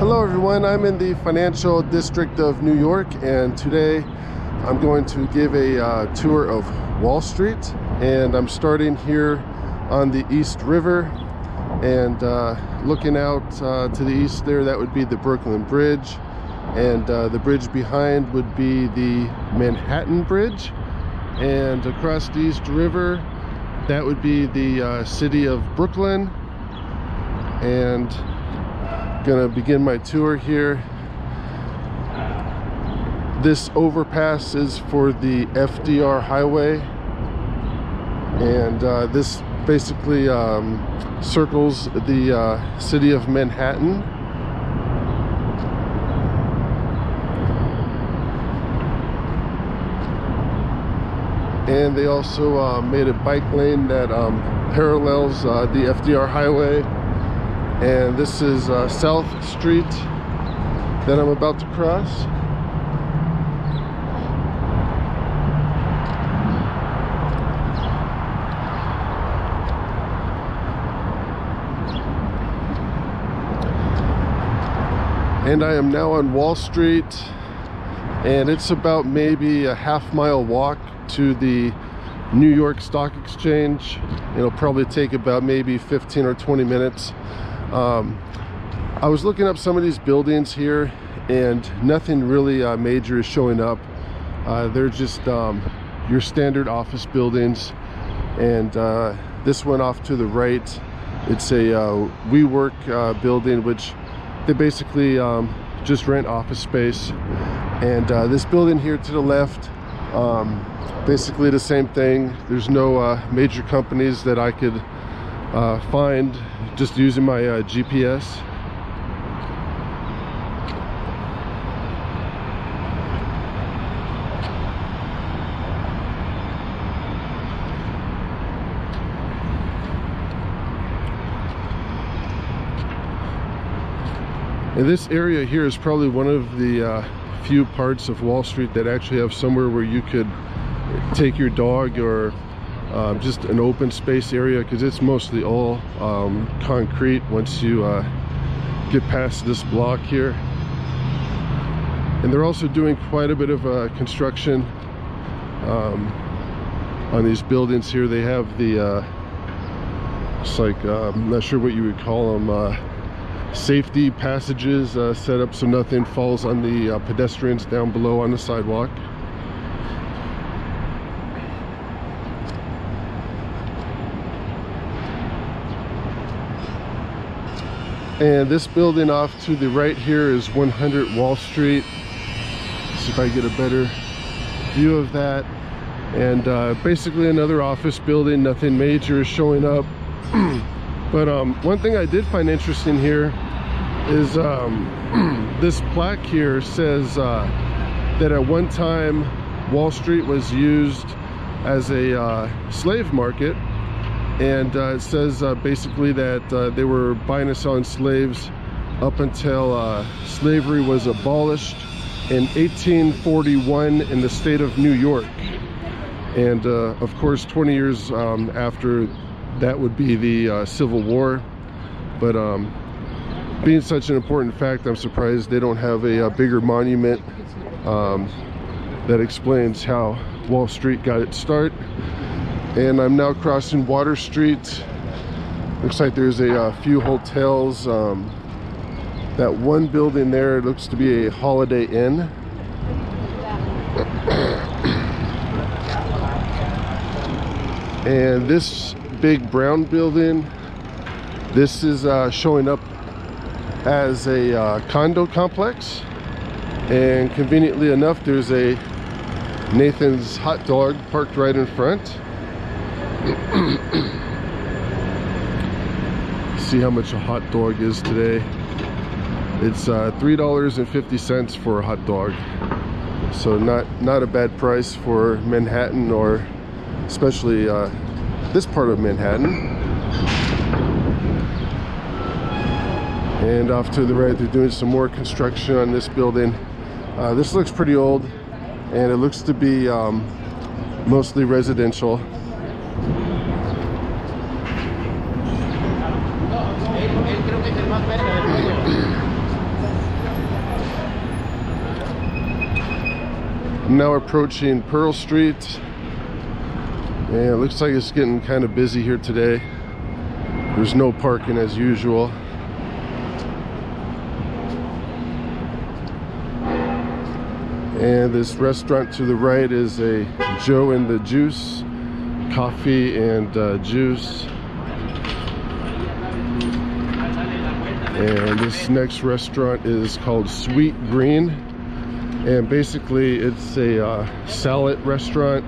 Hello everyone, I'm in the financial district of New York, and today I'm going to give a tour of Wall Street. And I'm starting here on the East River, and looking out to the east there, that would be the Brooklyn Bridge, and the bridge behind would be the Manhattan Bridge, and across the East River that would be the city of Brooklyn. And gonna begin my tour here. This overpass is for the FDR highway, and this basically circles the city of Manhattan. And they also made a bike lane that parallels the FDR highway. And this is South Street that I'm about to cross. And I am now on Wall Street, and it's about maybe a half-mile walk to the New York Stock Exchange. It'll probably take about maybe 15 or 20 minutes. I was looking up some of these buildings here, and nothing really major is showing up. They're just your standard office buildings. And this one off to the right, it's a WeWork building, which they basically just rent office space. And this building here to the left, basically the same thing. There's no major companies that I could find just using my GPS. And this area here is probably one of the few parts of Wall Street that actually have somewhere where you could take your dog, or just an open space area, because it's mostly all concrete once you get past this block here. And they're also doing quite a bit of construction on these buildings here. They have the it's like I'm not sure what you would call them, safety passages set up so nothing falls on the pedestrians down below on the sidewalk. And this building off to the right here is 100 Wall Street. Let's see if I get a better view of that. And basically another office building, nothing major is showing up. But one thing I did find interesting here is this plaque here says that at one time Wall Street was used as a slave market. And it says basically that they were buying and selling slaves up until slavery was abolished in 1841 in the state of New York. And of course 20 years after that would be the Civil War. But being such an important fact, I'm surprised they don't have a bigger monument that explains how Wall Street got its start. And I'm now crossing Water Street. Looks like there's a few hotels. That one building there looks to be a Holiday Inn. And this big brown building, this is showing up as a condo complex. And conveniently enough, there's a Nathan's hot dog parked right in front. See how much a hot dog is today. It's $3.50 for a hot dog, so not a bad price for Manhattan, or especially this part of Manhattan. And off to the right, they're doing some more construction on this building. This looks pretty old, and it looks to be mostly residential. I'm now approaching Pearl Street, and it looks like it's getting kind of busy here today. There's no parking as usual. And this restaurant to the right is a Joe and the Juice, coffee and juice. And this next restaurant is called Sweet Green, and basically it's a salad restaurant.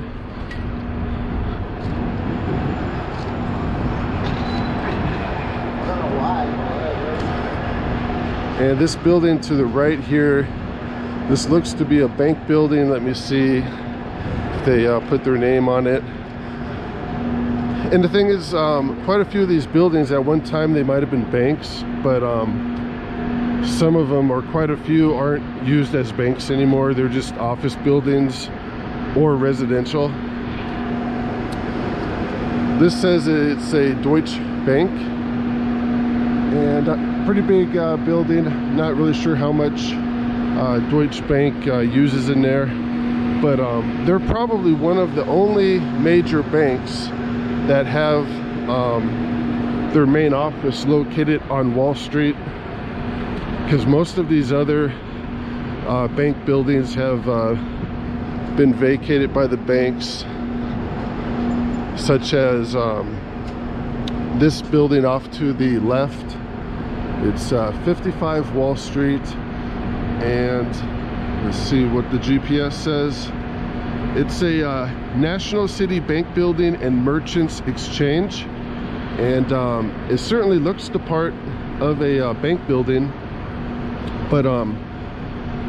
And this building to the right here, this looks to be a bank building. Let me see if they put their name on it. And the thing is, quite a few of these buildings at one time, they might have been banks, but some of them, or quite a few, aren't used as banks anymore. They're just office buildings or residential. This says it's a Deutsche Bank, and a pretty big building. Not really sure how much Deutsche Bank uses in there, but they're probably one of the only major banks that have their main office located on Wall Street, because most of these other bank buildings have been vacated by the banks, such as this building off to the left. It's 55 Wall Street, and let's see what the GPS says. It's a National City Bank Building and Merchants Exchange, and it certainly looks the part of a bank building, but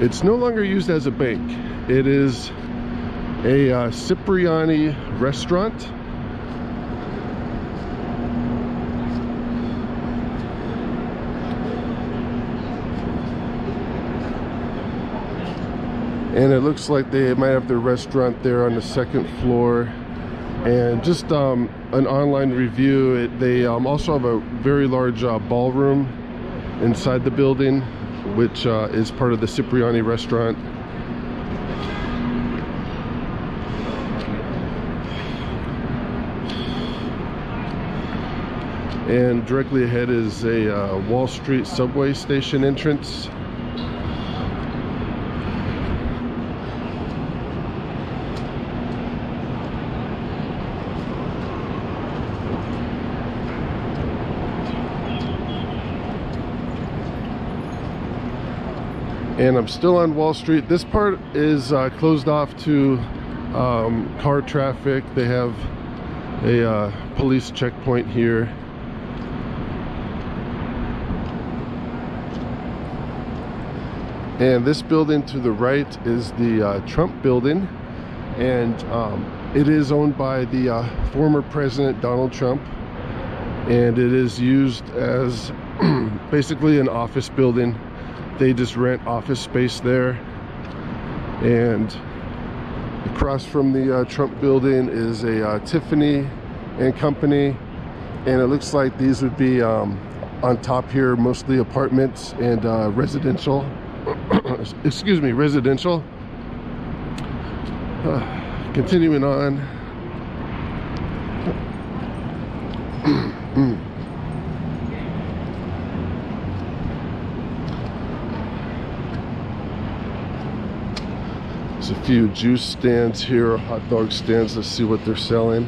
it's no longer used as a bank. It is a Cipriani restaurant. And it looks like they might have their restaurant there on the second floor. And just an online review, they also have a very large ballroom inside the building, which is part of the Cipriani restaurant. And directly ahead is a Wall Street subway station entrance. And I'm still on Wall Street. This part is closed off to car traffic. They have a police checkpoint here. And this building to the right is the Trump building, and it is owned by the former President Donald Trump, and it is used as basically an office building. They just rent office space there. And across from the Trump building is a Tiffany and Company, and it looks like these would be on top here, mostly apartments and residential. Excuse me, residential. Continuing on. There's a few juice stands here, hot dog stands. Let's see what they're selling.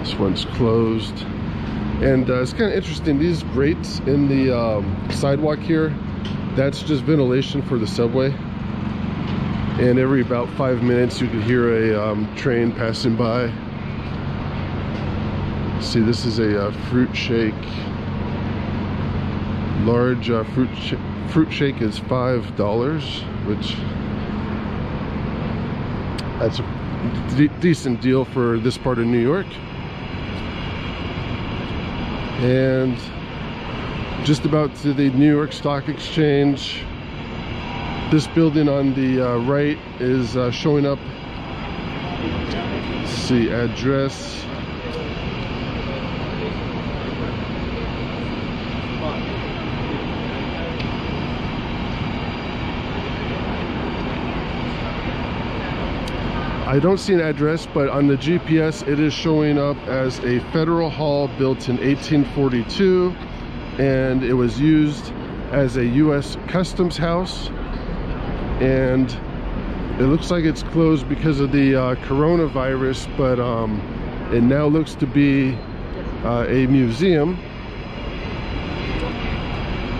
This one's closed. And it's kind of interesting, these grates in the sidewalk here, that's just ventilation for the subway. And every about 5 minutes you can hear a train passing by. See, this is a fruit shake. Large fruit shake is $5, which that's a decent deal for this part of New York. And just about to the New York Stock Exchange. This building on the right is showing up. Let's see, address. I don't see an address, but on the GPS it is showing up as a federal hall built in 1842, and it was used as a U.S. Customs house, and it looks like it's closed because of the coronavirus, but it now looks to be a museum.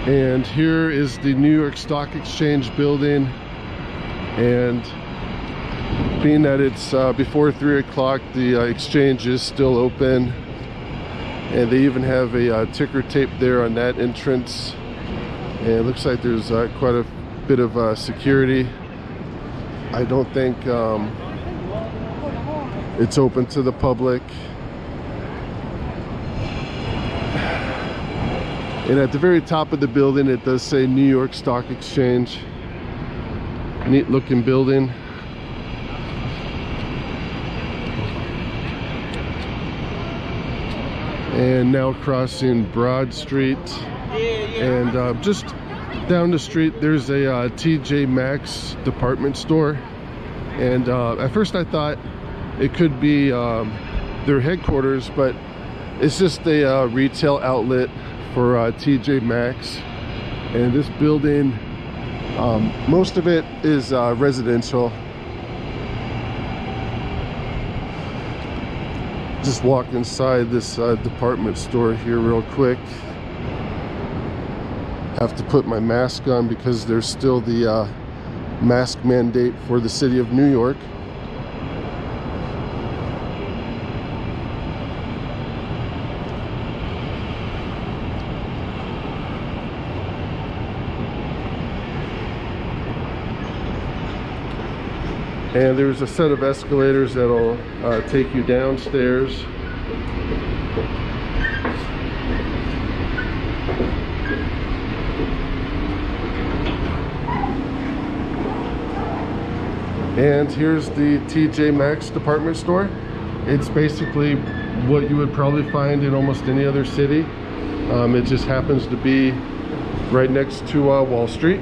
And here is the New York Stock Exchange building, and being that it's before 3 o'clock, the exchange is still open, and they even have a ticker tape there on that entrance, and it looks like there's quite a bit of security. I don't think it's open to the public. And at the very top of the building it does say New York Stock Exchange. Neat looking building. And now crossing Broad Street, and just down the street there's a TJ Maxx department store, and at first I thought it could be their headquarters, but it's just a retail outlet for TJ Maxx. And this building, most of it is residential. Just walk inside this department store here real quick. Have to put my mask on because there's still the mask mandate for the city of New York. And there's a set of escalators that'll take you downstairs. And here's the TJ Maxx department store. It's basically what you would probably find in almost any other city. It just happens to be right next to Wall Street.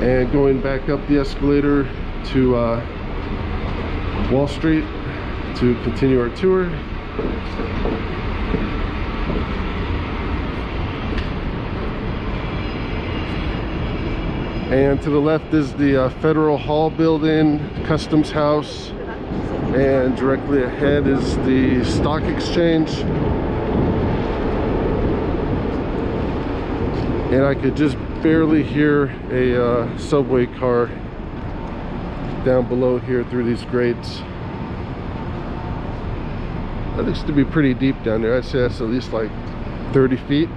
And going back up the escalator to Wall Street to continue our tour. And to the left is the Federal Hall building, Customs House, and directly ahead is the Stock Exchange. And I could just barely hear a subway car down below here through these grates. That looks to be pretty deep down there. I'd say that's at least like 30 feet.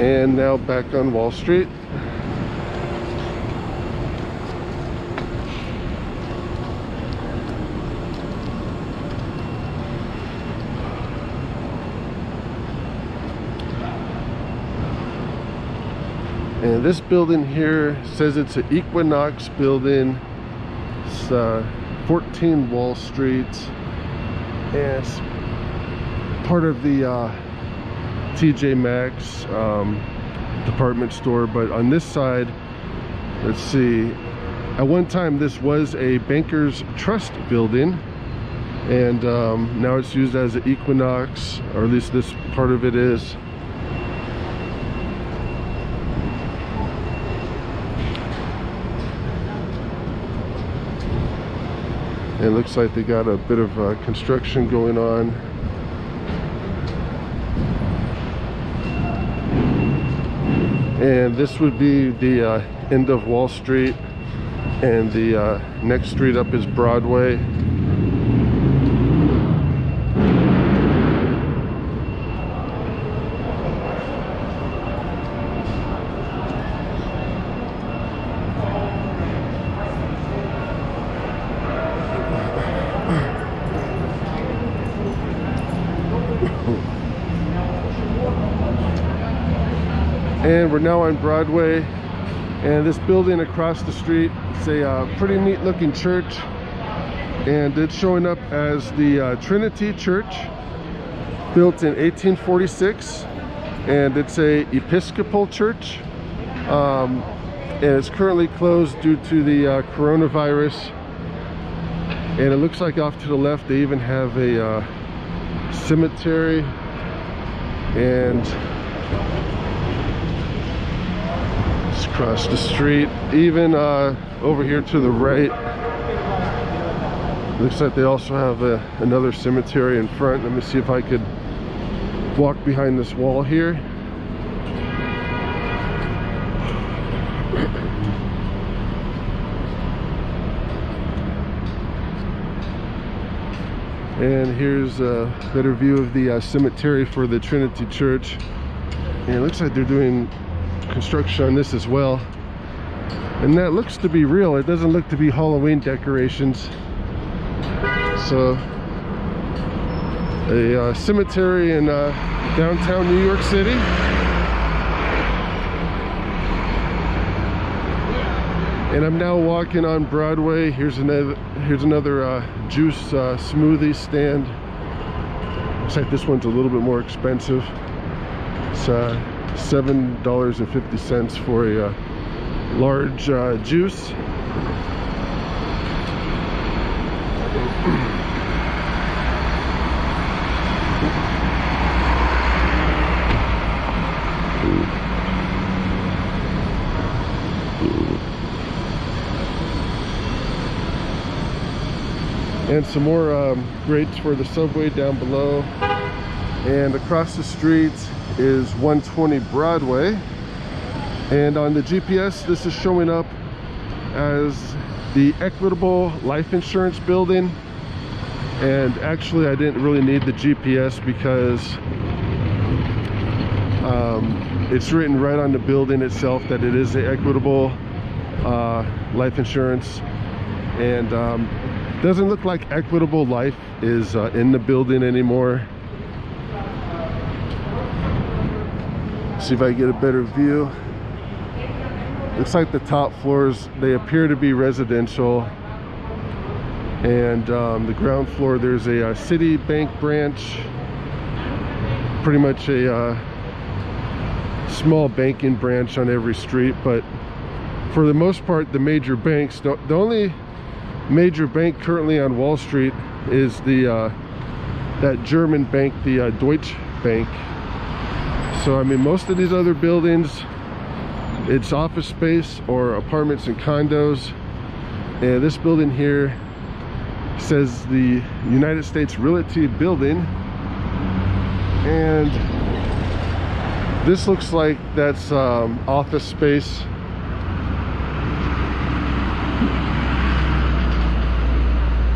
And now back on Wall Street. And this building here says it's an Equinox building. It's 14 Wall Street, and it's part of the TJ Maxx department store. But on this side, let's see, at one time this was a Bankers Trust building, and now it's used as an Equinox, or at least this part of it is. It looks like they got a bit of construction going on. And this would be the end of Wall Street, and the next street up is Broadway. And we're now on Broadway, and this building across the street, it's a pretty neat looking church, and it's showing up as the Trinity Church. built in 1846, and it's a Episcopal church, and it's currently closed due to the coronavirus. And it looks like off to the left they even have a cemetery, and just across the street, even over here to the right, looks like they also have another cemetery in front. Let me see if I could walk behind this wall here. And here's a better view of the cemetery for the Trinity Church. And it looks like they're doing construction on this as well. And that looks to be real. It doesn't look to be Halloween decorations. So, a cemetery in downtown New York City. And I'm now walking on Broadway. Here's another juice smoothie stand. Looks like this one's a little bit more expensive. It's $7.50 for a large juice. And some more grates for the subway down below. And across the street is 120 Broadway. And on the GPS, this is showing up as the Equitable Life Insurance Building. And actually, I didn't really need the GPS because it's written right on the building itself that it is the Equitable Life Insurance. And doesn't look like Equitable Life is in the building anymore. See if I get a better view. Looks like the top floors, they appear to be residential. And the ground floor, there's a Citibank branch. Pretty much a small banking branch on every street. But for the most part, the major banks, the only major bank currently on Wall Street is that German bank, the Deutsche Bank. So I mean, most of these other buildings, it's office space or apartments and condos. And this building here says the United States Realty Building, and this looks like that's office space.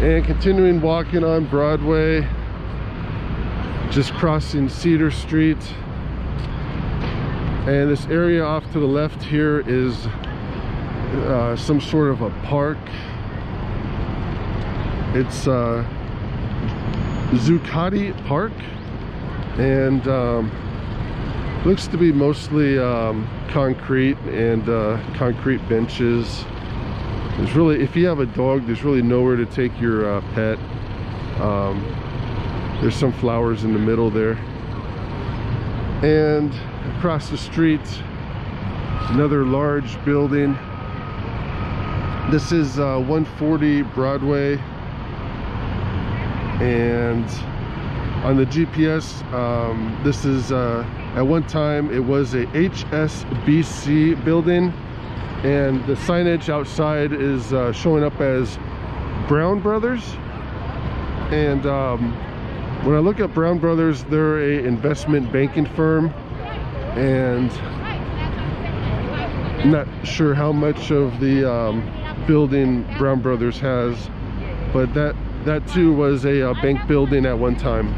And continuing walking on Broadway, just crossing Cedar Street. And this area off to the left here is some sort of a park. It's Zuccotti Park, and looks to be mostly concrete and concrete benches. There's really, if you have a dog, there's really nowhere to take your pet. There's some flowers in the middle there. And across the street, another large building. This is 140 Broadway. And on the GPS, this is, at one time, it was a HSBC building. And the signage outside is showing up as Brown Brothers. And when I look at Brown Brothers, they're an investment banking firm. And I'm not sure how much of the building Brown Brothers has, but that too was a bank building at one time.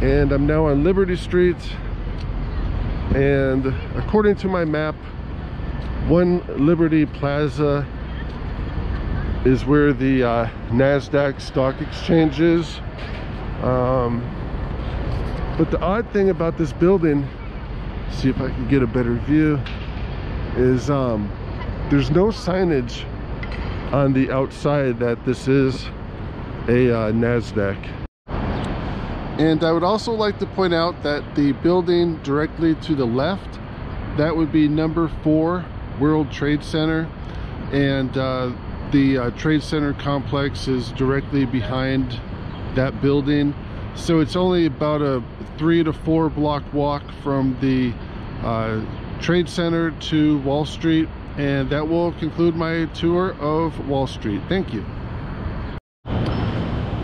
And I'm now on Liberty Street. And according to my map, One Liberty Plaza is where the NASDAQ stock exchange is. But the odd thing about this building, see if I can get a better view, is there's no signage on the outside that this is a NASDAQ. And I would also like to point out that the building directly to the left, that would be number 4 World Trade Center, and the Trade Center complex is directly behind that building. So it's only about a 3 to 4 block walk from the Trade Center to Wall Street, and that will conclude my tour of Wall Street. Thank you.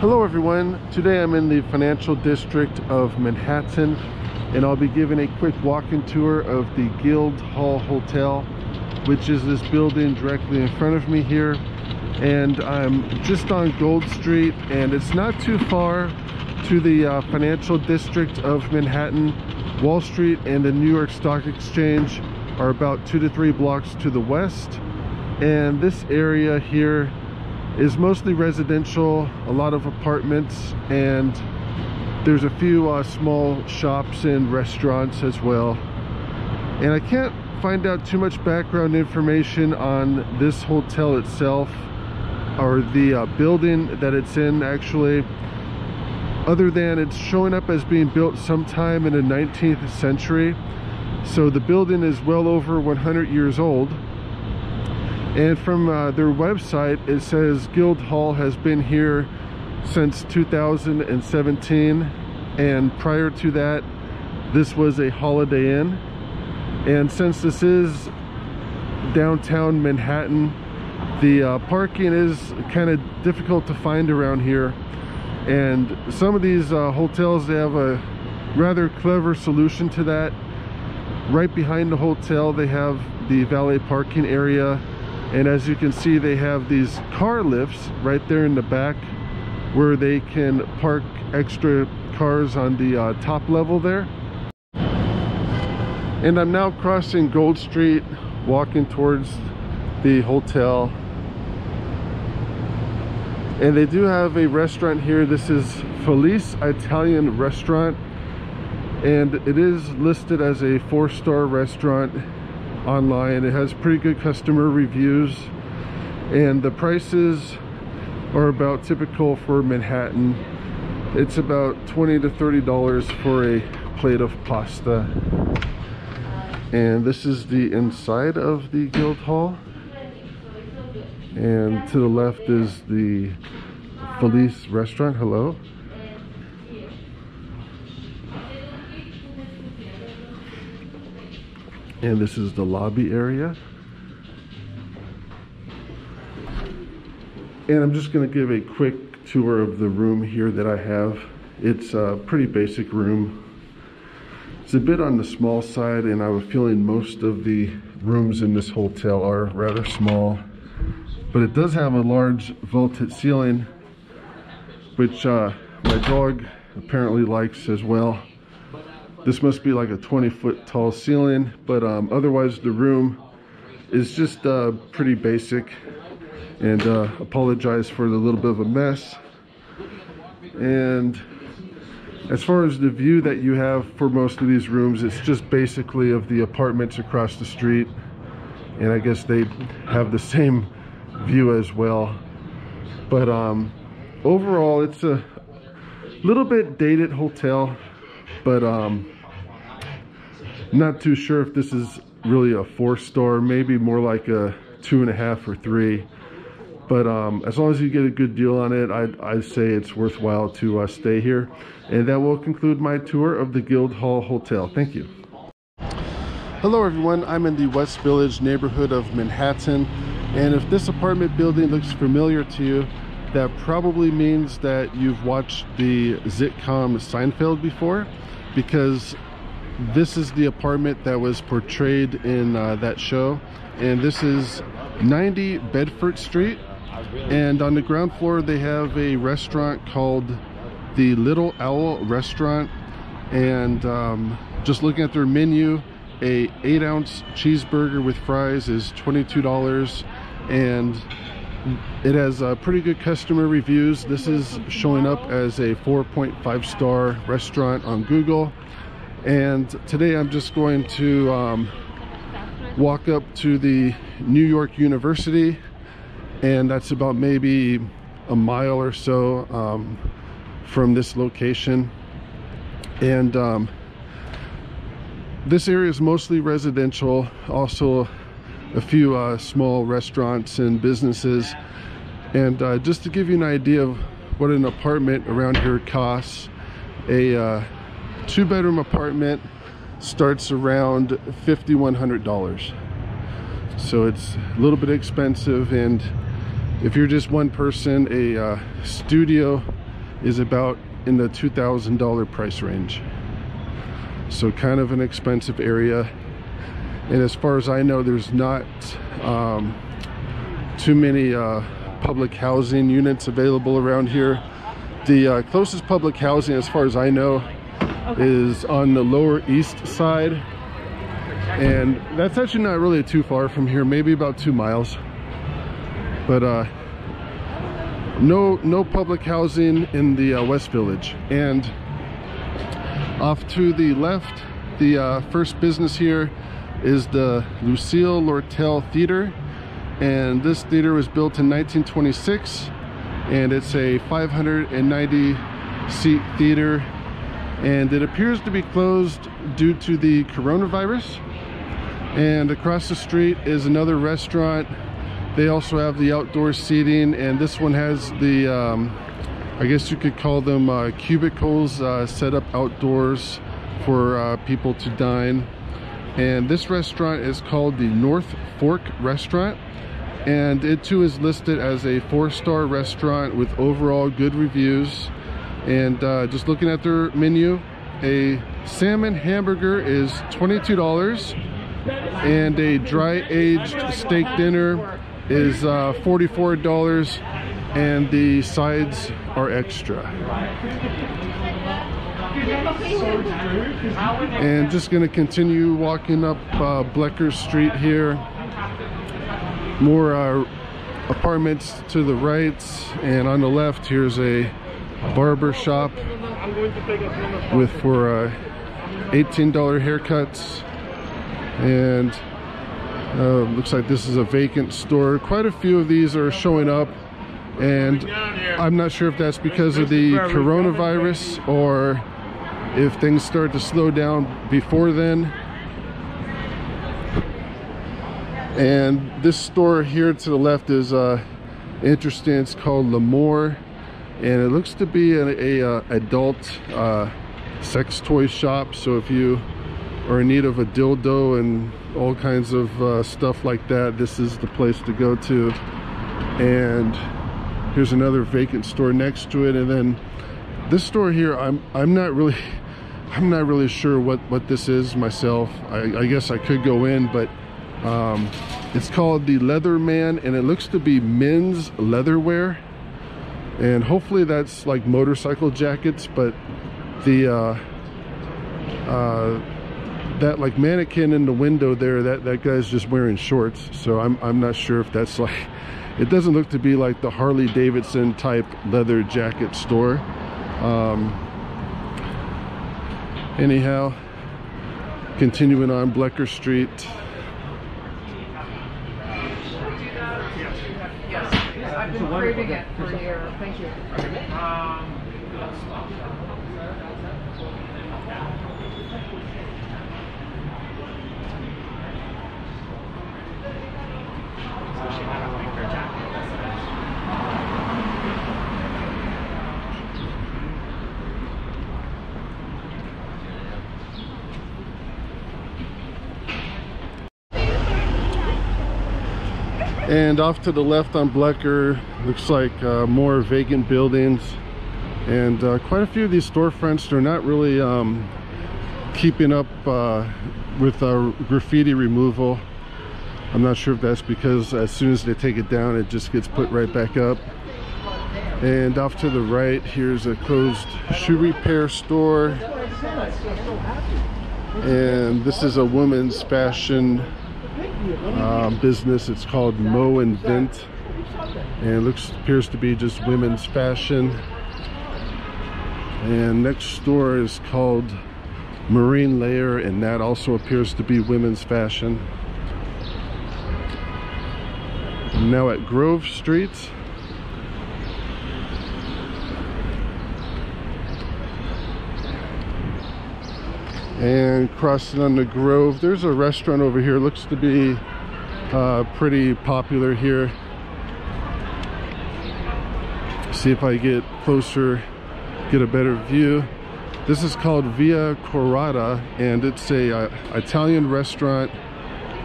Hello everyone, today I'm in the financial district of Manhattan, and I'll be giving a quick walking tour of the Guildhall Hotel, which is this building directly in front of me here. And I'm just on Gold Street, and it's not too far to the financial district of Manhattan. Wall Street and the New York Stock Exchange are about 2 to 3 blocks to the west, and this area here is mostly residential, a lot of apartments, and there's a few small shops and restaurants as well. And I can't find out too much background information on this hotel itself, or the building that it's in actually, other than it's showing up as being built sometime in the 19th century. So the building is well over 100 years old. And from their website, it says Guildhall has been here since 2017, and prior to that, this was a Holiday Inn. And since this is downtown Manhattan, the parking is kind of difficult to find around here. And some of these hotels, they have a rather clever solution to that. Right behind the hotel, they have the valet parking area. And as you can see, they have these car lifts right there in the back where they can park extra cars on the top level there. And I'm now crossing Gold Street, walking towards the hotel. And they do have a restaurant here. This is Felice Italian Restaurant, and it is listed as a 4-star restaurant online. It has pretty good customer reviews, and the prices are about typical for Manhattan. It's about $20 to $30 for a plate of pasta. And this is the inside of the Guildhall, and to the left is the Felice restaurant. Hello. And this is the lobby area. And I'm just going to give a quick tour of the room here that I have. It's a pretty basic room. It's a bit on the small side, and I have a feeling most of the rooms in this hotel are rather small. But it does have a large vaulted ceiling, which my dog apparently likes as well. This must be like a 20-foot tall ceiling, but otherwise the room is just pretty basic. And apologize for the little bit of a mess. And as far as the view that you have for most of these rooms, it's just basically of the apartments across the street. And I guess they have the same view as well. But overall, it's a little bit dated hotel, but not too sure if this is really a 4-star, maybe more like a 2.5 or 3. But as long as you get a good deal on it, I'd say it's worthwhile to stay here. And that will conclude my tour of the Guildhall Hotel. Thank you. Hello everyone, I'm in the West Village neighborhood of Manhattan. And if this apartment building looks familiar to you, that probably means that you've watched the sitcom Seinfeld before, because this is the apartment that was portrayed in that show. And this is 90 Bedford Street. And on the ground floor, they have a restaurant called the Little Owl Restaurant. And just looking at their menu, a 8-ounce cheeseburger with fries is $22. And it has pretty good customer reviews. This is showing up as a 4.5-star restaurant on Google. And today I'm just going to walk up to the New York University, and that's about maybe a mile or so from this location. And this area is mostly residential, also a few small restaurants and businesses. And just to give you an idea of what an apartment around here costs, a 2-bedroom apartment starts around $5,100. So it's a little bit expensive, and if you're just one person, a studio is about in the $2,000 price range. So kind of an expensive area. And as far as I know, there's not too many public housing units available around here. The closest public housing, as far as I know, is on the Lower East Side, and that's actually not really too far from here, maybe about 2 miles. But no public housing in the West Village. And off to the left, the first business here is the Lucille Lortel Theater, and this theater was built in 1926, and it's a 590 seat theater, and it appears to be closed due to the coronavirus. And across the street is another restaurant. They also have the outdoor seating, and this one has the I guess you could call them cubicles set up outdoors for people to dine. And this restaurant is called the North Fork Restaurant, and it too is listed as a 4-star restaurant with overall good reviews. And just looking at their menu, a salmon hamburger is $22, and a dry aged steak dinner is $44, and the sides are extra. And just gonna continue walking up Bleecker Street here. More apartments to the right, and on the left here's a barber shop with for $18 haircuts. And looks like this is a vacant store. Quite a few of these are showing up, and I'm not sure if that's because of the coronavirus or if things start to slow down before then. And this store here to the left is interesting. It's called L'Amour, and it looks to be a adult sex toy shop. So if you are in need of a dildo and all kinds of stuff like that, this is the place to go to. And here's another vacant store next to it. And then this store here, I'm not really sure what this is myself. I guess I could go in, but it's called the Leatherman, and it looks to be men's leatherwear, and hopefully that's like motorcycle jackets. But the that like mannequin in the window there, that guy's just wearing shorts, so I'm not sure if that's like, it doesn't look to be like the Harley Davidson type leather jacket store. Anyhow, continuing on Bleecker Street. I've been craving it for a year. Thank you. And off to the left on Bleecker, looks like more vacant buildings, and quite a few of these storefronts, they're not really keeping up with graffiti removal. I'm not sure if that's because as soon as they take it down, it just gets put right back up. And off to the right, here's a closed shoe repair store, and this is a women's fashion business. It's called Mo and Vint, and it appears to be just women's fashion. And next door is called Marine Layer, and that also appears to be women's fashion. And now at Grove Street, And crossing on the Grove, there's a restaurant over here. Looks to be pretty popular here. See if I get closer, get a better view. This is called Via Corrada, and it's a Italian restaurant.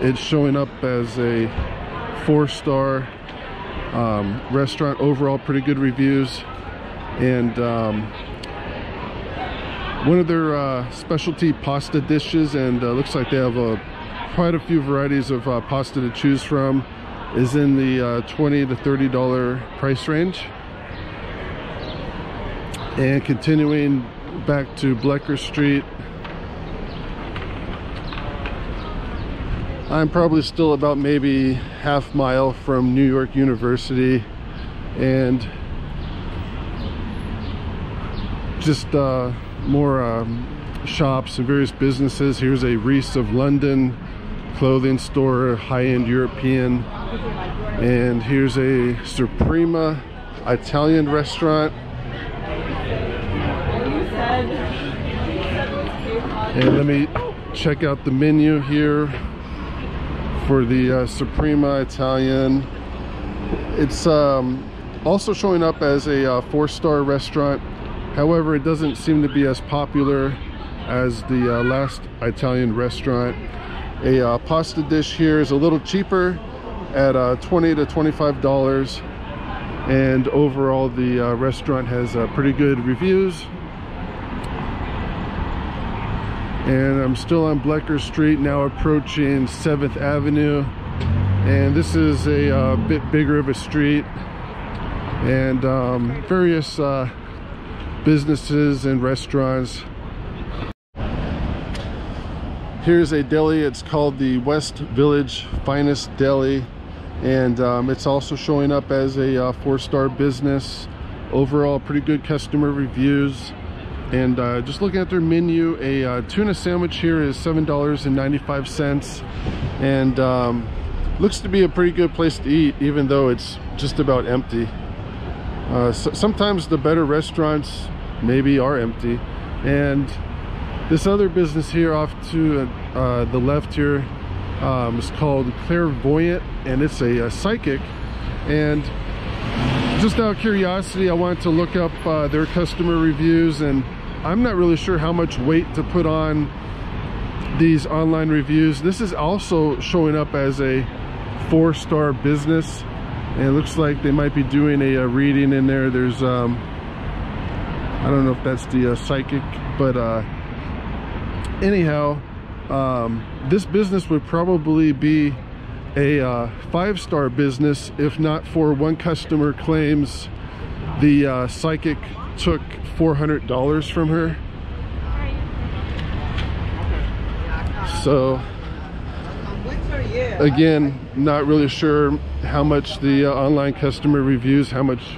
It's showing up as a 4-star restaurant. Overall, pretty good reviews. And one of their specialty pasta dishes, and looks like they have quite a few varieties of pasta to choose from, is in the $20 to $30 price range. And continuing back to Bleecker Street, I'm probably still about maybe half mile from New York University, and just more shops and various businesses. Here's a Reese of London clothing store, high-end European, and here's a Suprema Italian restaurant. And let me check out the menu here for the Suprema Italian. It's also showing up as a 4-star restaurant. However, it doesn't seem to be as popular as the last Italian restaurant. A pasta dish here is a little cheaper at $20 to $25, and overall the restaurant has pretty good reviews. And I'm still on Bleecker Street, now approaching 7th Avenue, and this is a bit bigger of a street, and various businesses and restaurants. Here's a deli. It's called the West Village Finest Deli, and it's also showing up as a 4-star business. Overall, pretty good customer reviews. And just looking at their menu, a tuna sandwich here is $7.95, and looks to be a pretty good place to eat, even though it's just about empty. Sometimes the better restaurants maybe are empty. And this other business here off to the left here is called Clairvoyant, and it's a psychic. And just out of curiosity, I wanted to look up their customer reviews, and I'm not really sure how much weight to put on these online reviews. This is also showing up as a 4-star business, and it looks like they might be doing a reading in there. There's I don't know if that's the psychic, but anyhow, this business would probably be a 5-star business if not for one customer claims the psychic took $400 from her. So again, not really sure how much the online customer reviews, how much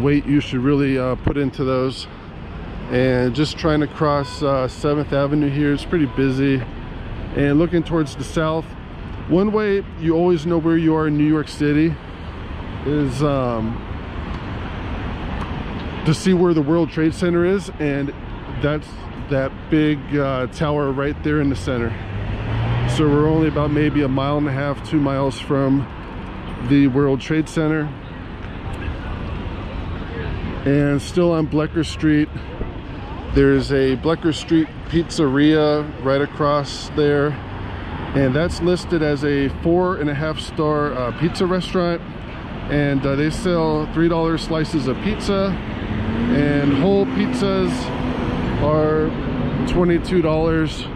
weight you should really put into those. And just trying to cross 7th Avenue here. It's pretty busy. And looking towards the south, one way you always know where you are in New York City is to see where the World Trade Center is, and that's that big tower right there in the center. So we're only about maybe 1.5 miles, 2 miles from the World Trade Center. And still on Bleecker Street, there's a Bleecker Street Pizzeria right across there, and that's listed as a 4.5-star pizza restaurant, and they sell $3 slices of pizza, and whole pizzas are $22.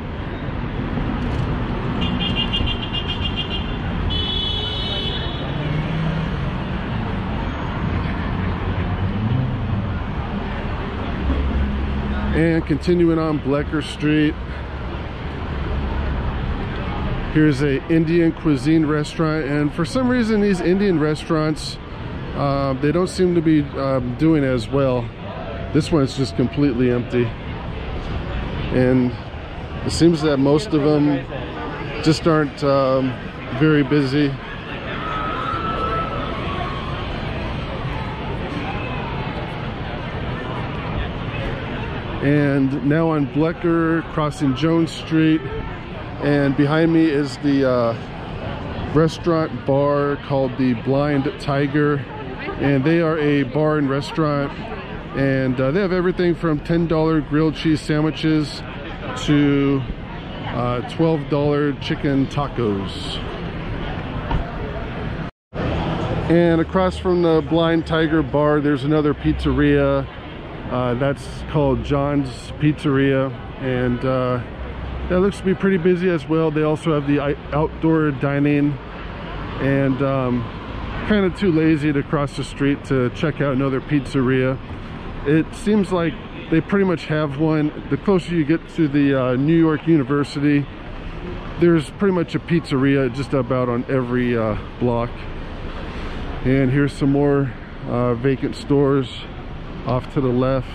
And continuing on Bleecker Street, here's a Indian cuisine restaurant, and for some reason these Indian restaurants, they don't seem to be doing as well. This one's just completely empty, and it seems that most of them just aren't very busy. And now on Blecker, crossing Jones Street, and behind me is the restaurant bar called the Blind Tiger, and they are a bar and restaurant, and they have everything from $10 grilled cheese sandwiches to $12 chicken tacos. And across from the Blind Tiger bar, there's another pizzeria that's called John's Pizzeria, and that looks to be pretty busy as well. They also have the outdoor dining, and kind of too lazy to cross the street to check out another pizzeria. It seems like they pretty much have one. The closer you get to the New York University, there's pretty much a pizzeria just about on every block. And here's some more vacant stores off to the left.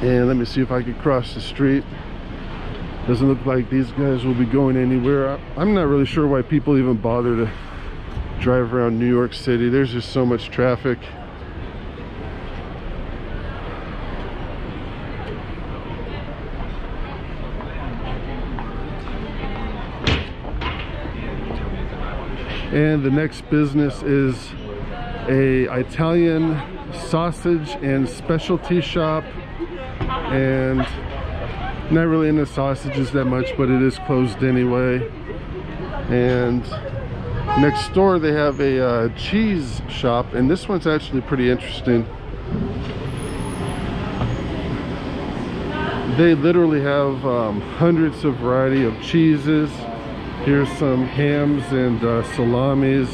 And let me see if I can cross the street. Doesn't look like these guys will be going anywhere. I'm not really sure why people even bother to drive around New York City. There's just so much traffic. And the next business is a Italian sausage and specialty shop, and not really into sausages that much, but it is closed anyway. And next door they have a cheese shop, and this one's actually pretty interesting. They literally have hundreds of variety of cheeses. Here's some hams and salamis,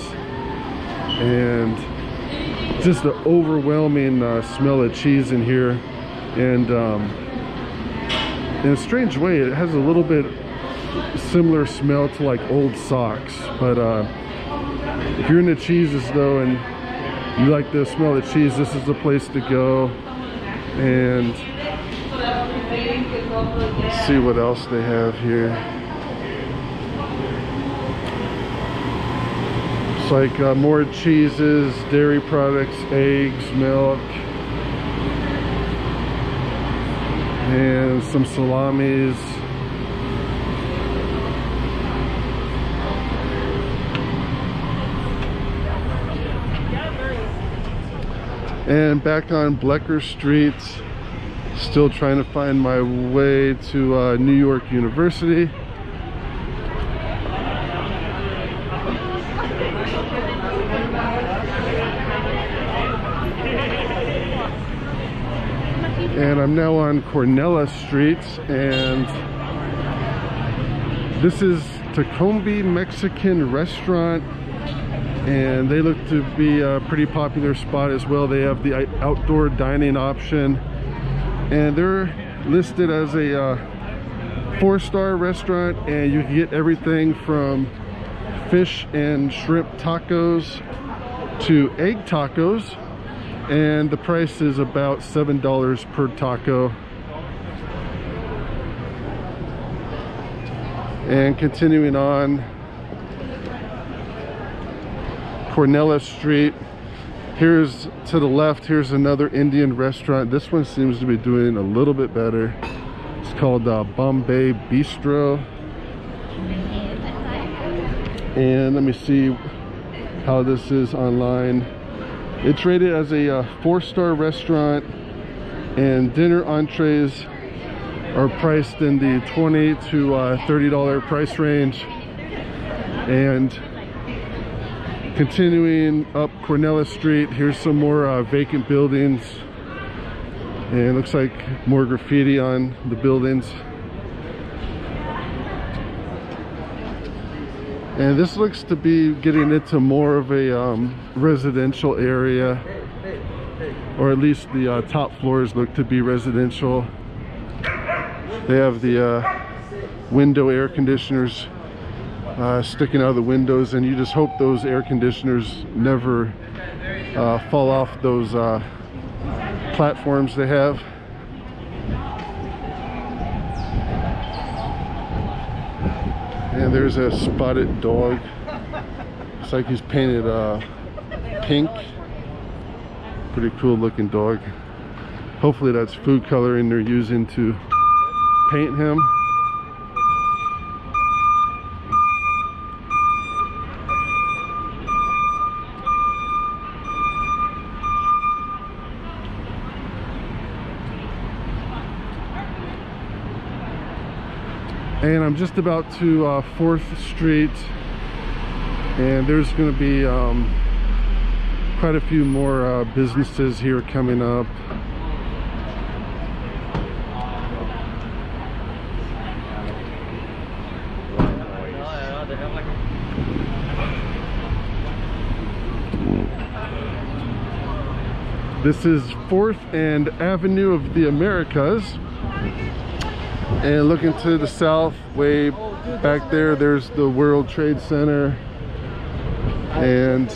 and just an overwhelming smell of cheese in here. And in a strange way, it has a little bit similar smell to like old socks. But if you're into cheeses though, and you like the smell of cheese, this is the place to go. And let's see what else they have here. It's like more cheeses, dairy products, eggs, milk, and some salamis. And back on Blecker Street, still trying to find my way to New York University. And I'm now on Cornella Street, and this is Tacombe Mexican Restaurant, and they look to be a pretty popular spot as well. They have the outdoor dining option, and they're listed as a 4-star restaurant, and you can get everything from fish and shrimp tacos to egg tacos. And the price is about $7 per taco. And continuing on Cornella Street, here's to the left, here's another Indian restaurant. This one seems to be doing a little bit better. It's called Bombay Bistro. And let me see how this is online. It's rated as a 4-star restaurant, and dinner entrees are priced in the $20 to $30 price range. And continuing up Cornella Street, here's some more vacant buildings, and it looks like more graffiti on the buildings. And this looks to be getting into more of a residential area, or at least the top floors look to be residential. They have the window air conditioners sticking out of the windows, and you just hope those air conditioners never fall off those platforms they have. And there's a spotted dog. Looks like he's painted pink. Pretty cool looking dog. Hopefully that's food coloring they're using to paint him. And I'm just about to 4th Street, and there's going to be quite a few more businesses here coming up. This is 4th and Avenue of the Americas. And looking to the south, way back there, there's the World Trade Center. And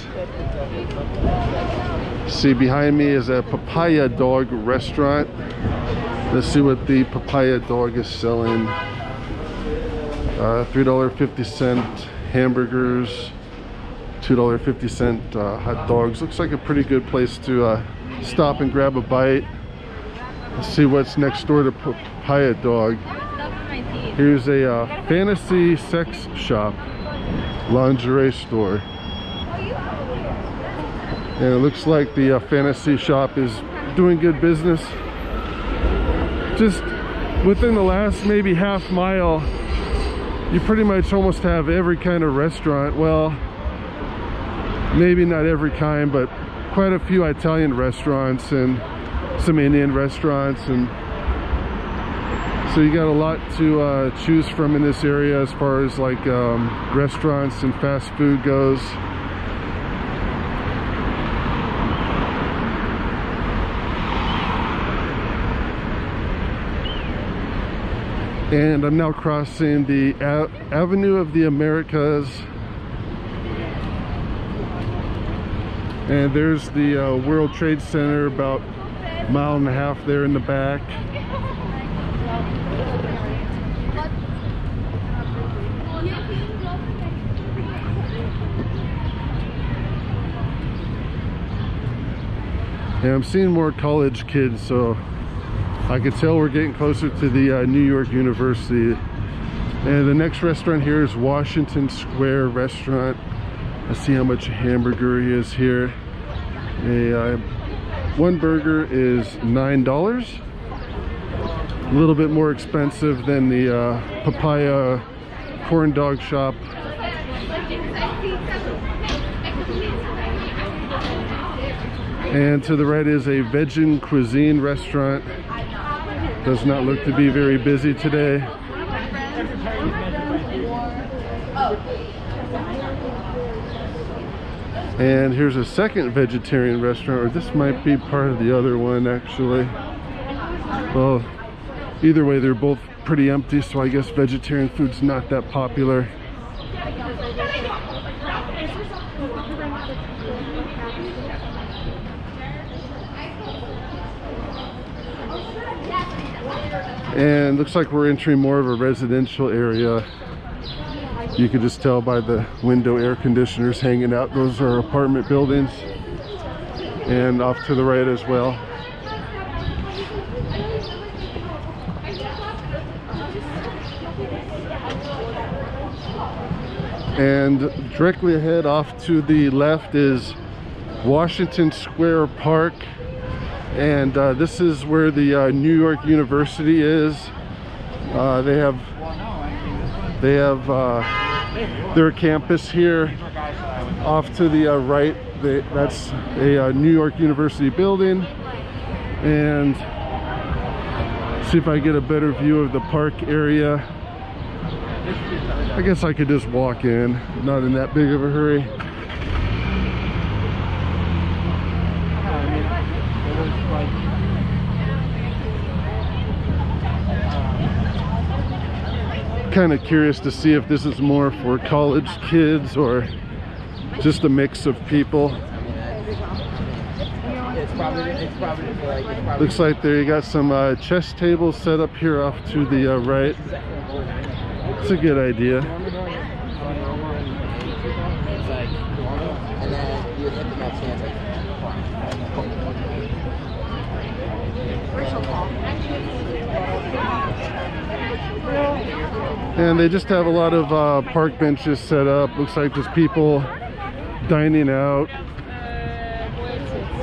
see, behind me is a Papaya Dog restaurant. Let's see what the Papaya Dog is selling. $3.50 hamburgers, $2.50 hot dogs. Looks like a pretty good place to stop and grab a bite. Let's see what's next door to Papaya Dog. Here's a fantasy sex shop, lingerie store. And it looks like the fantasy shop is doing good business. Just within the last maybe half mile, you pretty much almost have every kind of restaurant. Well, maybe not every kind, but quite a few Italian restaurants and some Indian restaurants, and so you got a lot to choose from in this area as far as like restaurants and fast food goes. And I'm now crossing the Avenue of the Americas, and there's the World Trade Center about a mile and a half there in the back. And I'm seeing more college kids, so I can tell we're getting closer to the New York University. And the next restaurant here is Washington Square Restaurant. Let's see how much a hamburger is here. One burger is $9. A little bit more expensive than the Papaya corn dog shop. And to the right is a vegan cuisine restaurant. Does not look to be very busy today. And here's a second vegetarian restaurant, or this might be part of the other one actually. Well, either way, they're both pretty empty, so I guess vegetarian food's not that popular. And looks like we're entering more of a residential area. You can just tell by the window air conditioners hanging out. Those are apartment buildings. And off to the right as well. And directly ahead off to the left is Washington Square Park. And this is where the New York University is. They have their campus here. Off to the right, that's a New York University building. And see if I get a better view of the park area. I guess I could just walk in, not in that big of a hurry. Kind of curious to see if this is more for college kids or just a mix of people. Looks like there you got some chess tables set up here off to the right. It's a good idea. And they just have a lot of park benches set up. Looks like there's people dining out.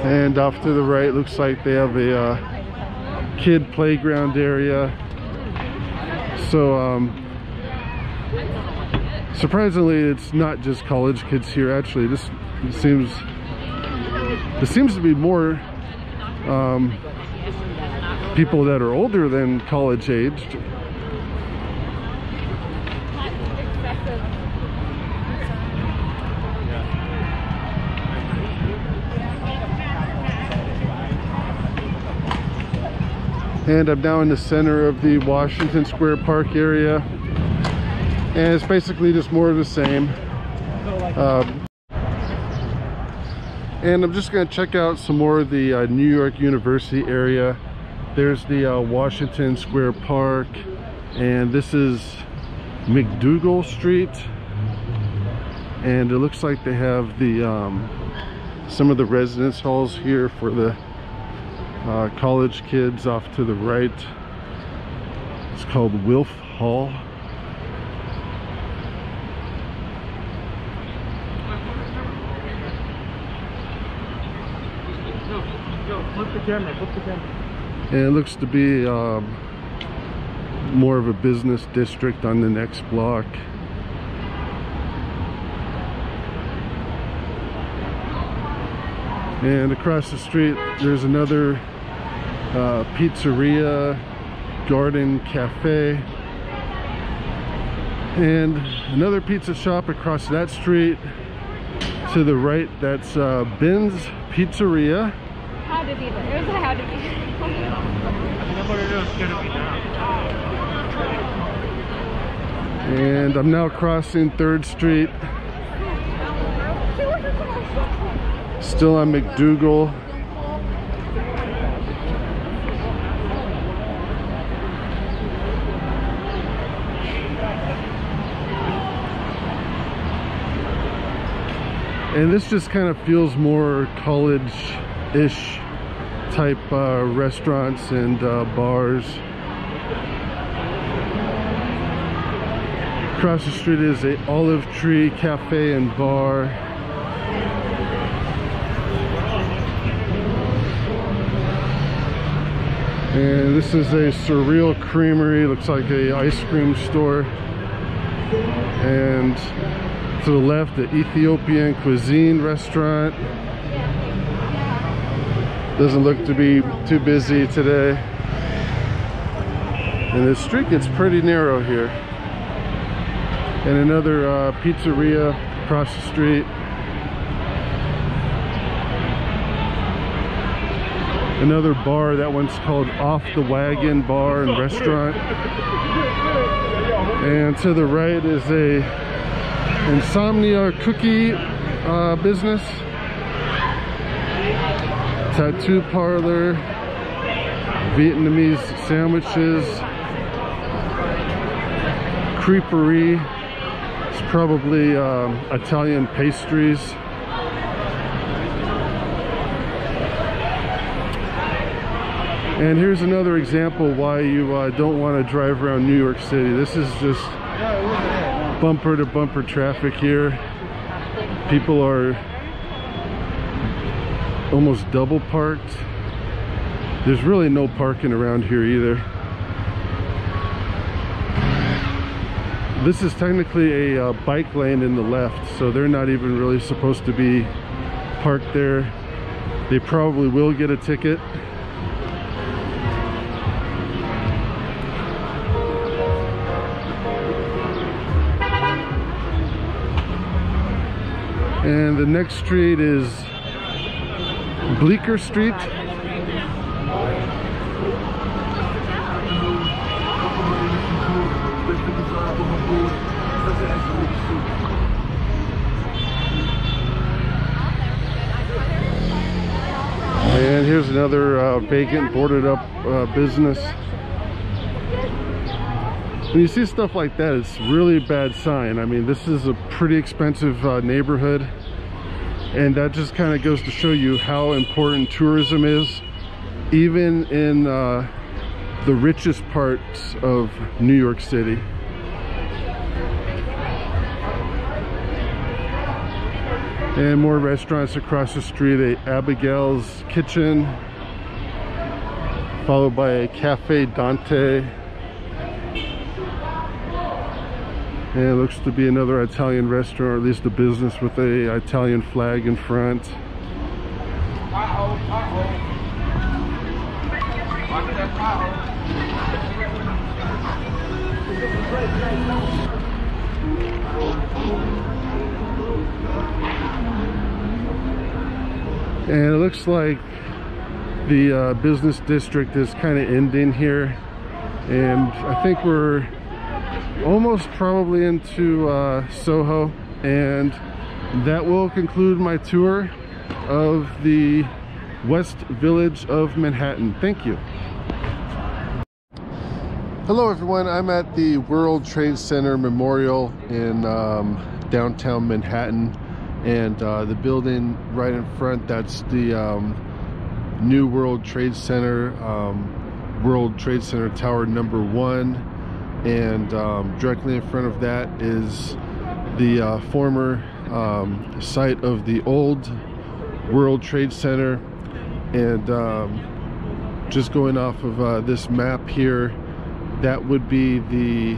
And off to the right, looks like they have a kid playground area. So surprisingly, it's not just college kids here. Actually, this seems to be more people that are older than college aged. And I'm now in the center of the Washington Square Park area, and it's basically just more of the same. And I'm just going to check out some more of the New York University area. There's the Washington Square Park, and this is McDougal Street, and it looks like they have the some of the residence halls here for the college kids. Off to the right, it's called Wilf Hall. Flip the camera. And it looks to be more of a business district on the next block. And across the street there's another pizzeria, garden cafe, and another pizza shop across that street. To the right, that's Ben's Pizzeria. How did he do? It was how did he do? And I'm now crossing 3rd Street. Still on McDougal. And this just kind of feels more college-ish type restaurants and bars. Across the street is a Olive Tree Cafe and Bar. And this is a Surreal Creamery. Looks like a ice cream store. And to the left, the Ethiopian Cuisine restaurant. Doesn't look to be too busy today. And the street gets pretty narrow here. And another pizzeria across the street. Another bar, that one's called Off the Wagon Bar and Restaurant. And to the right is a Insomnia cookie business. Tattoo parlor, Vietnamese sandwiches, creperie. It's probably Italian pastries. And here's another example why you don't want to drive around New York City. This is just bumper to bumper traffic here. People are almost double parked. There's really no parking around here either. This is technically a bike lane in the left, so they're not even really supposed to be parked there. They probably will get a ticket. And the next street is Bleecker Street. And here's another vacant, boarded up business. When you see stuff like that, it's really a bad sign. I mean, this is a pretty expensive neighborhood, and that just kind of goes to show you how important tourism is, even in the richest parts of New York City. And more restaurants across the street. Abigail's Kitchen, followed by a Cafe Dante. And it looks to be another Italian restaurant, or at least a business with a Italian flag in front. And it looks like the business district is kind of ending here, and I think we're almost probably into SoHo, and that will conclude my tour of the West Village of Manhattan. Thank you. Hello everyone, I'm at the World Trade Center Memorial in downtown Manhattan, and the building right in front, that's the new World Trade Center, World Trade Center Tower number 1, and directly in front of that is the former site of the old World Trade Center. And just going off of this map here, that would be the,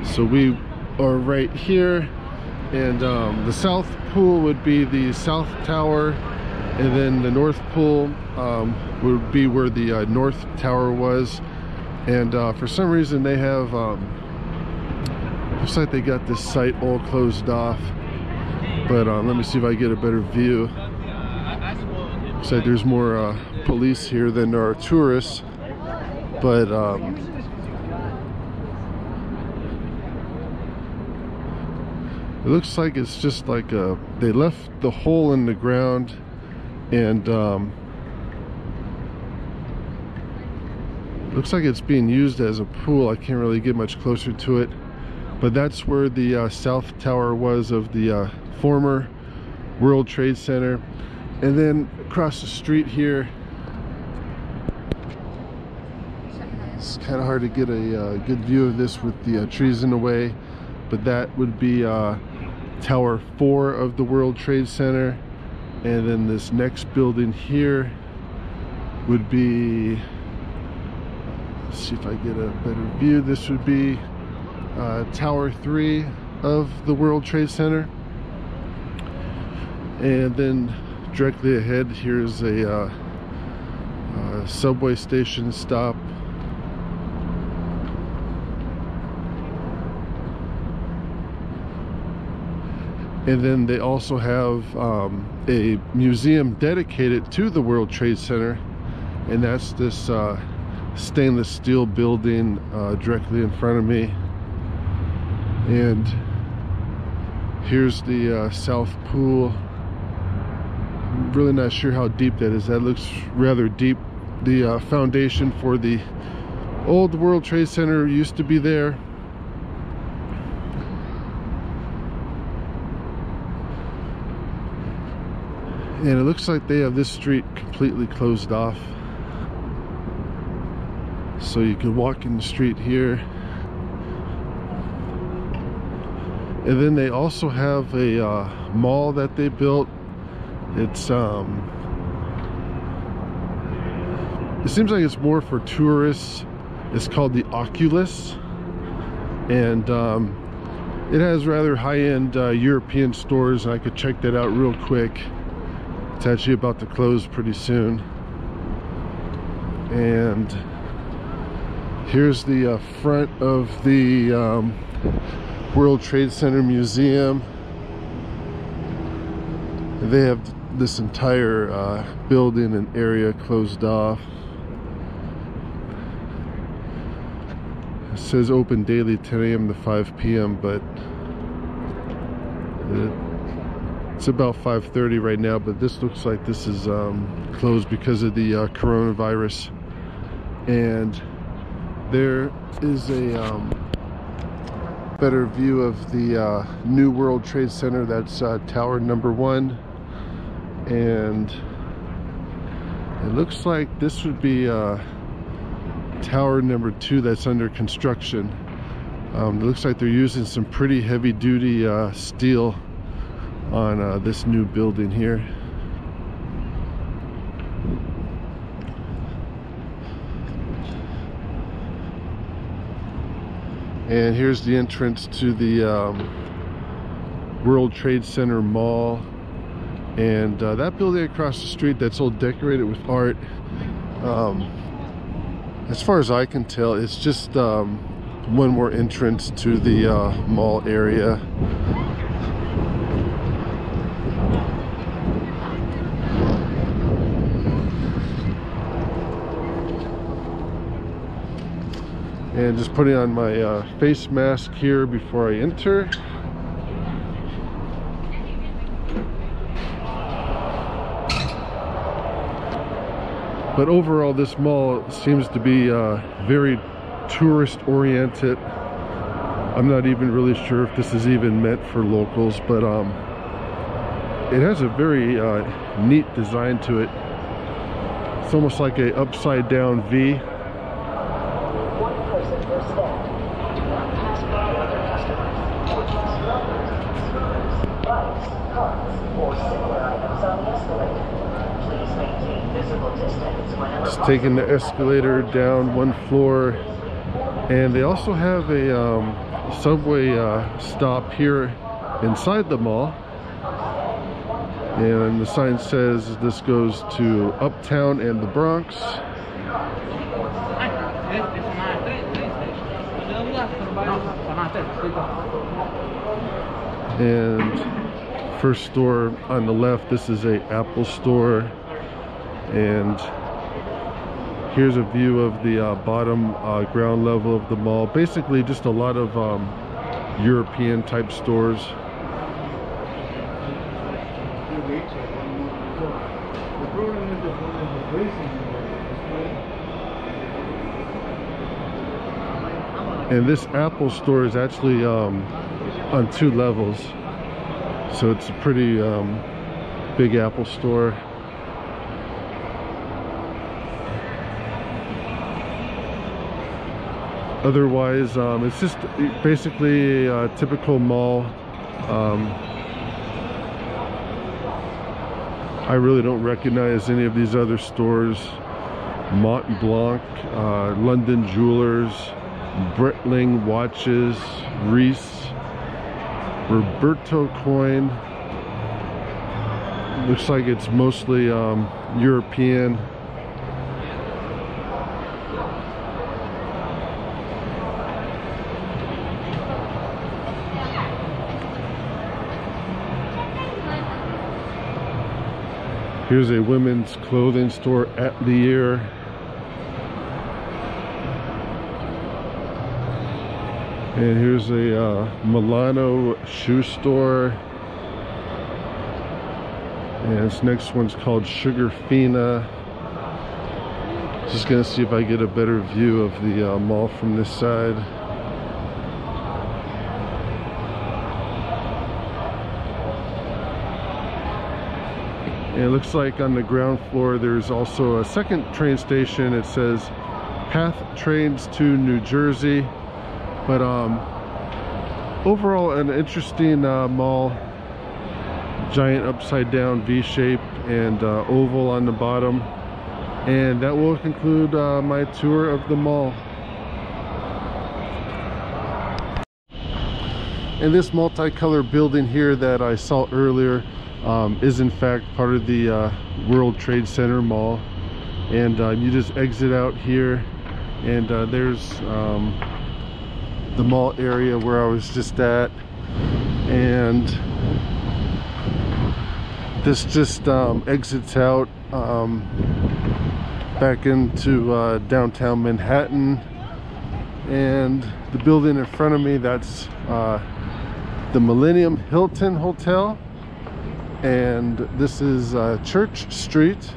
so we are right here, and the south pool would be the south tower, and then the north pool would be where the north tower was. And for some reason they have looks like they got this site all closed off, but let me see if I get a better view. Looks like there's more police here than there are tourists, but it looks like it's just like they left the hole in the ground, and looks like it's being used as a pool. I can't really get much closer to it, but that's where the south tower was of the former World Trade Center. And then across the street here, it's kind of hard to get a good view of this with the trees in the way, but that would be Tower 4 of the World Trade Center. And then this next building here would be, let's see if I get a better view, this would be Tower 3 of the World Trade Center. And then directly ahead, here's a subway station stop. And then they also have a museum dedicated to the World Trade Center, and that's this stainless steel building directly in front of me. And here's the south pool. I'm really not sure how deep that is. That looks rather deep. The foundation for the old World Trade Center used to be there. And it looks like they have this street completely closed off, so you can walk in the street here. And then they also have a mall that they built. It's it seems like it's more for tourists. It's called the Oculus, and it has rather high-end European stores, and I could check that out real quick. It's actually about to close pretty soon. And here's the front of the World Trade Center Museum. They have this entire building and area closed off. It says open daily 10 a.m. to 5 p.m. but it's about 5:30 right now, but this looks like this is closed because of the coronavirus. And there is a better view of the new World Trade Center. That's tower number 1, and it looks like this would be tower number 2 that's under construction. It looks like they're using some pretty heavy duty steel on this new building here. And here's the entrance to the World Trade Center Mall. And that building across the street that's all decorated with art, as far as I can tell, it's just one more entrance to the mall area. And just putting on my face mask here before I enter. But overall, this mall seems to be very tourist oriented. I'm not even really sure if this is even meant for locals, but it has a very neat design to it. It's almost like a upside down V. One person per stand. Do not pass by other customers. Bikes, cars, or similar items on the escalator. Please maintain visible distance whenever Just taking the escalator down one floor, and they also have a subway stop here inside the mall, and the sign says this goes to Uptown and the Bronx. And first store on the left, this is a Apple store, and here's a view of the bottom ground level of the mall. Basically just a lot of European type stores. And this Apple store is actually on 2 levels, so it's a pretty big Apple store. Otherwise, it's just basically a typical mall. I really don't recognize any of these other stores. Mont Blanc, London Jewelers, Breitling Watches, Reese, Roberto Coin. Looks like it's mostly European. Here's a women's clothing store, Atelier. And here's a Milano shoe store. And this next one's called Sugar Fina. Just gonna see if I get a better view of the mall from this side. And it looks like on the ground floor there's also a second train station. It says Path Trains to New Jersey. But overall an interesting mall. Giant upside down V shape and oval on the bottom. And that will conclude my tour of the mall. And this multicolored building here that I saw earlier is in fact part of the World Trade Center Mall. And you just exit out here, and there's the mall area where I was just at. And this just exits out back into downtown Manhattan. And the building in front of me, that's the Millennium Hilton Hotel. And this is Church Street.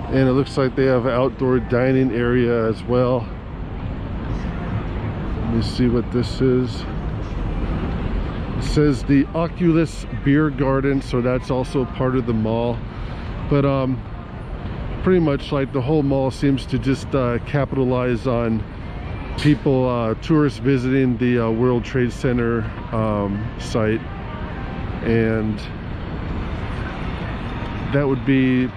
And it looks like they have an outdoor dining area as well. Let me see what this is. It says the Oculus Beer Garden, so that's also part of the mall. But pretty much like the whole mall seems to just capitalize on people, tourists visiting the World Trade Center site, and that would be,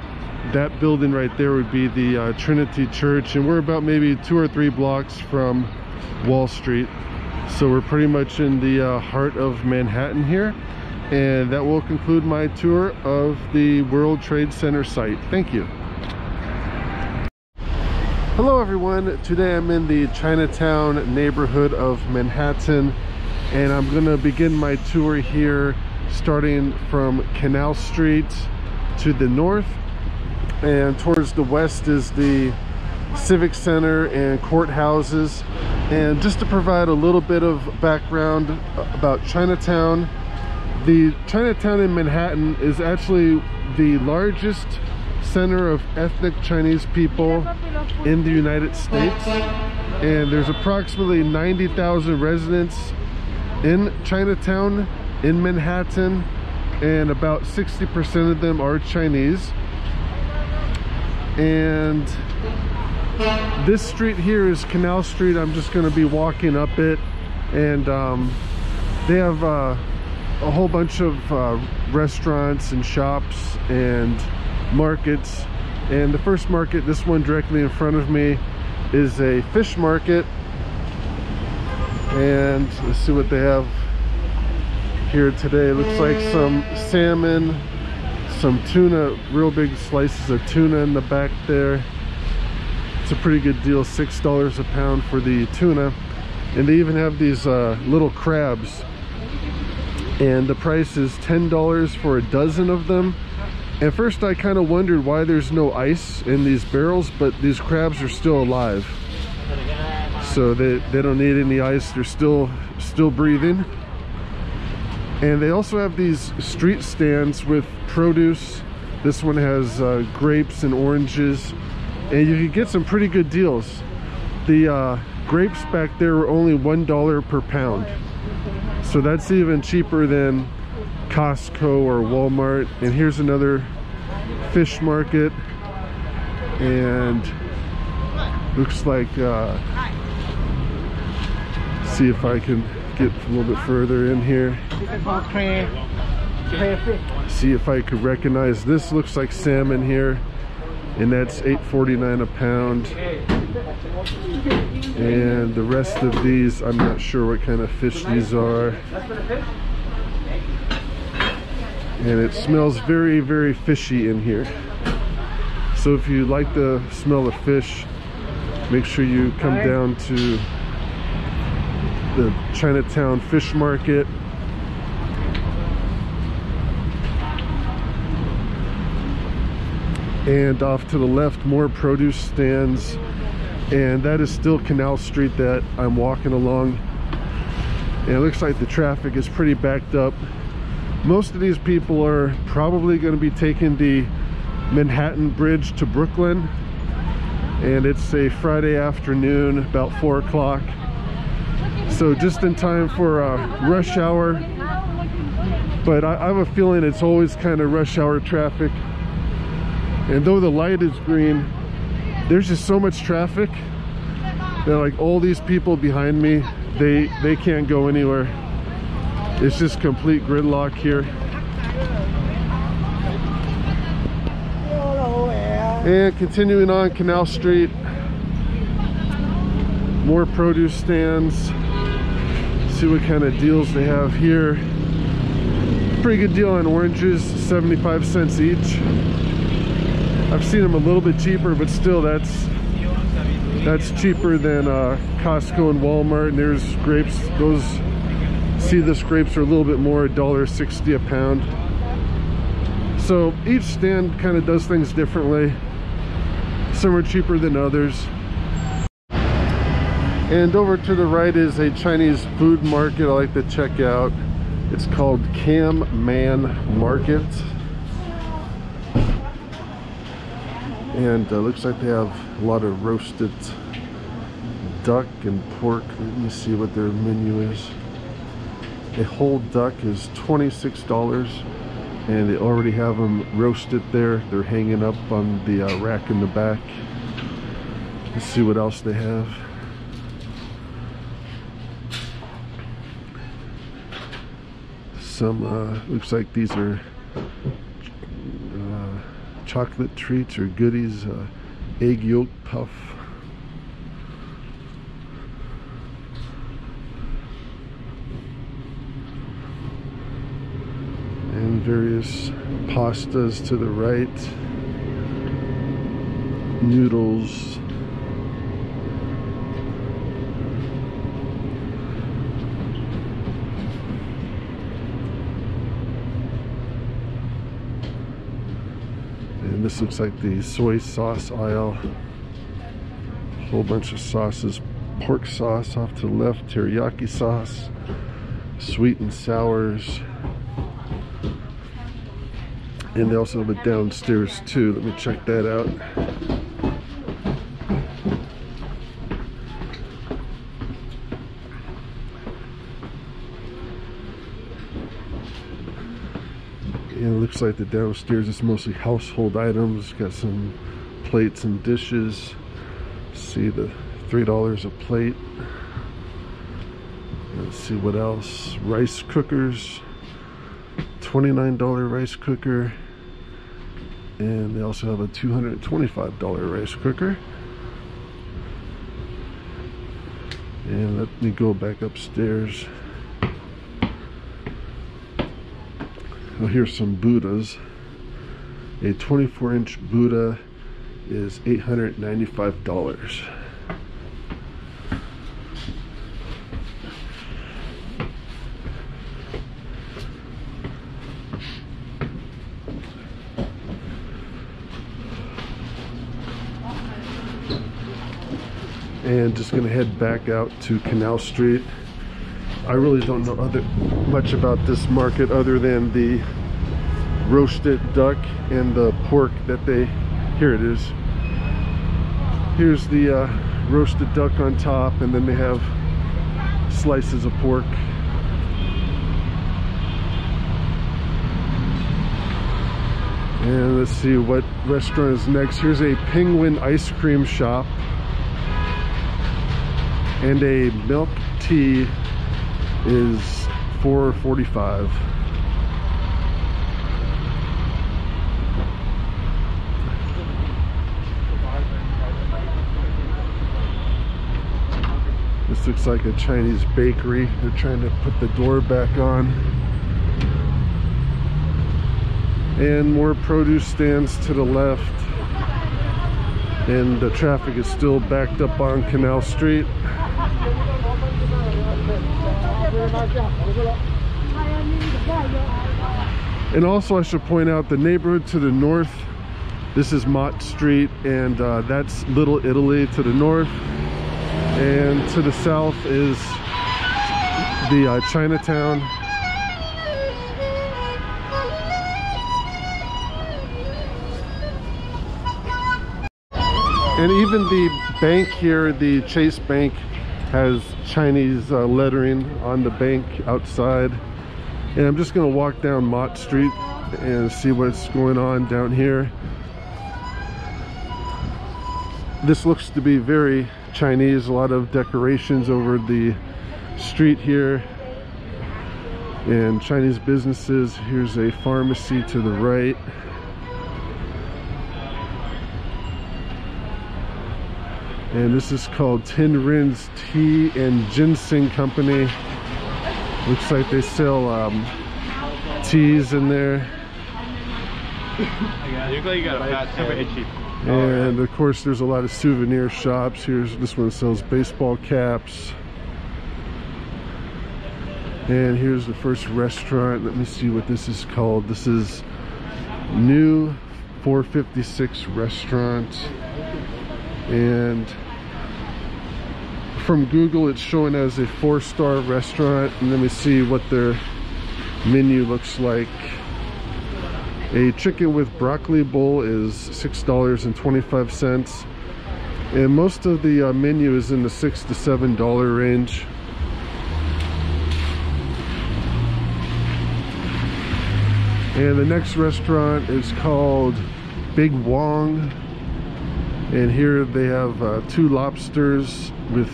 that building right there would be the Trinity Church, and we're about maybe 2 or 3 blocks from Wall Street, so we're pretty much in the heart of Manhattan here. And that will conclude my tour of the World Trade Center site. Thank you. Hello everyone, today I'm in the Chinatown neighborhood of Manhattan, and I'm gonna begin my tour here starting from Canal Street to the north, and towards the west is the Civic Center and courthouses. And just to provide a little bit of background about Chinatown, the Chinatown in Manhattan is actually the largest center of ethnic Chinese people in the United States, and there's approximately 90,000 residents in Chinatown in Manhattan, and about 60% of them are Chinese. And this street here is Canal Street. I'm just going to be walking up it, and they have a whole bunch of restaurants and shops and markets. And the first market, this one directly in front of me, is a fish market. And let's see what they have here today. Looks like some salmon, some tuna, real big slices of tuna in the back there. It's a pretty good deal, $6 a pound for the tuna. And they even have these little crabs, and the price is $10 for a dozen of them. At first I kind of wondered why there's no ice in these barrels, but these crabs are still alive, so they don't need any ice. They're still breathing. And they also have these street stands with produce. This one has grapes and oranges, and you can get some pretty good deals. The grapes back there are only $1 per pound, so that's even cheaper than Costco or Walmart. And here's another fish market, and looks like see if I can get a little bit further in here, see if I could recognize this. Looks like salmon here, and that's $8.49 a pound. And the rest of these, I'm not sure what kind of fish these are. And it smells very, very fishy in here. So if you like the smell of fish, make sure you come down to the Chinatown Fish Market. And off to the left, more produce stands, and that is still Canal Street that I'm walking along. And it looks like the traffic is pretty backed up. Most of these people are probably going to be taking the Manhattan Bridge to Brooklyn, and it's a Friday afternoon, about 4 o'clock, so just in time for rush hour. But I have a feeling it's always kind of rush hour traffic. And though the light is green, there's just so much traffic that, like, all these people behind me, they can't go anywhere. It's just complete gridlock here. And continuing on Canal Street, more produce stands. See what kind of deals they have here. Pretty good deal on oranges, 75 cents each. I've seen them a little bit cheaper, but still that's cheaper than Costco and Walmart. And there's grapes. Those, see, the grapes are a little bit more, $1.60 a pound. So each stand kind of does things differently. Some are cheaper than others. And over to the right is a Chinese food market I like to check out. It's called Cam Man Market. And looks like they have a lot of roasted duck and pork. Let me see what their menu is. A whole duck is $26, and they already have them roasted there. They're hanging up on the rack in the back. Let's see what else they have. some looks like these are chocolate treats or goodies, egg yolk puff. And various pastas to the right, noodles. And this looks like the soy sauce aisle. A whole bunch of sauces. Pork sauce off to the left, teriyaki sauce, sweet and sours. And they also have it downstairs too. Let me check that out. And it looks like the downstairs is mostly household items. Got some plates and dishes. See the $3 a plate. Let's see what else. Rice cookers. $29 rice cooker. And they also have a $225 rice cooker. And let me go back upstairs. Oh, here's some Buddhas. A 24-inch Buddha is $895. And just gonna head back out to Canal Street. I really don't know much about this market other than the roasted duck and the pork that they, here it is. Here's the roasted duck on top, and then they have slices of pork. And let's see what restaurant is next. Here's a Penguin ice cream shop. And a milk tea is $4.45. This looks like a Chinese bakery. They're trying to put the door back on. And more produce stands to the left. And the traffic is still backed up on Canal Street. And also I should point out the neighborhood to the north, this is Mott Street, and that's Little Italy to the north, and to the south is the Chinatown. And even the bank here, the Chase Bank, has Chinese lettering on the bank outside. And I'm just gonna walk down Mott Street and see what's going on down here. This looks to be very Chinese, a lot of decorations over the street here and Chinese businesses. Here's a pharmacy to the right. And this is called Tin Rin's Tea and Ginseng Company. Looks like they sell teas in there. And of course there's a lot of souvenir shops. Here's this one sells baseball caps. And here's the first restaurant. Let me see what this is called. This is New 456 Restaurant. And from Google it's showing as a 4-star restaurant. And let me see what their menu looks like. A chicken with broccoli bowl is $6.25, and most of the menu is in the $6 to $7 range. And the next restaurant is called Big Wong, and here they have 2 lobsters with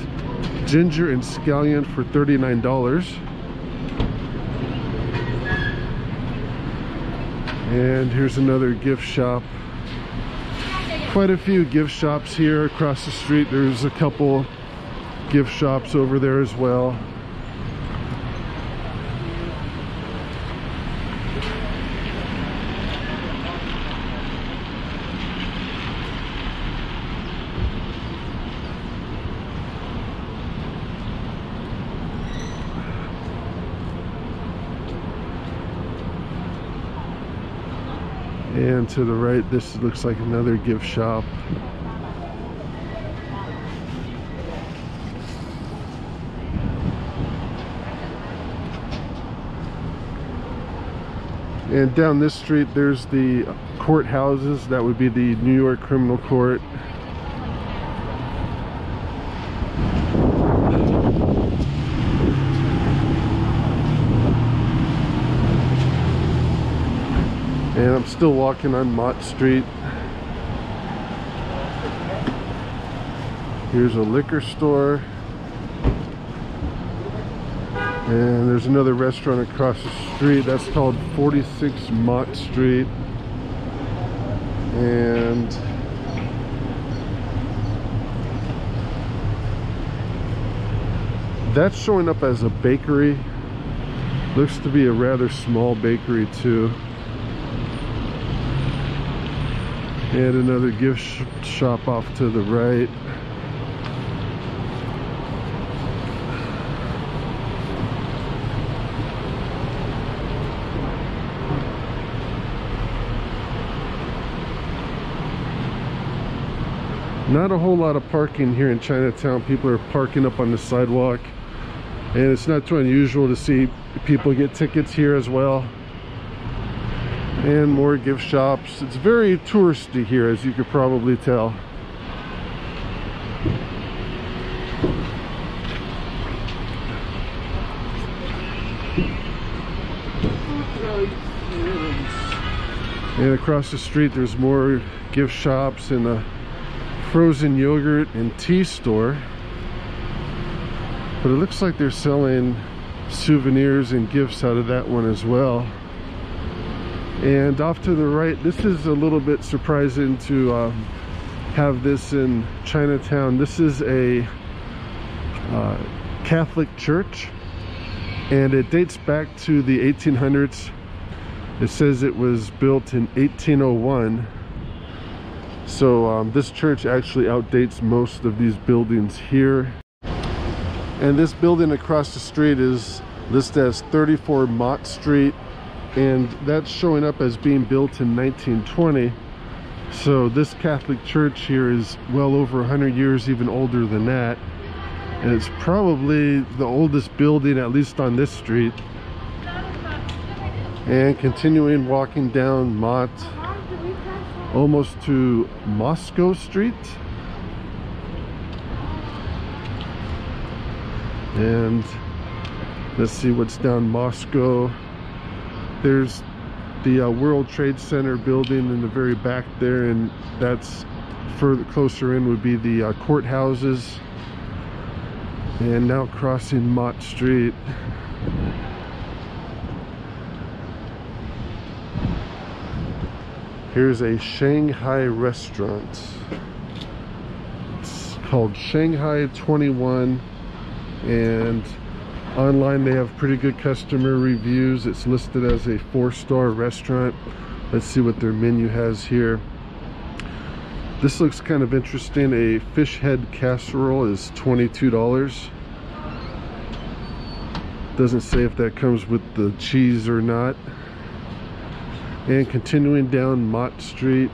ginger and scallion for $39. And here's another gift shop. Quite a few gift shops here across the street. There's a couple gift shops over there as well. And to the right, this looks like another gift shop. And down this street, there's the courthouses. That would be the New York Criminal Court. And I'm still walking on Mott Street. Here's a liquor store. And there's another restaurant across the street. That's called 46 Mott Street. And that's showing up as a bakery. Looks to be a rather small bakery too. And another gift shop off to the right. Not a whole lot of parking here in Chinatown. People are parking up on the sidewalk. And it's not too unusual to see people get tickets here as well. And more gift shops. It's very touristy here, as you could probably tell. And across the street there's more gift shops and a frozen yogurt and tea store. But it looks like they're selling souvenirs and gifts out of that one as well. And off to the right, this is a little bit surprising to have this in Chinatown. This is a Catholic church, and it dates back to the 1800s. It says it was built in 1801. So this church actually outdates most of these buildings here. And this building across the street is listed as 34 Mott Street. And that's showing up as being built in 1920. So this Catholic church here is well over 100 years, even older than that. And it's probably the oldest building, at least on this street. And continuing walking down Mott, almost to Moscow Street. And let's see what's down Moscow. There's the World Trade Center building in the very back there, and that's further closer in would be the courthouses. And now crossing Mott Street. Here's a Shanghai restaurant. It's called Shanghai 21, and online they have pretty good customer reviews. It's listed as a 4-star restaurant. Let's see what their menu has here. This looks kind of interesting. A fish head casserole is $22. Doesn't say if that comes with the cheese or not. And continuing down Mott Street,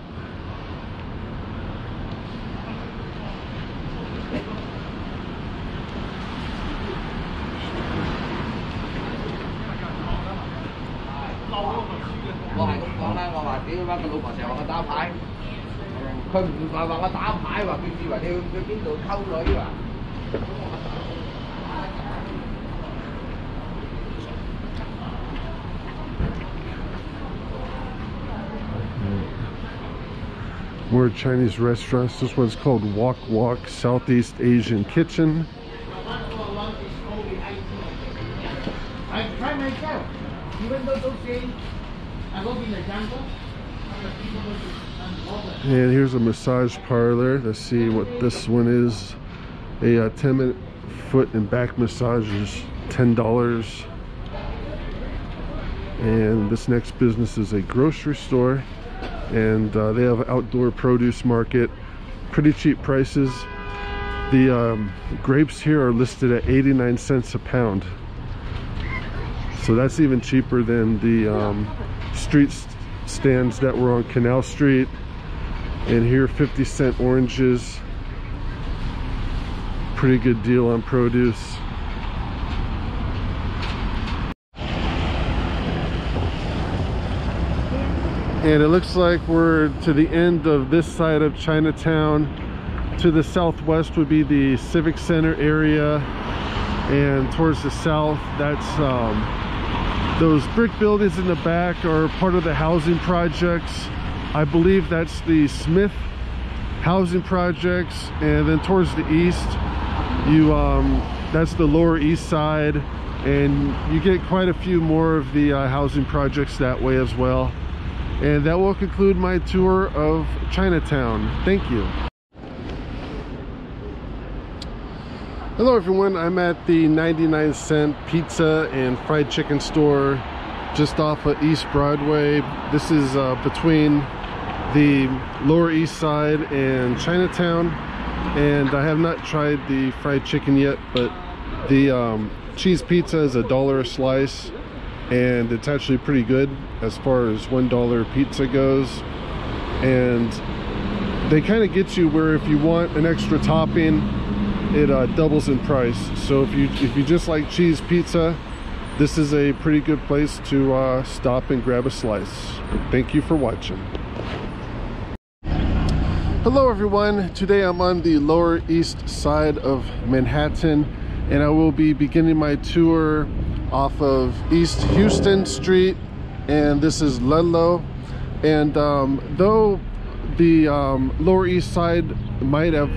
more Chinese restaurants. This one's called Wok Wok Southeast Asian Kitchen. And here's a massage parlor. Let's see what this one is. A 10-minute foot and back massage is $10. And this next business is a grocery store, and they have an outdoor produce market. Pretty cheap prices. The grapes here are listed at 89 cents a pound, so that's even cheaper than the street stands that were on Canal Street. And here 50-cent oranges. Pretty good deal on produce. And it looks like we're to the end of this side of Chinatown. To the southwest would be the Civic Center area, and towards the south, that's those brick buildings in the back are part of the housing projects. I believe that's the Smith housing projects. And then towards the east, that's the Lower East Side, and you get quite a few more of the housing projects that way as well. And that will conclude my tour of Chinatown. Thank you. Hello everyone, I'm at the 99-cent pizza and fried chicken store just off of East Broadway. This is between the Lower East Side and Chinatown, and I have not tried the fried chicken yet, but the cheese pizza is $1 a slice, and it's actually pretty good as far as $1 pizza goes. And they kind of get you where if you want an extra topping, it doubles in price. So if you just like cheese pizza, this is a pretty good place to stop and grab a slice. Thank you for watching. Hello everyone, today I'm on the Lower East Side of Manhattan, and I will be beginning my tour off of East Houston Street, and this is Ludlow. And though the Lower East Side might have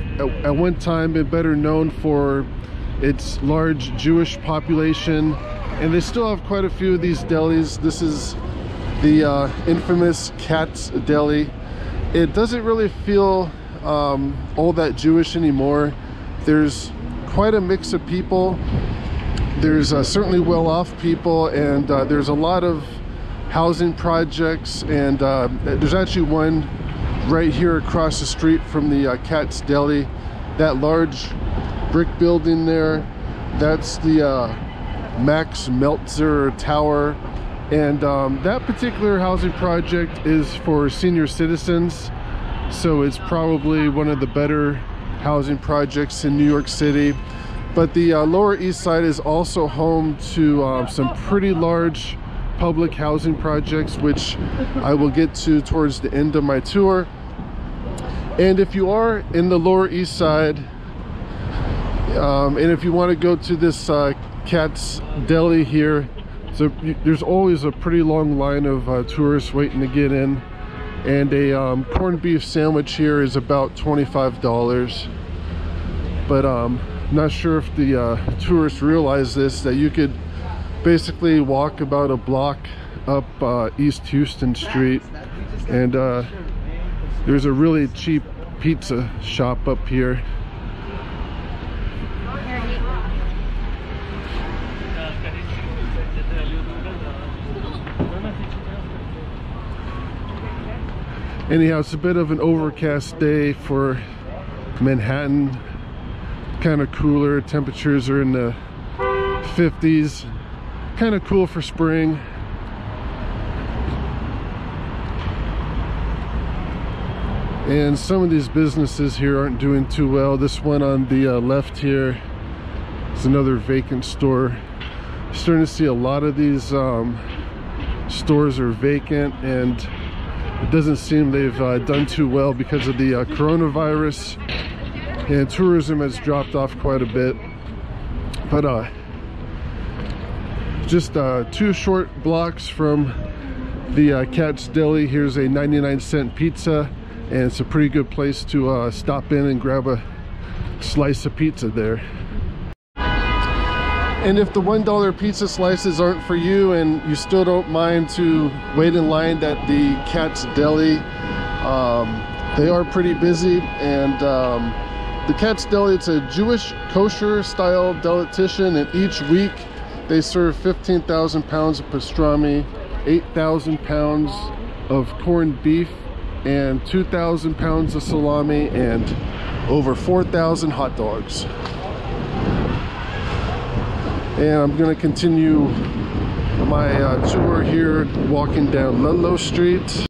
at one time been better known for its large Jewish population, and they still have quite a few of these delis. This is the infamous Katz Deli. It doesn't really feel all that Jewish anymore. There's quite a mix of people. There's certainly well-off people, and there's a lot of housing projects, and there's actually one right here across the street from the Katz Deli. That large brick building there, that's the Max Meltzer Tower, and that particular housing project is for senior citizens, so it's probably one of the better housing projects in New York City. But the Lower East Side is also home to some pretty large public housing projects, which I will get to towards the end of my tour. And if you are in the Lower East Side, and if you want to go to this Katz Deli here, so there's always a pretty long line of tourists waiting to get in, and a corned beef sandwich here is about $25. But not sure if the tourists realize this, that you could basically walk about a block up East Houston Street, and there's a really cheap pizza shop up here. Anyhow, it's a bit of an overcast day for Manhattan. Kind of cooler. Temperatures are in the 50s. Kind of cool for spring. And some of these businesses here aren't doing too well. This one on the left here is another vacant store. Starting to see a lot of these stores are vacant, and it doesn't seem they've done too well because of the coronavirus, and tourism has dropped off quite a bit. But just 2 short blocks from the Katz Deli, here's a 99-cent pizza, and it's a pretty good place to stop in and grab a slice of pizza there. And if the $1 pizza slices aren't for you and you still don't mind to wait in line at the Cat's Deli, they are pretty busy. And the Cat's Deli, it's a Jewish kosher style dietitian, and each week they serve 15,000 pounds of pastrami, 8,000 pounds of corned beef, and 2,000 pounds of salami, and over 4,000 hot dogs. And I'm going to continue my tour here, walking down Ludlow Street.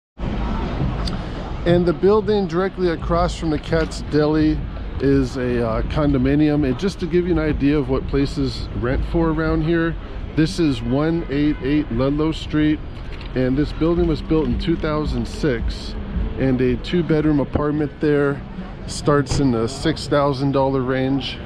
And the building directly across from the Cat's Deli is a condominium. And just to give you an idea of what places rent for around here, this is 188 Ludlow Street, and this building was built in 2006, and a 2-bedroom apartment there starts in the $6,000 range.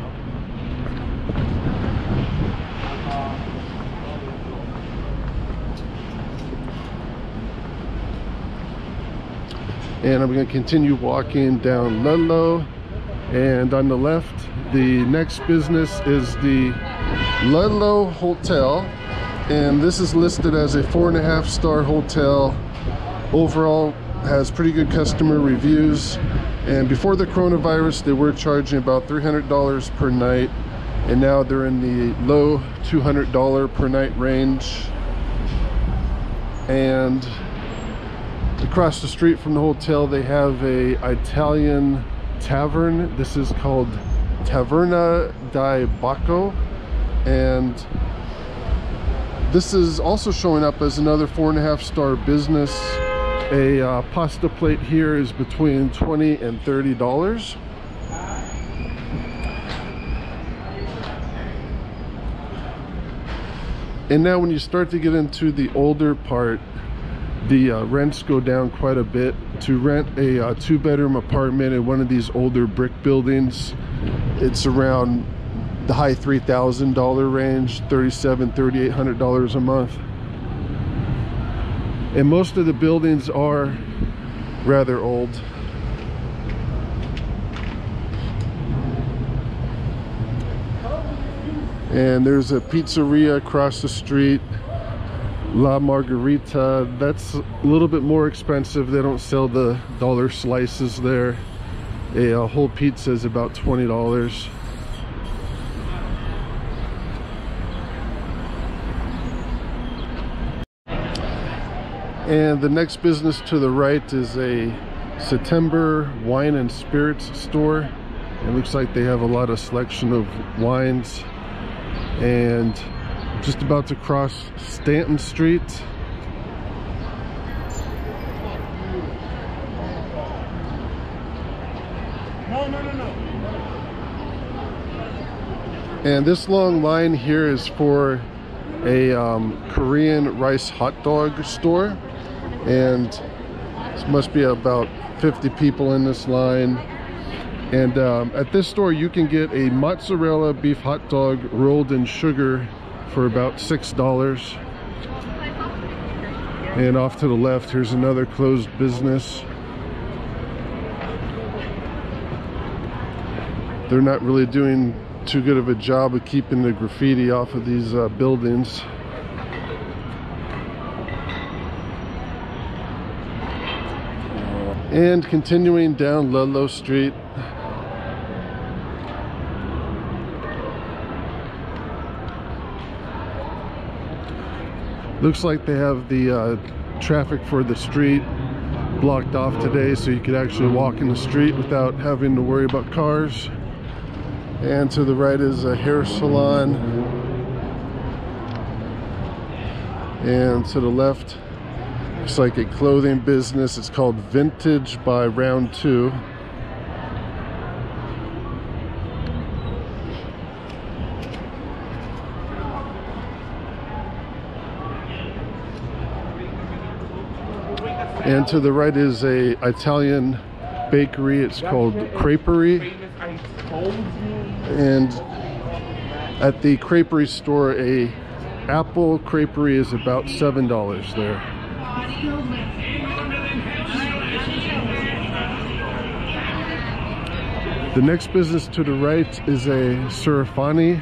And I'm going to continue walking down Ludlow, and on the left, the next business is the Ludlow Hotel, and this is listed as a 4.5-star hotel. Overall, has pretty good customer reviews, and before the coronavirus they were charging about $300 per night, and now they're in the low $200 per night range. And across the street from the hotel they have a Italian tavern. This is called Taverna di Bacco, and this is also showing up as another 4.5-star business. A pasta plate here is between $20 and $30. And now when you start to get into the older part, the rents go down quite a bit. To rent a 2-bedroom apartment in one of these older brick buildings, it's around the high $3,000 range, $3,700, $3,800 a month. And most of the buildings are rather old. And there's a pizzeria across the street, La Margarita. That's a little bit more expensive. They don't sell the dollar slices there. A whole pizza is about $20. And the next business to the right is a September wine and spirits store. It looks like they have a lot of selection of wines. And just about to cross Stanton Street. And this long line here is for a Korean rice hot dog store, and this must be about 50 people in this line. And at this store you can get a mozzarella beef hot dog rolled in sugar for about $6. And off to the left, here's another closed business. They're not really doing too good of a job of keeping the graffiti off of these buildings. And continuing down Ludlow Street, looks like they have the traffic for the street blocked off today, so you could actually walk in the street without having to worry about cars. And to the right is a hair salon, and to the left looks like a clothing business. It's called Vintage by Round 2. And to the right is a Italian bakery. It's called Creperie. And at the Creperie store, a apple creperie is about $7 there. The next business to the right is a Surfani,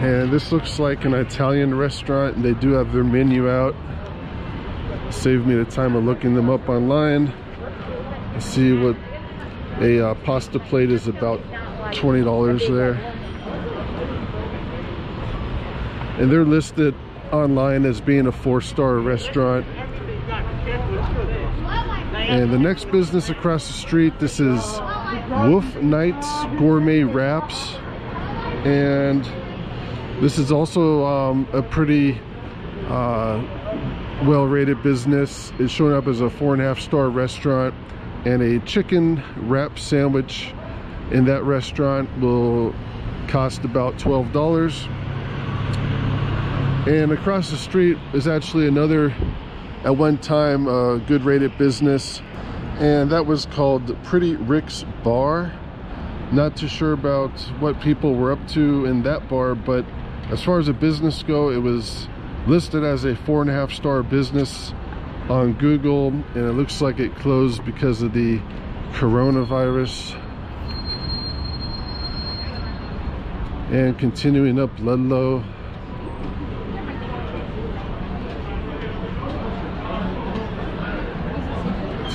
And this looks like an Italian restaurant, and they do have their menu out. Saved me the time of looking them up online. Let's see what a pasta plate is, about $20 there. And they're listed online as being a 4-star restaurant. And the next business across the street, this is Wolf Knight's Gourmet Wraps. And this is also a pretty well-rated business. It's showing up as a 4.5-star restaurant, and a chicken wrap sandwich in that restaurant will cost about $12. And across the street is actually another, at one time, good rated business, and that was called Pretty Rick's Bar. Not too sure about what people were up to in that bar, but as far as a business go, it was listed as a 4.5-star business on Google, and it looks like it closed because of the coronavirus. And continuing up Ludlow,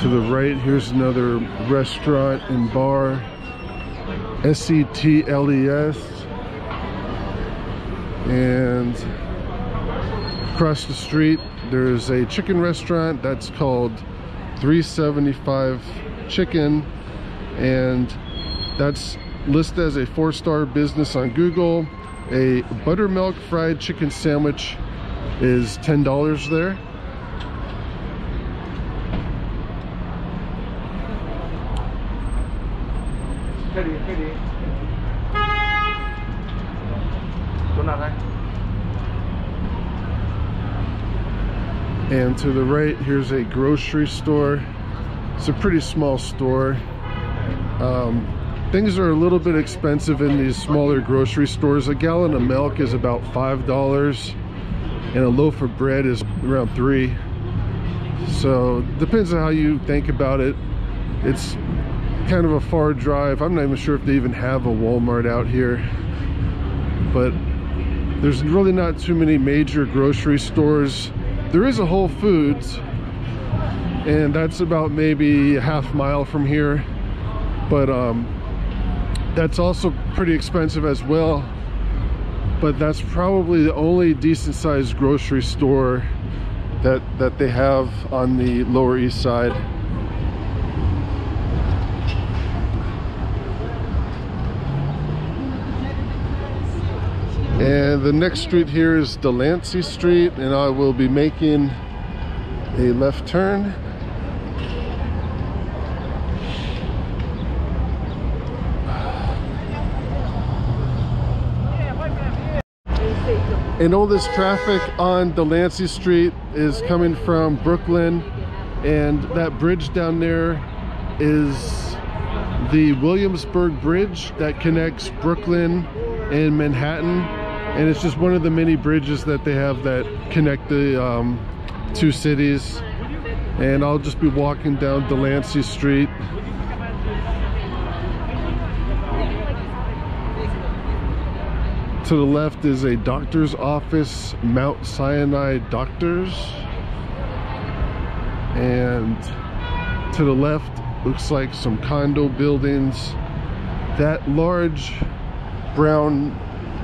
to the right, here's another restaurant and bar, SETLES. And across the street, there's a chicken restaurant that's called 375 Chicken, and that's listed as a 4-star business on Google. A buttermilk fried chicken sandwich is $10 there. And to the right, here's a grocery store. It's a pretty small store. Things are a little bit expensive in these smaller grocery stores. A gallon of milk is about $5, and a loaf of bread is around $3. So depends on how you think about it. It's kind of a far drive. I'm not even sure if they even have a Walmart out here, but there's really not too many major grocery stores. There is a Whole Foods, and that's about maybe a half mile from here, but that's also pretty expensive as well. But that's probably the only decent sized grocery store that they have on the Lower East Side. And the next street here is Delancey Street, and I will be making a left turn. And all this traffic on Delancey Street is coming from Brooklyn, and that bridge down there is the Williamsburg Bridge that connects Brooklyn and Manhattan. And it's just one of the many bridges that they have that connect the two cities. And I'll just be walking down Delancey Street. To the left is a doctor's office, Mount Sinai Doctors. And to the left looks like some condo buildings. That large brown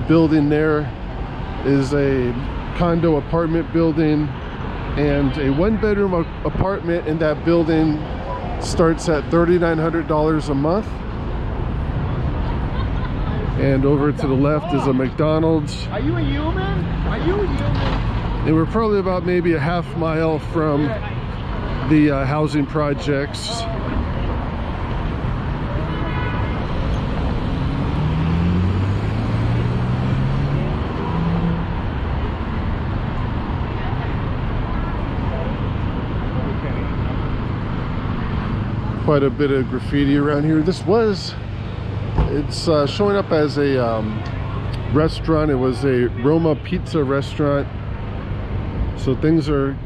building there is a condo apartment building, and a 1-bedroom apartment in that building starts at $3,900 a month. And over to the left is a McDonald's. Are you a human? Are you a human? And we're probably about maybe a half mile from the housing projects. Quite a bit of graffiti around here. It's showing up as a restaurant. It was a Roma pizza restaurant, so things are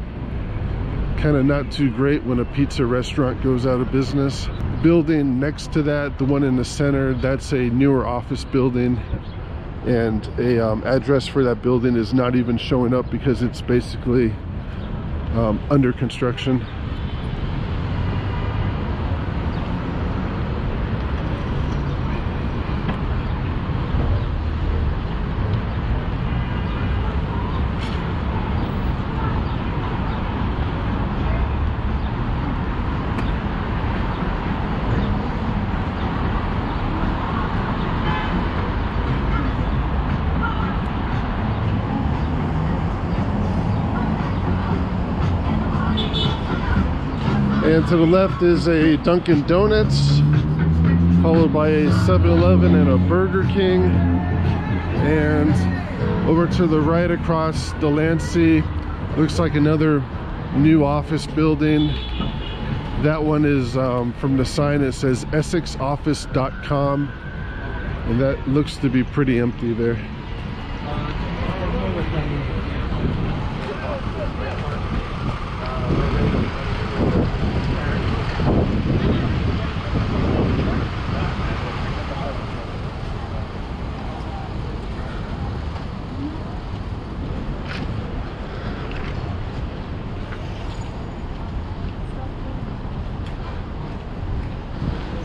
kind of not too great when a pizza restaurant goes out of business. Building next to that, the one in the center, that's a newer office building. and a address for that building is not even showing up because it's basically under construction. And to the left is a Dunkin' Donuts, followed by a 7-Eleven and a Burger King. And over to the right across Delancey, looks like another new office building. That one is from the sign, it says EssexOffice.com, and that looks to be pretty empty there.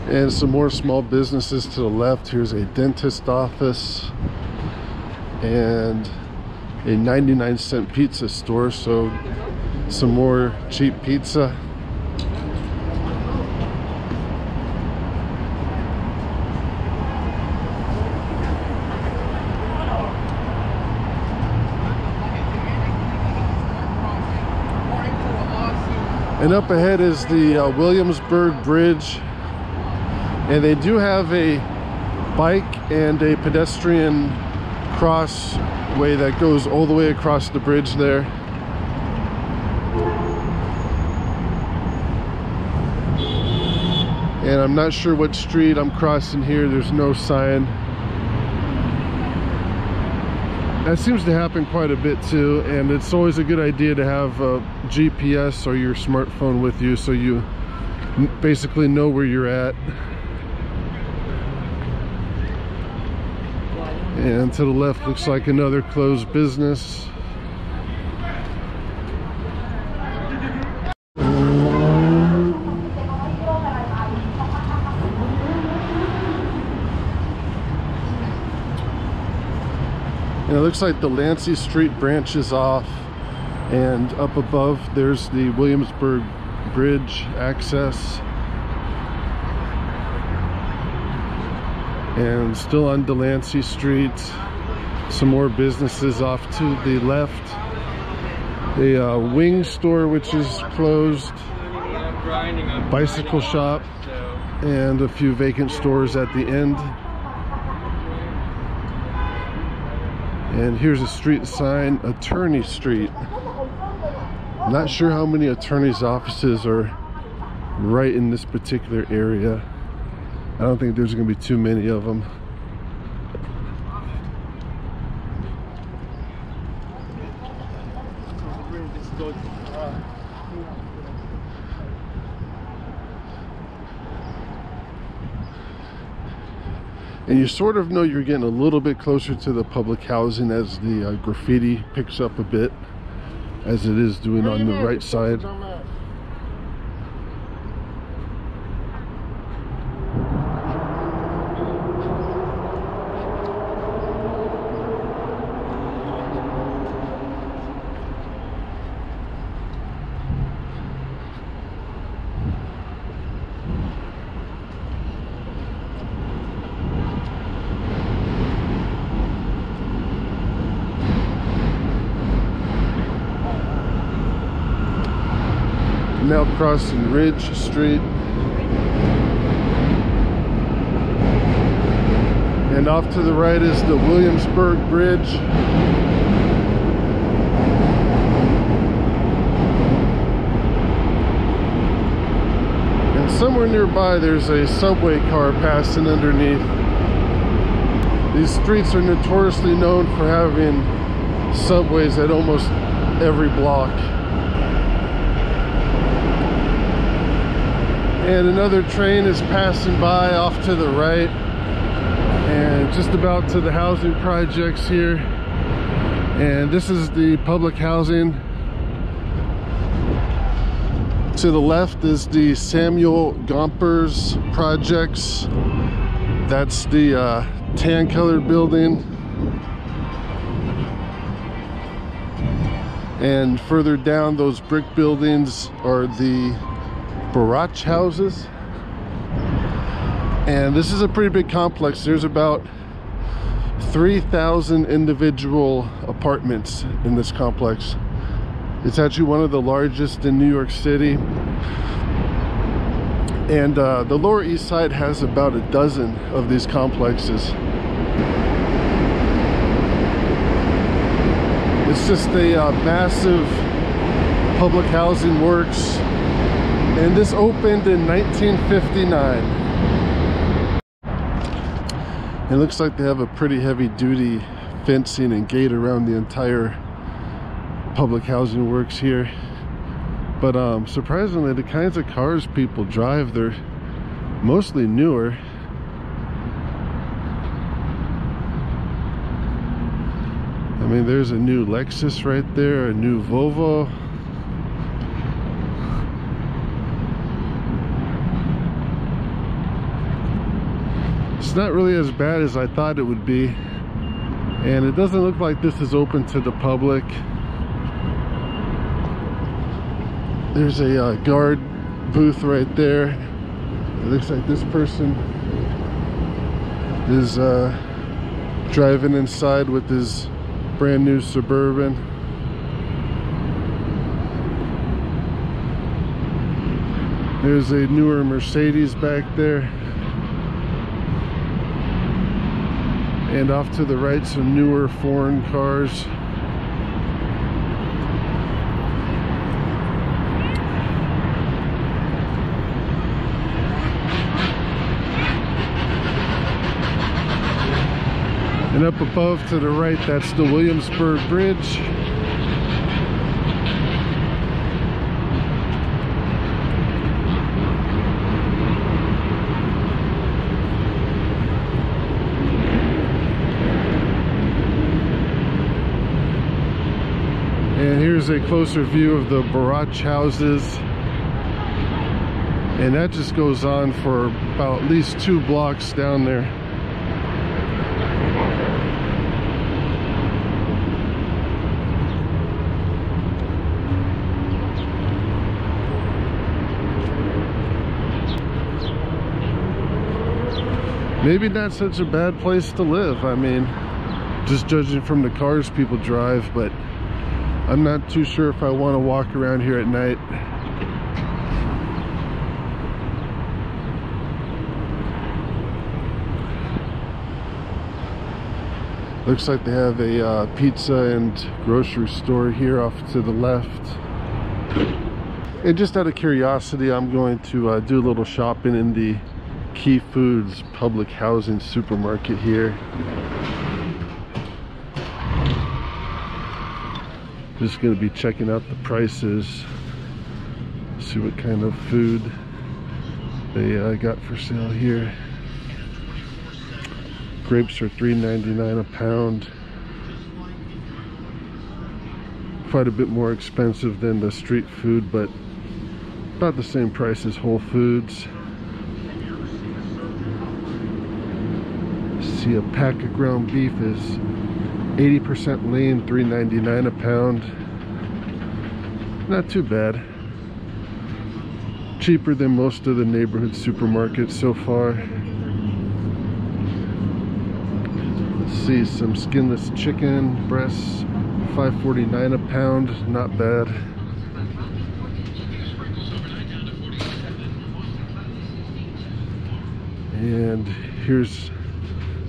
And some more small businesses to the left. Here's a dentist office and a 99-cent pizza store, so some more cheap pizza. And up ahead is the Williamsburg Bridge. And they do have a bike and a pedestrian crossway that goes all the way across the bridge there. And I'm not sure what street I'm crossing here. There's no sign. That seems to happen quite a bit too, and it's always a good idea to have a GPS or your smartphone with you so you basically know where you're at. And to the left looks like another closed business. And it looks like the Delancey Street branches off, and up above there's the Williamsburg Bridge access. And still on Delancey Street, some more businesses off to the left. A wing store which is closed, bicycle shop, and a few vacant stores at the end. And here's a street sign, Attorney Street. Not sure how many attorneys' offices are right in this particular area. I don't think there's going to be too many of them. And you sort of know you're getting a little bit closer to the public housing as the graffiti picks up a bit, as it is doing on the right side. Now crossing Ridge Street, and off to the right is the Williamsburg Bridge. And somewhere nearby there's a subway car passing underneath. These streets are notoriously known for having subways at almost every block. And another train is passing by off to the right, and just about to the housing projects here. And this is the public housing. To the left is the Samuel Gompers projects. That's the tan colored building. And further down, those brick buildings are the barrage houses. And this is a pretty big complex. There's about 3,000 individual apartments in this complex. It's actually one of the largest in New York City. And the Lower East Side has about a dozen of these complexes. It's just a massive public housing works. And this opened in 1959. It looks like they have a pretty heavy duty fencing and gate around the entire public housing works here. But surprisingly, the kinds of cars people drive, they're mostly newer. I mean, there's a new Lexus right there, a new Volvo. It's not really as bad as I thought it would be, and it doesn't look like this is open to the public. There's a guard booth right there. It looks like this person is driving inside with his brand new Suburban. There's a newer Mercedes back there. And off to the right, some newer foreign cars. And up above to the right, that's the Williamsburg Bridge. And here's a closer view of the barrage houses. And that just goes on for about at least 2 blocks down there. Maybe not such a bad place to live. I mean, just judging from the cars people drive, but I'm not too sure if I want to walk around here at night. Looks like they have a pizza and grocery store here off to the left. And just out of curiosity, I'm going to do a little shopping in the Key Foods public housing supermarket here. Just going to be checking out the prices, see what kind of food they got for sale here. Grapes are $3.99 a pound. Quite a bit more expensive than the street food, but about the same price as Whole Foods. See, a pack of ground beef is 80% lean, $3.99 a pound. Not too bad. Cheaper than most of the neighborhood supermarkets so far. Let's see, some skinless chicken breasts, $5.49 a pound. Not bad. And here's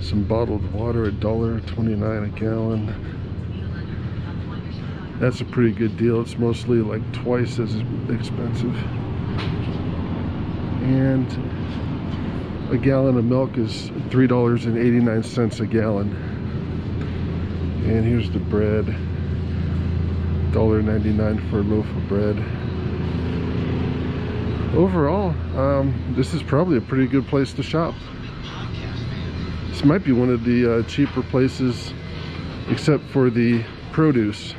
some bottled water, $1.29 a gallon. That's a pretty good deal. It's mostly like twice as expensive. And a gallon of milk is $3.89 a gallon. And here's the bread, $1.99 for a loaf of bread. Overall, this is probably a pretty good place to shop. This might be one of the cheaper places, except for the produce.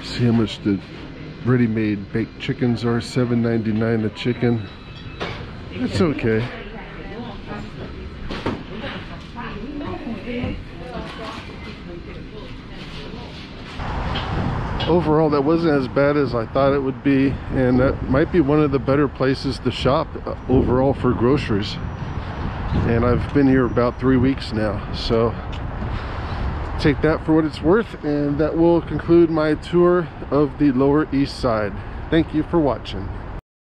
See how much the ready-made baked chickens are. $7.99 a chicken. It's okay. Overall, that wasn't as bad as I thought it would be, and that might be one of the better places to shop overall for groceries. And I've been here about 3 weeks now, so take that for what it's worth, and that will conclude my tour of the Lower East Side. Thank you for watching.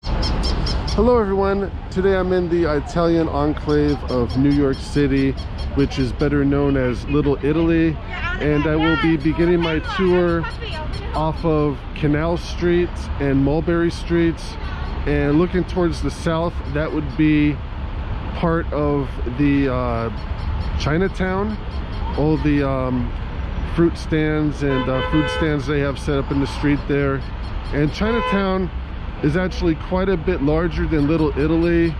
Hello everyone, today I'm in the Italian enclave of New York City, which is better known as Little Italy, and I will be beginning my tour off of Canal Street and Mulberry Streets, and looking towards the south, that would be part of the Chinatown. All the fruit stands and food stands they have set up in the street there. And Chinatown is actually quite a bit larger than Little Italy.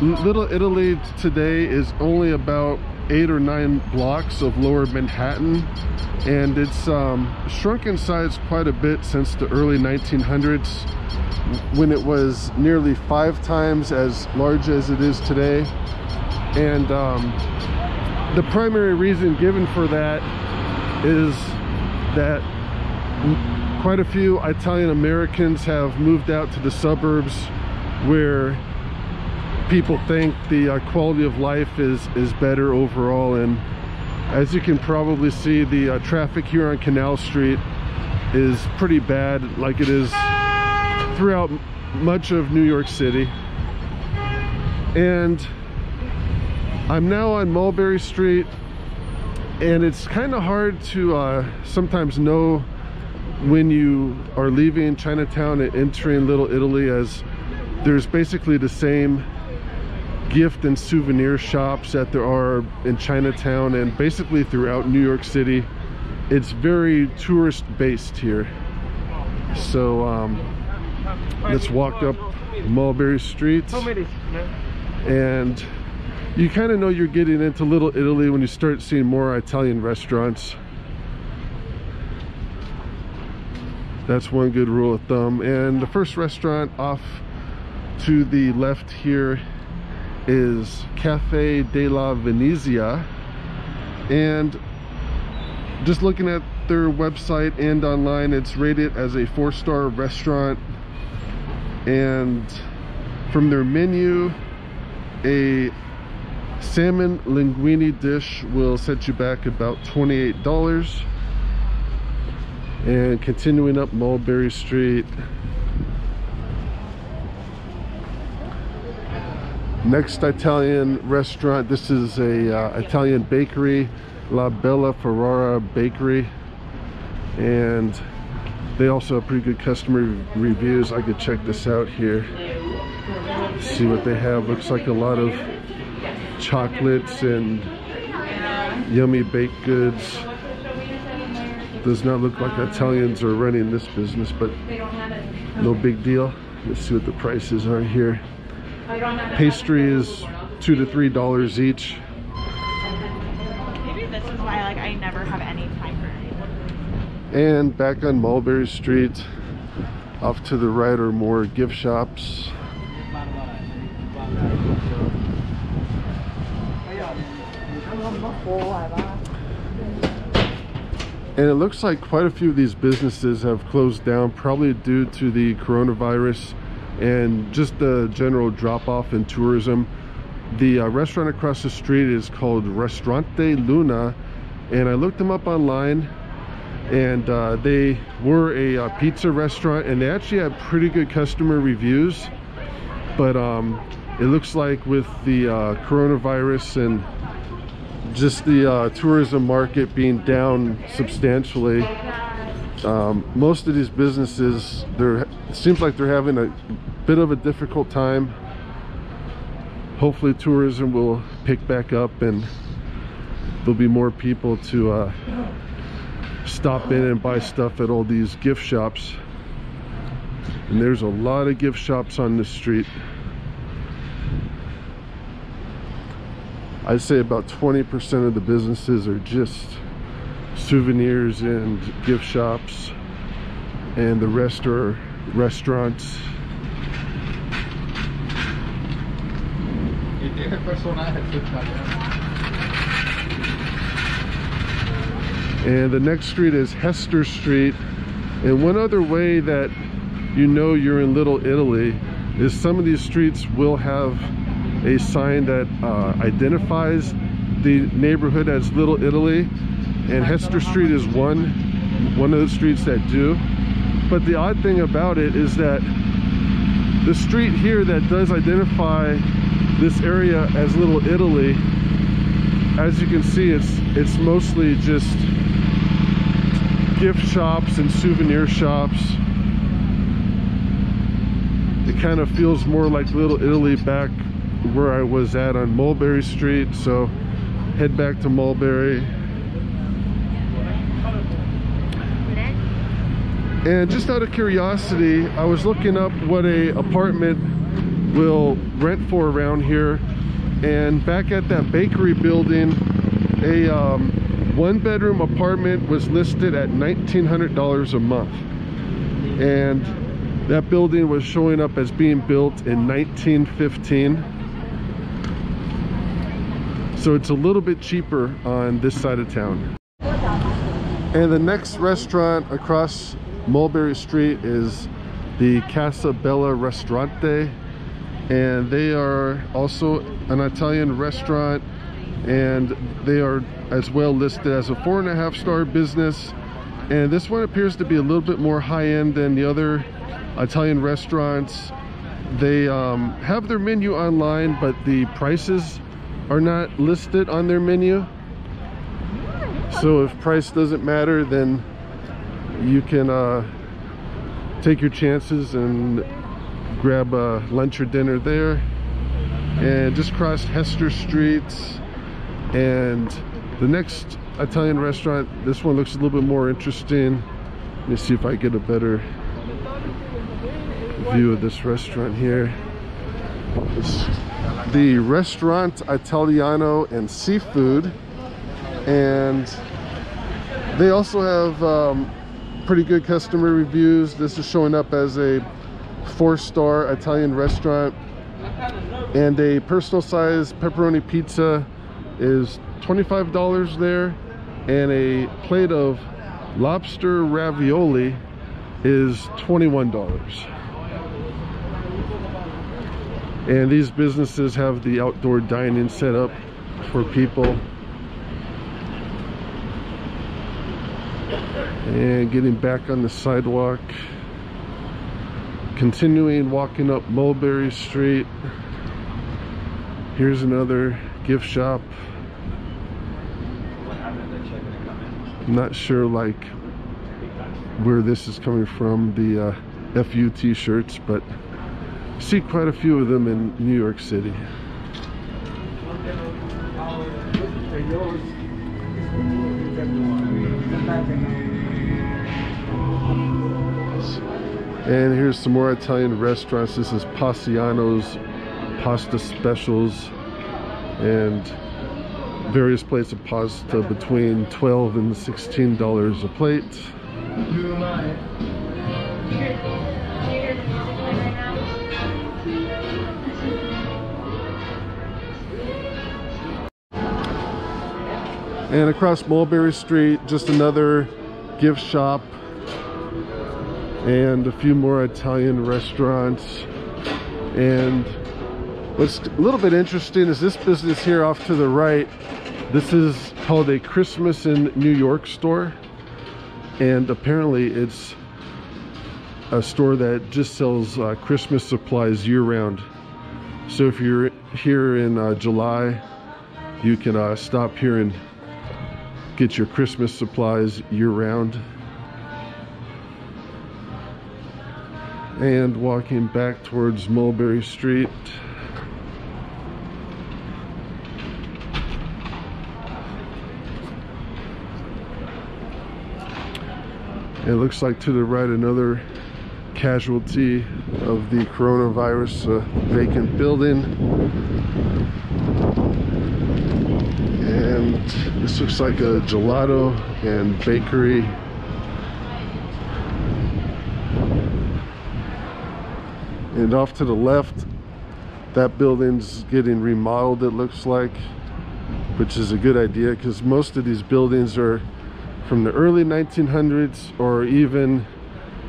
Little Italy today is only about 8 or 9 blocks of Lower Manhattan, and it's shrunk in size quite a bit since the early 1900s, when it was nearly 5 times as large as it is today. And the primary reason given for that is that quite a few Italian Americans have moved out to the suburbs, where people think the quality of life is better overall. And as you can probably see, the traffic here on Canal Street is pretty bad, like it is throughout much of New York City. And I'm now on Mulberry Street, and it's kind of hard to sometimes know when you are leaving Chinatown and entering Little Italy, as there's basically the same gift and souvenir shops that there are in Chinatown and basically throughout New York City. It's very tourist based here. So let's walk up Mulberry Street, and you kind of know you're getting into Little Italy when you start seeing more Italian restaurants. That's one good rule of thumb. And the first restaurant off to the left here is Cafe della Venezia, and just looking at their website and online, it's rated as a 4-star restaurant. And from their menu, a salmon linguine dish will set you back about $28. And continuing up Mulberry Street, next Italian restaurant, this is a Italian bakery, La Bella Ferrara Bakery, and they also have pretty good customer reviews. I could check this out here, see what they have. Looks like a lot of chocolates and yummy baked goods. Does not look like Italians are running this business, but no big deal. Let's see what the prices are here. Pastry is $2 to $3 each. Maybe this is why I never have any time for it. And back on Mulberry Street, off to the right are more gift shops. And it looks like quite a few of these businesses have closed down, probably due to the coronavirus and just the general drop-off in tourism. The restaurant across the street is called Ristorante Luna, and I looked them up online, and they were a pizza restaurant, and they actually had pretty good customer reviews. But it looks like with the coronavirus and just the tourism market being down substantially, most of these businesses, it seems like they're having a bit of a difficult time. Hopefully tourism will pick back up and there'll be more people to stop in and buy stuff at all these gift shops. And there's a lot of gift shops on this street. I'd say about 20% of the businesses are just souvenirs and gift shops, and the rest are restaurants. And the next street is Hester Street. And one other way that you know you're in Little Italy is some of these streets will have a sign that identifies the neighborhood as Little Italy, and Hester Street is one of the streets that do. But the odd thing about it is that the street here that does identify this area as Little Italy, as you can see, it's mostly just gift shops and souvenir shops. It kind of feels more like Little Italy back where I was at on Mulberry Street, so head back to Mulberry. And just out of curiosity, I was looking up what a apartment will rent for around here, and back at that bakery building, a one-bedroom apartment was listed at $1,900 a month, and that building was showing up as being built in 1915. So it's a little bit cheaper on this side of town. And the next restaurant across Mulberry Street is the Casa Bella Ristorante, and they are also an Italian restaurant, and they are as well listed as a 4.5-star business. And this one appears to be a little bit more high-end than the other Italian restaurants. They have their menu online, but the prices are not listed on their menu. So if price doesn't matter, then you can take your chances and grab a lunch or dinner there. And just crossed Hester Street, and the next Italian restaurant, this one looks a little bit more interesting. Let me see if I get a better view of this restaurant here. It's the Restaurant Italiano and Seafood, and they also have pretty good customer reviews. This is showing up as a 4-star Italian restaurant, and a personal size pepperoni pizza is $25 there, and a plate of lobster ravioli is $21. And these businesses have the outdoor dining set up for people. And getting back on the sidewalk, continuing walking up Mulberry Street. Here's another gift shop. I'm not sure like where this is coming from, the FU t-shirts, but I see quite a few of them in New York City. And here's some more Italian restaurants. This is Passiano's Pasta Specials, and various plates of pasta between $12 and $16 a plate. And across Mulberry Street, just another gift shop and a few more Italian restaurants. And what's a little bit interesting is this business here off to the right. This is called a Christmas in New York store, and apparently it's a store that just sells Christmas supplies year-round. So if you're here in July, you can stop here and get your Christmas supplies year-round. And walking back towards Mulberry Street, it looks like to the right another casualty of the coronavirus, vacant building. And this looks like a gelato and bakery. And off to the left, that building's getting remodeled, it looks like, which is a good idea because most of these buildings are from the early 1900s or even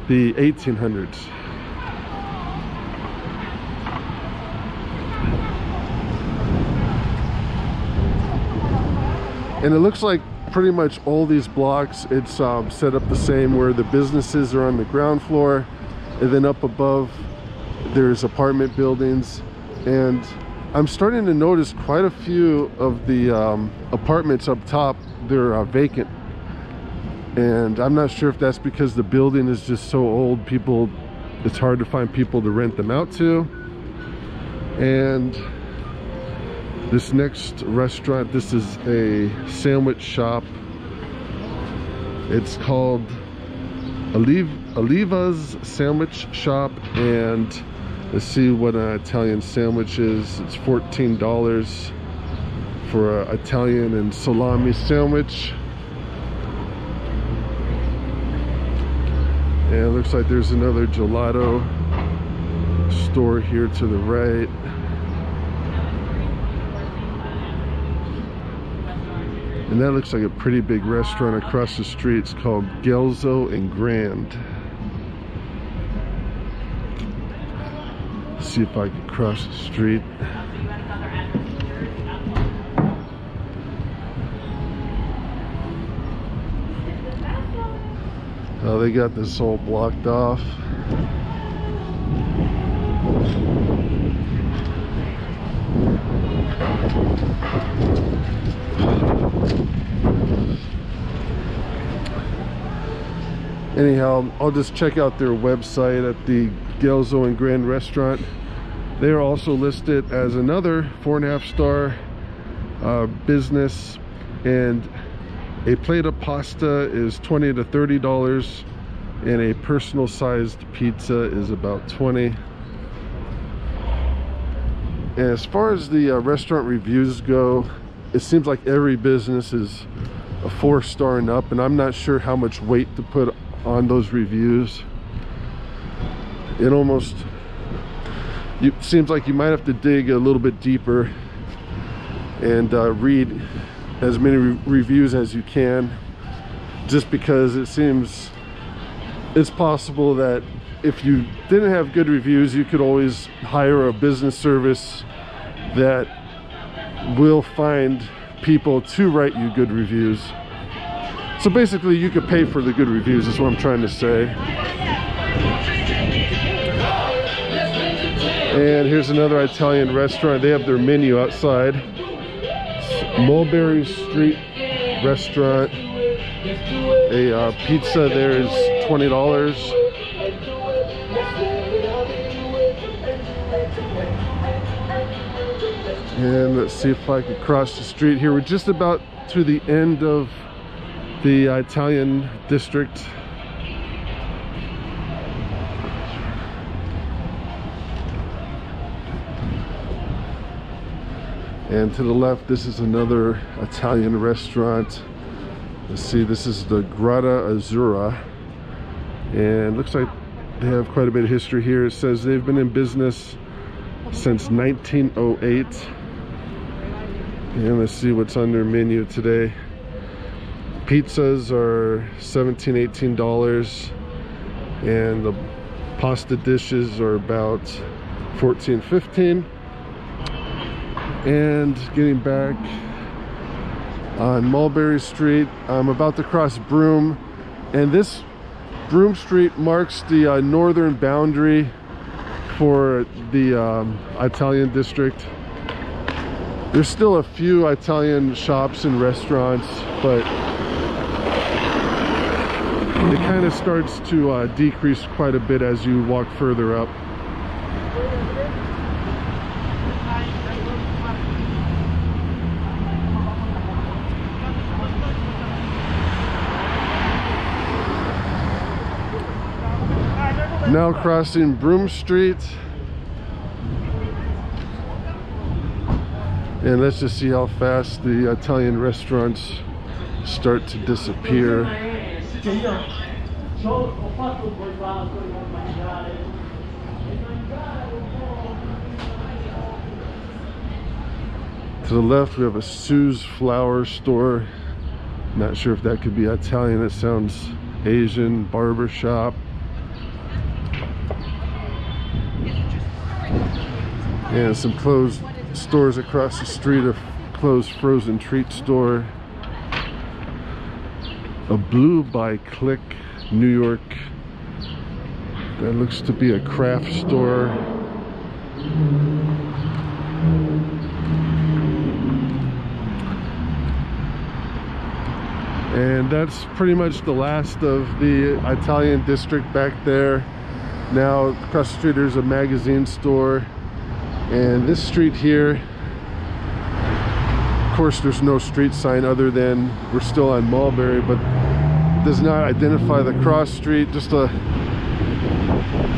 the 1800s. And it looks like pretty much all these blocks, it's set up the same, where the businesses are on the ground floor, and then up above there's apartment buildings. And I'm starting to notice quite a few of the apartments up top, they're vacant. And I'm not sure if that's because the building is just so old, it's hard to find people to rent them out to. And this next restaurant, this is a sandwich shop. It's called Oliva's Sandwich Shop, and let's see what an Italian sandwich is. It's $14 for an Italian and salami sandwich. And it looks like there's another gelato store here to the right. And that looks like a pretty big restaurant across the street. It's called Gelzo and Grand. Let's see if I can cross the street. Oh, they got this all blocked off. Anyhow, I'll just check out their website at the Gelzo and Grand restaurant. They are also listed as another 4.5-star business, and a plate of pasta is $20 to $30, and a personal sized pizza is about $20. And as far as the restaurant reviews go, it seems like every business is a 4-star and up, and I'm not sure how much weight to put on those reviews. It almost seems like you might have to dig a little bit deeper and read as many reviews as you can, just because it seems it's possible that if you didn't have good reviews, you could always hire a business service that will find people to write you good reviews. So basically you could pay for the good reviews, is what I'm trying to say. And here's another Italian restaurant. They have their menu outside. Mulberry Street restaurant. A pizza there is $20. And let's see if I can cross the street here. We're just about to the end of the Italian district. And to the left, this is another Italian restaurant. Let's see, this is the Grata Azzurra. And looks like they have quite a bit of history here. It says they've been in business since 1908. And let's see what's on their menu today. Pizzas are $17, $18, and the pasta dishes are about $14, $15. And getting back on Mulberry Street, I'm about to cross Broome, and this Broome Street marks the northern boundary for the Italian district. There's still a few Italian shops and restaurants, but it kind of starts to decrease quite a bit as you walk further up. Now crossing Broome Street. And let's just see how fast the Italian restaurants start to disappear. To the left we have a Sue's flower store. Not sure if that could be Italian, it sounds Asian. Barber shop. And some closed stores across the street. A closed frozen treat store. A Blue by Click, New York. That looks to be a craft store. And that's pretty much the last of the Italian district back there. Now across the street there's a magazine store. And this street here, of course there's no street sign other than we're still on Mulberry, but it does not identify the cross street. Just a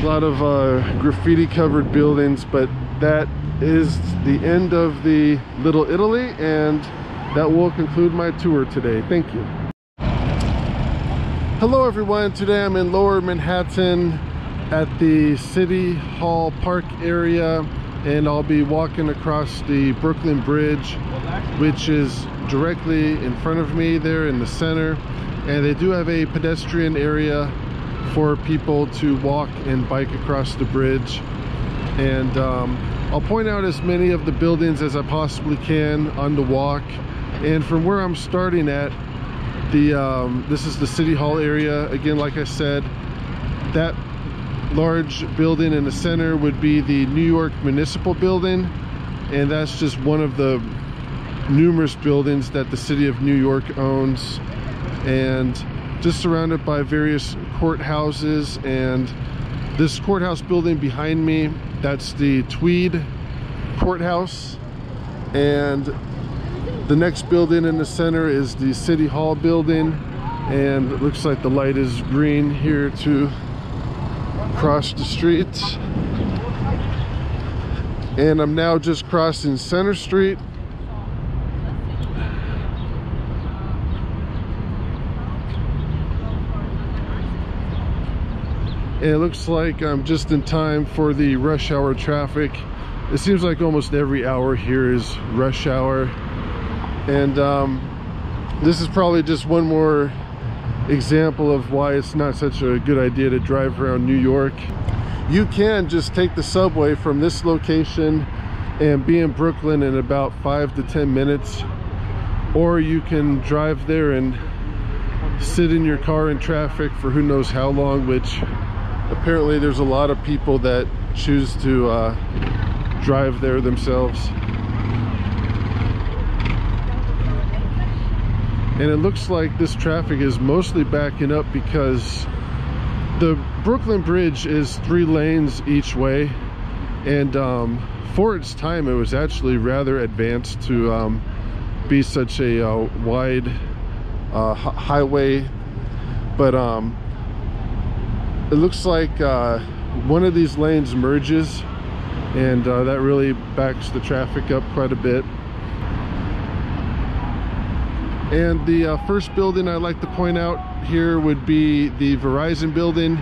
lot of graffiti covered buildings, but that is the end of the Little Italy, and that will conclude my tour today. Thank you. Hello everyone, today I'm in Lower Manhattan at the City Hall Park area, and I'll be walking across the Brooklyn Bridge, which is directly in front of me there in the center. And they do have a pedestrian area for people to walk and bike across the bridge. And I'll point out as many of the buildings as I possibly can on the walk. And from where I'm starting at, this is the City Hall area. Again, like I said, that large building in the center would be the New York Municipal Building, and that's just one of the numerous buildings that the city of New York owns, and just surrounded by various courthouses. And this courthouse building behind me, that's the Tweed Courthouse, and the next building in the center is the City Hall building, and it looks like the light is green here to cross the street. And I'm now just crossing Center Street. And it looks like I'm just in time for the rush hour traffic. It seems like almost every hour here is rush hour. And this is probably just one more example of why it's not such a good idea to drive around New York. You can just take the subway from this location and be in Brooklyn in about 5 to 10 minutes, or you can drive there and sit in your car in traffic for who knows how long, which apparently there's a lot of people that choose to drive there themselves. And it looks like this traffic is mostly backing up because the Brooklyn Bridge is 3 lanes each way, and for its time it was actually rather advanced to be such a wide highway. But it looks like one of these lanes merges, and that really backs the traffic up quite a bit. And the first building I'd like to point out here would be the Verizon building.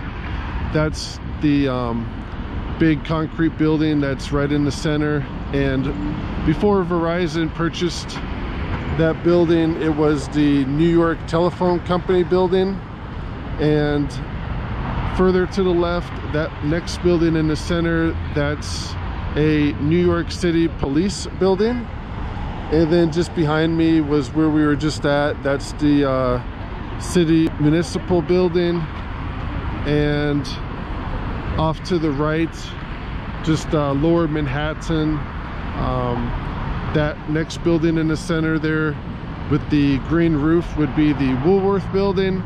That's the big concrete building that's right in the center. And before Verizon purchased that building, it was the New York Telephone Company building. And further to the left, that next building in the center, that's a New York City Police building. And then just behind me was where we were just at. That's the City Municipal Building. And off to the right, just Lower Manhattan, that next building in the center there with the green roof would be the Woolworth Building.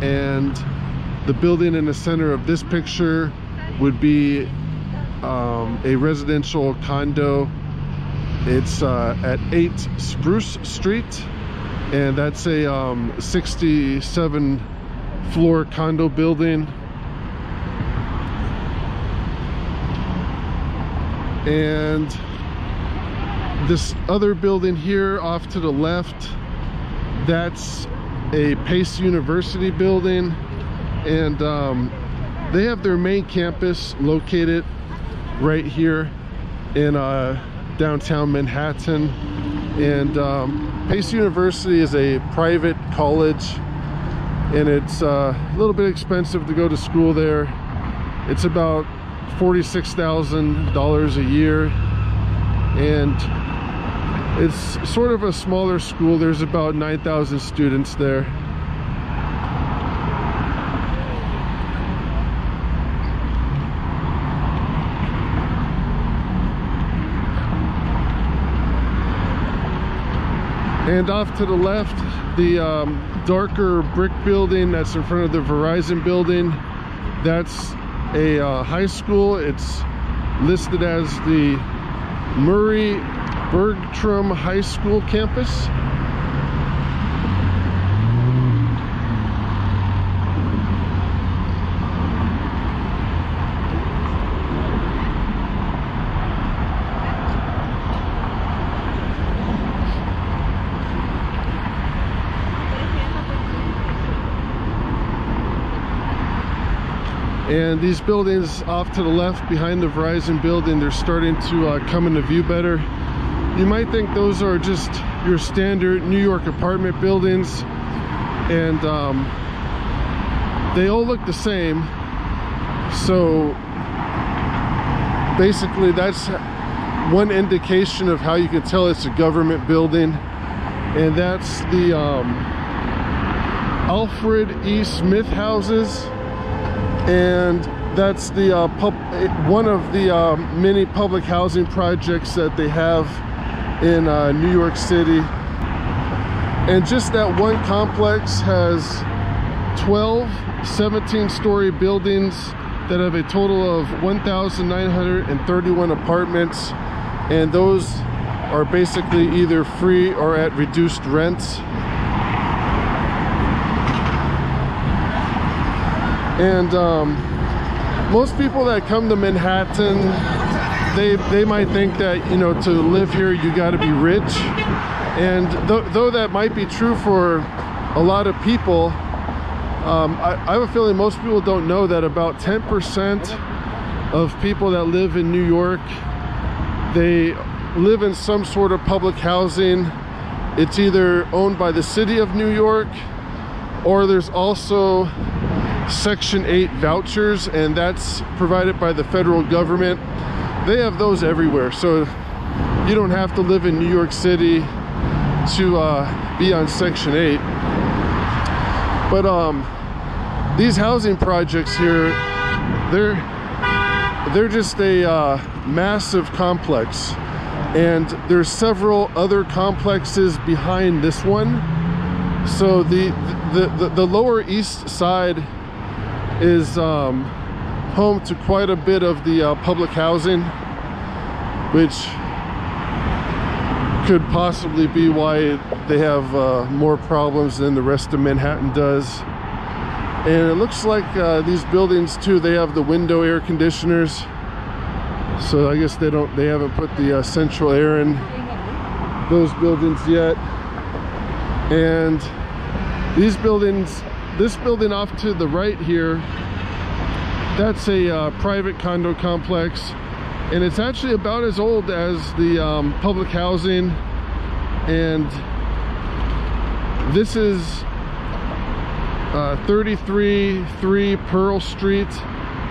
And the building in the center of this picture would be a residential condo. It's at 8 Spruce Street, and that's a 67 floor condo building. And This other building here off to the left, that's a Pace University building, and they have their main campus located right here in downtown Manhattan. And Pace University is a private college, and it's a little bit expensive to go to school there. It's about $46,000 a year, and it's sort of a smaller school. There's about 9,000 students there. And off to the left, the darker brick building that's in front of the Verizon building, that's a high school. It's listed as the Murray Bergtram High School campus. And these buildings off to the left behind the Verizon building, they're starting to come into view better. You might think those are just your standard New York apartment buildings, and they all look the same. So basically that's one indication of how you can tell it's a government building, and that's the Alfred E. Smith houses. And that's the one of the many public housing projects that they have in New York City. And just that one complex has 12 17-story buildings that have a total of 1,931 apartments, and those are basically either free or at reduced rents. And most people that come to Manhattan, they might think that, you know, to live here you got to be rich. And though that might be true for a lot of people, I have a feeling most people don't know that about 10% of people that live in New York, they live in some sort of public housing. It's either owned by the city of New York, or there's also Section 8 vouchers, and that's provided by the federal government. They have those everywhere, so you don't have to live in New York City to be on Section 8. But these housing projects here, they're just a massive complex, and there's several other complexes behind this one. So the Lower East Side is home to quite a bit of the public housing, which could possibly be why they have more problems than the rest of Manhattan does. And it looks like these buildings too, they have the window air conditioners, so I guess they haven't put the central air in those buildings yet. And these buildings, this building off to the right here, that's a private condo complex, and it's actually about as old as the public housing. And this is 33-3 Pearl Street,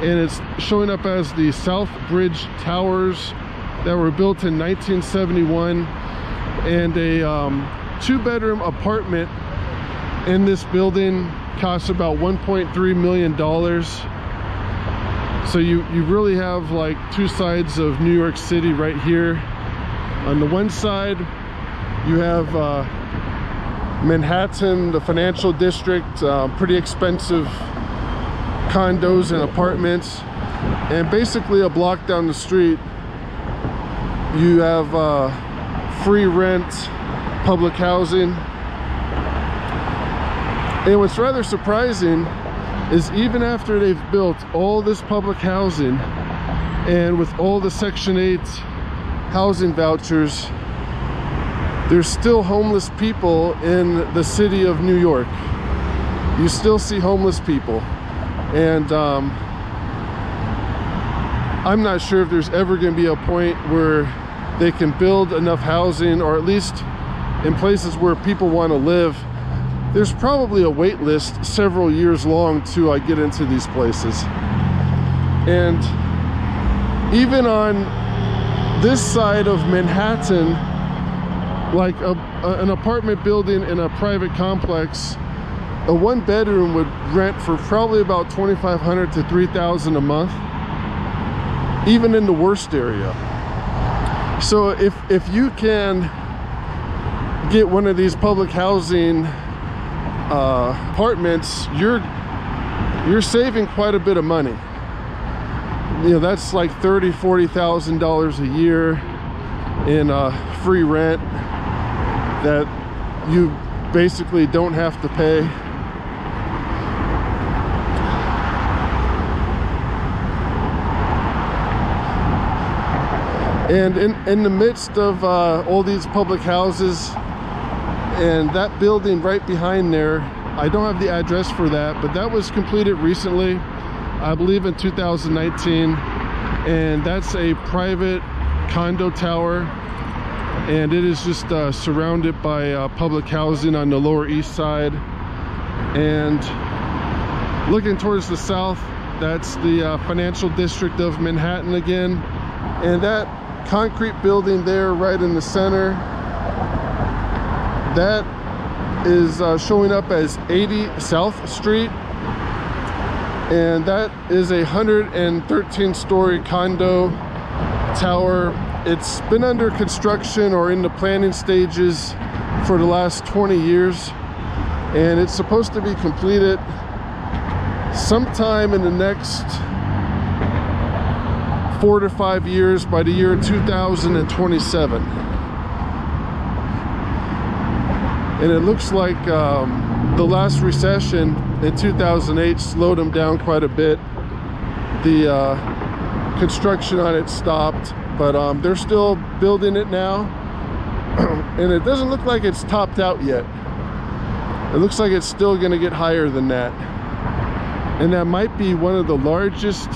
and it's showing up as the South Bridge Towers that were built in 1971, and a two-bedroom apartment in this building costs about $1.3 million. So you really have like two sides of New York City right here. On the one side you have Manhattan, the financial district, pretty expensive condos and apartments, and basically a block down the street you have free rent public housing. And what's rather surprising is even after they've built all this public housing and with all the Section 8 housing vouchers, there's still homeless people in the city of New York. You still see homeless people. And I'm not sure if there's ever going to be a point where they can build enough housing, or at least in places where people want to live. There's probably a wait list several years long to get into these places. And even on this side of Manhattan, like an apartment building in a private complex, a one bedroom would rent for probably about $2,500 to $3,000 a month, even in the worst area. So if you can get one of these public housing apartments, you're saving quite a bit of money. You know, that's like $30,000 to $40,000 a year in free rent that you basically don't have to pay. And in the midst of all these public houses, and that building right behind there, I don't have the address for that, but that was completed recently, I believe in 2019, and that's a private condo tower, and it is just surrounded by public housing on the Lower East Side. And looking towards the south, that's the financial district of Manhattan again, and that concrete building there right in the center, that is showing up as 80 South Street, and that is a 113-story condo tower. It's been under construction or in the planning stages for the last 20 years, and it's supposed to be completed sometime in the next 4 to 5 years, by the year 2027. And it looks like the last recession in 2008 slowed them down quite a bit. The construction on it stopped, but they're still building it now. And it doesn't look like it's topped out yet. It looks like it's still going to get higher than that. And that might be one of the largest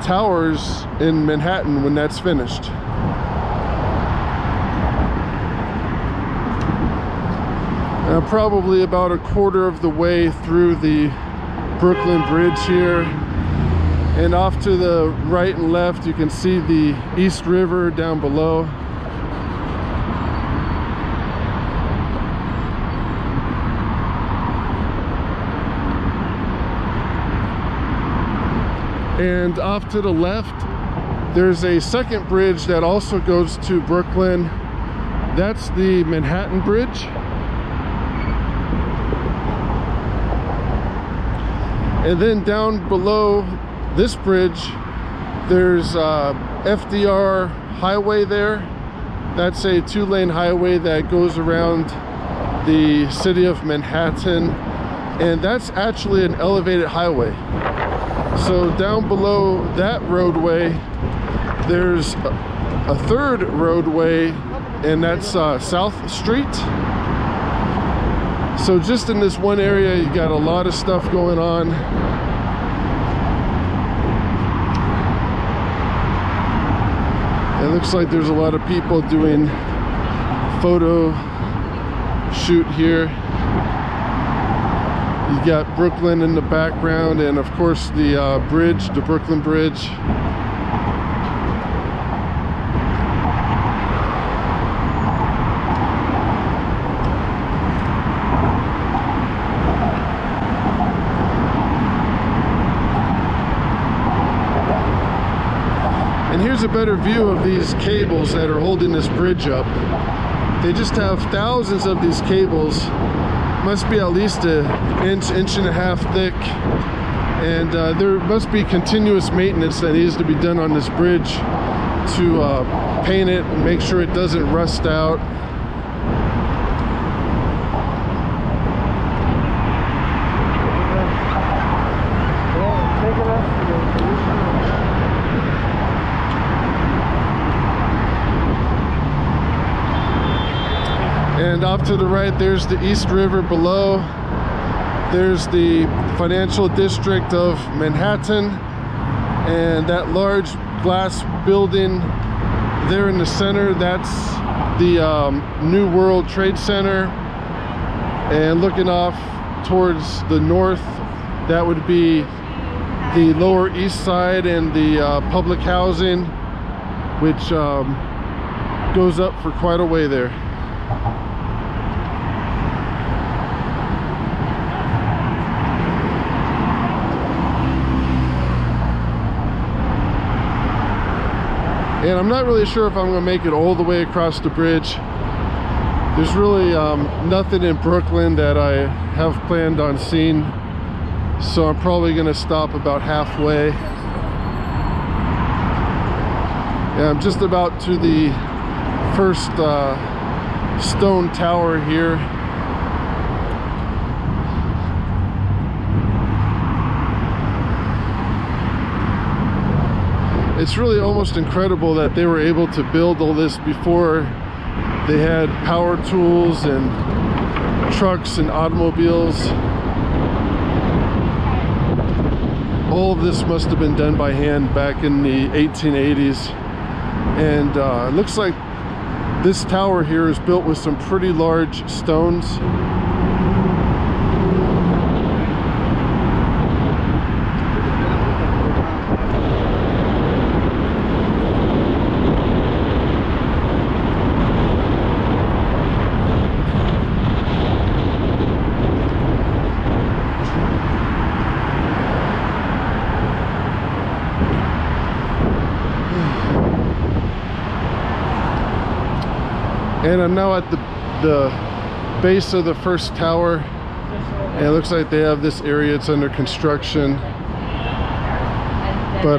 towers in Manhattan when that's finished. Probably about a quarter of the way through the Brooklyn Bridge here, and off to the right and left you can see the East River down below. And off to the left, there's a second bridge that also goes to Brooklyn. That's the Manhattan Bridge. And then down below this bridge, there's FDR Highway there. That's a 2-lane highway that goes around the city of Manhattan. And that's actually an elevated highway. So down below that roadway, there's a third roadway, and that's South Street. So just in this one area, you got a lot of stuff going on. It looks like there's a lot of people doing photo shoot here. You got Brooklyn in the background, and of course the bridge, the Brooklyn Bridge. And here's a better view of these cables that are holding this bridge up. They just have thousands of these cables. Must be at least an inch and a half thick, and there must be continuous maintenance that needs to be done on this bridge to paint it and make sure it doesn't rust out. And off to the right, there's the East River below. There's the financial district of Manhattan, and that large glass building there in the center, that's the New World Trade Center. And looking off towards the north, that would be the Lower East Side and the public housing, which goes up for quite a way there. And I'm not really sure if I'm gonna make it all the way across the bridge. There's really nothing in Brooklyn that I have planned on seeing, so I'm probably gonna stop about halfway. Yeah, I'm just about to the first stone tower here. It's really almost incredible that they were able to build all this before they had power tools and trucks and automobiles. All of this must have been done by hand back in the 1880s. And it looks like this tower here is built with some pretty large stones. And I'm now at the base of the first tower, and it looks like they have this area, it's under construction. But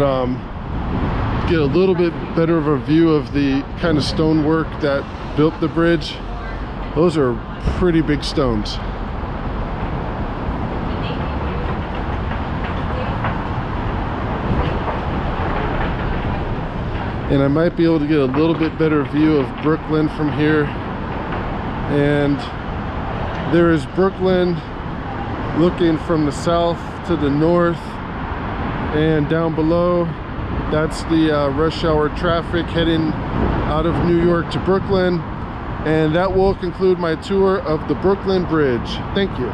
get a little bit better of a view of the kind of stonework that built the bridge. Those are pretty big stones. And I might be able to get a little bit better view of Brooklyn from here. And there is Brooklyn looking from the south to the north, and down below, that's the rush hour traffic heading out of New York to Brooklyn. And that will conclude my tour of the Brooklyn Bridge. Thank you.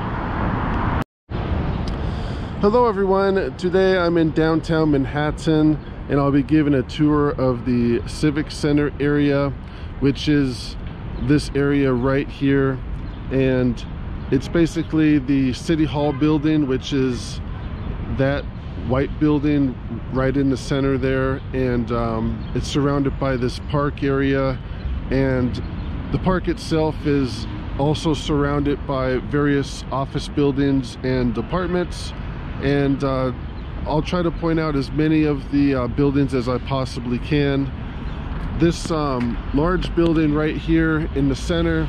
Hello everyone, today I'm in downtown Manhattan, and I'll be giving a tour of the Civic Center area, which is this area right here. And it's basically the City Hall building, which is that white building right in the center there. And it's surrounded by this park area, and the park itself is also surrounded by various office buildings and apartments. And I'll try to point out as many of the buildings as I possibly can. This large building right here in the center,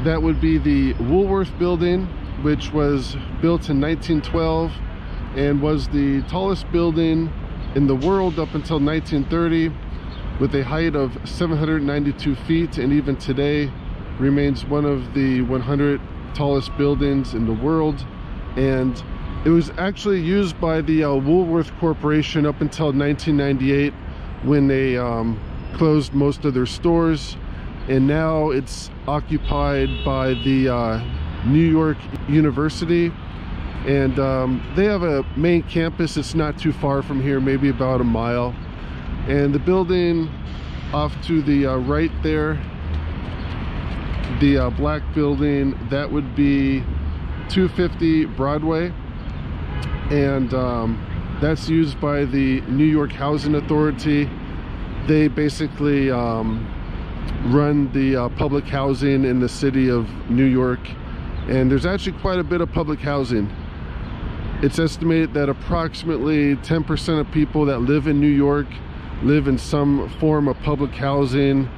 that would be the Woolworth building, which was built in 1912 and was the tallest building in the world up until 1930, with a height of 792 feet, and even today remains one of the 100 tallest buildings in the world. And it was actually used by the Woolworth Corporation up until 1998, when they closed most of their stores, and now it's occupied by the New York University. And they have a main campus. It's not too far from here, maybe about a mile. And the building off to the right there, the black building, that would be 250 Broadway. And that's used by the New York Housing Authority. They basically run the public housing in the city of New York, and there's actually quite a bit of public housing. It's estimated that approximately 10% of people that live in New York live in some form of public housing.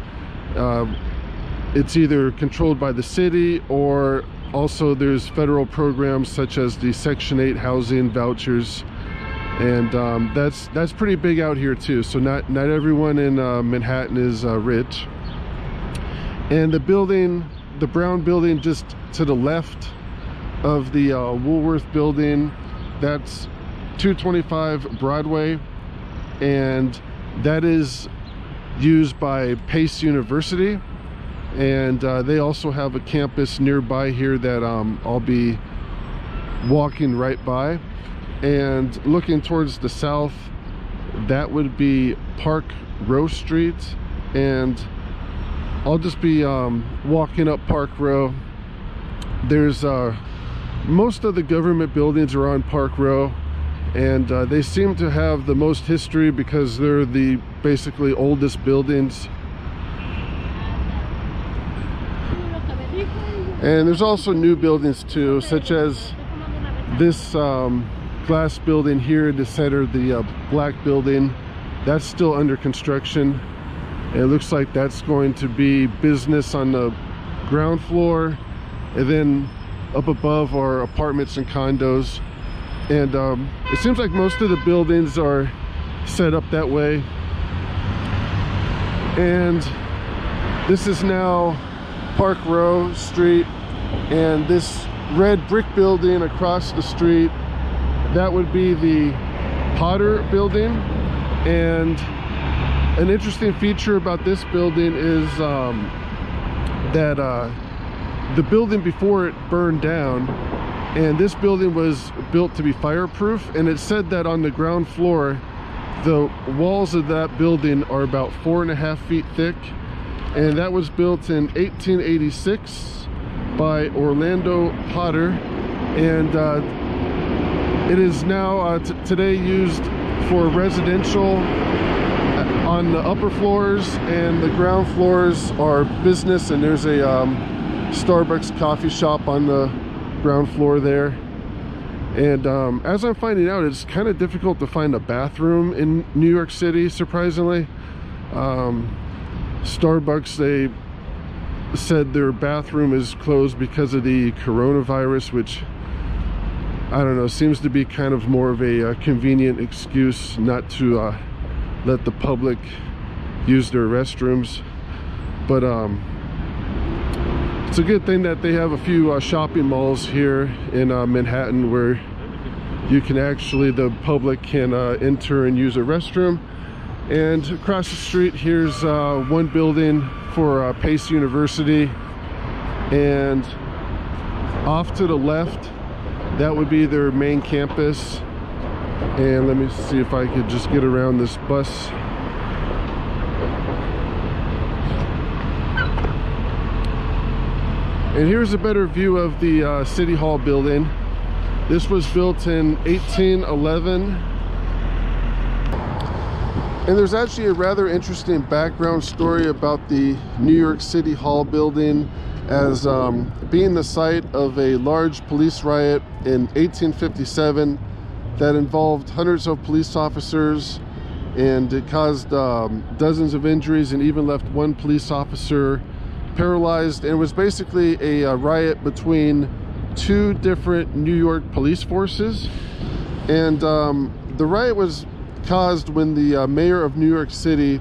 It's either controlled by the city, or also there's federal programs such as the Section 8 housing vouchers, and that's pretty big out here too. So not everyone in Manhattan is rich. And the building the brown building just to the left of the Woolworth building, that's 225 Broadway, and that is used by Pace University, and they also have a campus nearby here that I'll be walking right by. And looking towards the south, that would be Park Row Street, and I'll just be walking up Park Row. There's most of the government buildings are on Park Row, and they seem to have the most history because they're the basically oldest buildings. And there's also new buildings too, such as this glass building here in the center, the black building. That's still under construction. It looks like that's going to be business on the ground floor, and then up above are apartments and condos. And it seems like most of the buildings are set up that way. And this is now Park Row Street, and this red brick building across the street, that would be the Potter building. And an interesting feature about this building is that the building before it burned down, and this building was built to be fireproof, and it said that on the ground floor the walls of that building are about 4.5 feet thick, and that was built in 1886 by Orlando Potter. And it is now today used for residential on the upper floors, and the ground floors are business, and there's a Starbucks coffee shop on the ground floor there. And as I'm finding out, it's kind of difficult to find a bathroom in New York City, surprisingly. Starbucks, they said their bathroom is closed because of the coronavirus, which I don't know, seems to be kind of more of a convenient excuse not to let the public use their restrooms. But it's a good thing that they have a few shopping malls here in Manhattan where you can actually, the public can enter and use a restroom. And across the street, here's one building for Pace University, and off to the left, that would be their main campus. And let me see if I could just get around this bus. And here's a better view of the City Hall building. This was built in 1811. And there's actually a rather interesting background story about the New York City Hall building as being the site of a large police riot in 1857 that involved hundreds of police officers, and it caused dozens of injuries and even left one police officer paralyzed. And it was basically a riot between two different New York police forces. And the riot was caused when the mayor of New York City,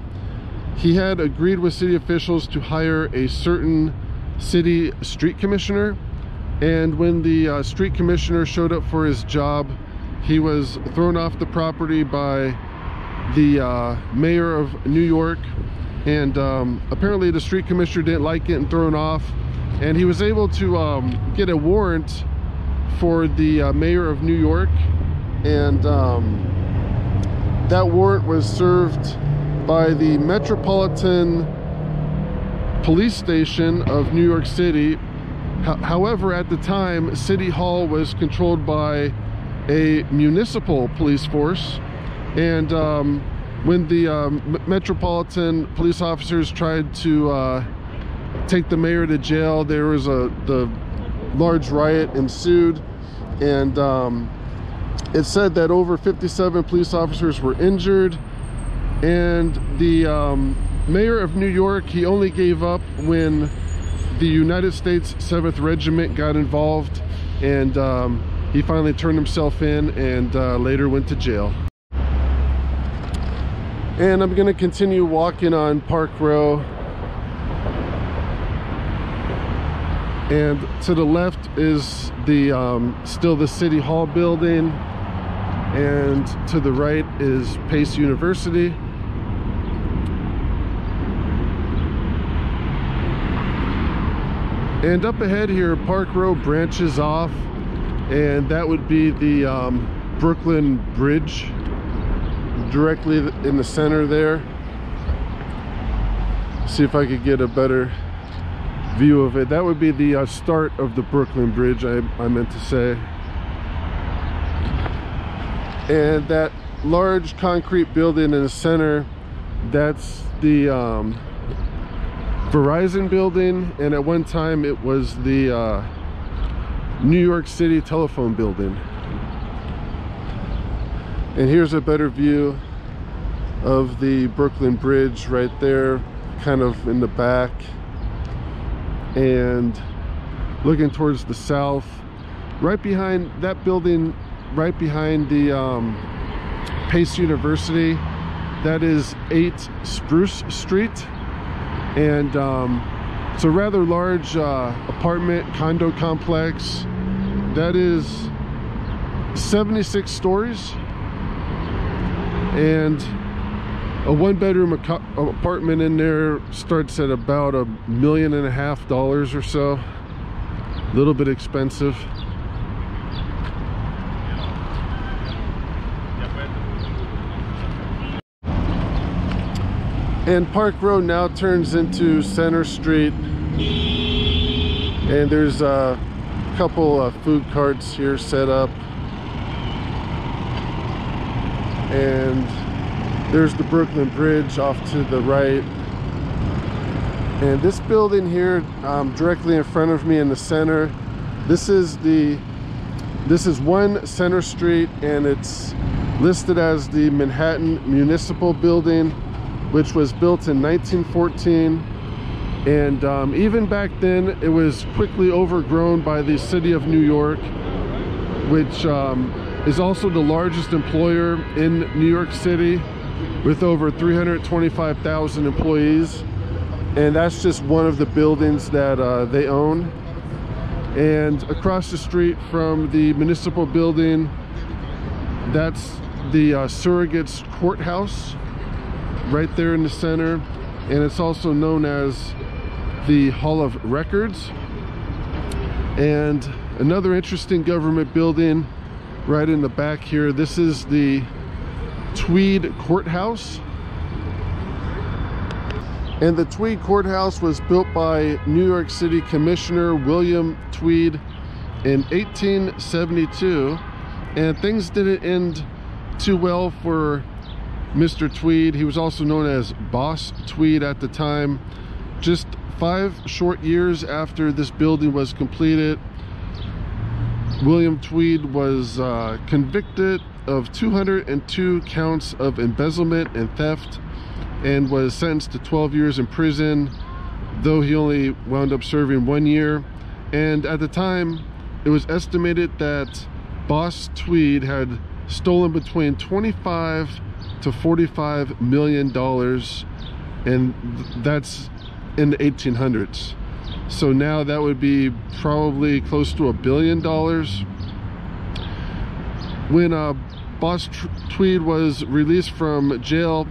he had agreed with city officials to hire a certain city street commissioner, and when the street commissioner showed up for his job, he was thrown off the property by the mayor of New York. And apparently the street commissioner didn't like getting thrown off, and he was able to get a warrant for the mayor of New York. And that warrant was served by the Metropolitan Police Station of New York City. However, at the time, City Hall was controlled by a municipal police force, and when the Metropolitan police officers tried to take the mayor to jail, there was the large riot ensued, and it said that over 57 police officers were injured. And the mayor of New York, he only gave up when the United States 7th Regiment got involved, and he finally turned himself in and later went to jail. And I'm gonna continue walking on Park Row. And to the left is the still the City Hall building, and to the right is Pace University. And up ahead here, Park Row branches off, and that would be the Brooklyn Bridge, directly in the center there. See if I could get a better view of it. That would be the start of the Brooklyn Bridge, I meant to say. And that large concrete building in the center, that's the Verizon building, and at one time it was the New York City telephone building. And here's a better view of the Brooklyn Bridge right there, kind of in the back. And looking towards the south, right behind that building, right behind the Pace University, that is 8 Spruce Street. And it's a rather large apartment condo complex that is 76 stories, and a 1-bedroom apartment in there starts at about $1.5 million or so. A little bit expensive. And Park Row now turns into Center Street, and there's a couple food carts here set up, and there's the Brooklyn Bridge off to the right. And this building here, directly in front of me in the center, this is 1 Center Street, and it's listed as the Manhattan Municipal Building, which was built in 1914. And even back then, it was quickly overgrown by the city of New York, which is also the largest employer in New York City, with over 325,000 employees. And that's just one of the buildings that they own. And across the street from the municipal building, that's the Surrogates Courthouse, right there in the center. And it's also known as the Hall of Records. And another interesting government building right in the back here, this is the Tweed Courthouse. And the Tweed Courthouse was built by New York City Commissioner William Tweed in 1872, and things didn't end too well for Mr. Tweed. He was also known as Boss Tweed at the time. Just 5 short years after this building was completed, William Tweed was convicted of 202 counts of embezzlement and theft, and was sentenced to 12 years in prison, though he only wound up serving 1 year. And at the time, it was estimated that Boss Tweed had stolen between $25 to $45 million, and that's in the 1800s. So now that would be probably close to $1 billion. When Boss Tweed was released from jail,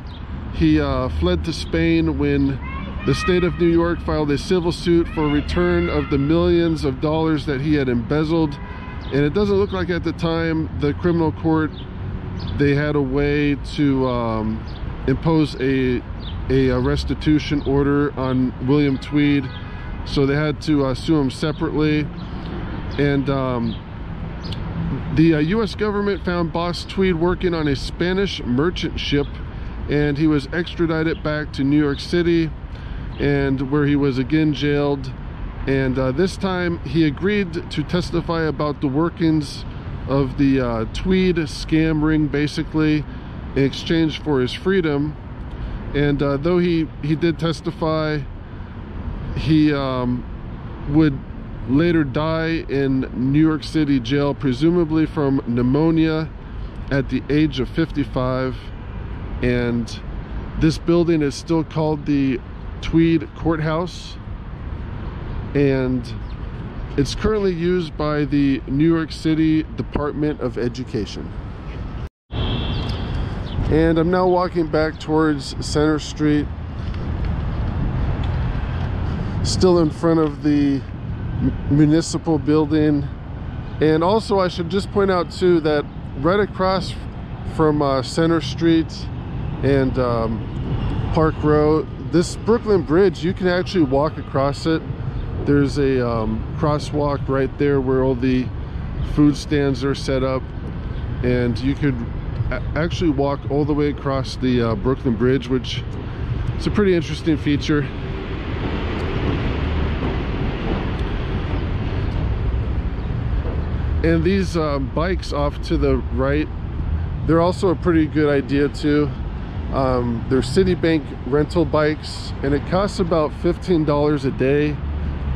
he fled to Spain when the state of New York filed a civil suit for return of the millions of dollars that he had embezzled. And it doesn't look like at the time the criminal court, they had a way to impose a restitution order on William Tweed. So they had to sue him separately. And the US government found Boss Tweed working on a Spanish merchant ship, and he was extradited back to New York City, and where he was again jailed. And this time he agreed to testify about the workings of the Tweed scam ring, basically in exchange for his freedom. And though he did testify, he would later die in New York City jail, presumably from pneumonia, at the age of 55. And this building is still called the Tweed Courthouse. And It's currently used by the New York City Department of Education. And I'm now walking back towards Center Street, still in front of the municipal building. And also I should just point out too that right across from Center Street and Park Row, this Brooklyn Bridge, you can actually walk across it. There's a crosswalk right there where all the food stands are set up, and you could actually walk all the way across the Brooklyn Bridge, which is a pretty interesting feature. And these bikes off to the right, they're also a pretty good idea too. They're Citibank rental bikes, and it costs about $15 a day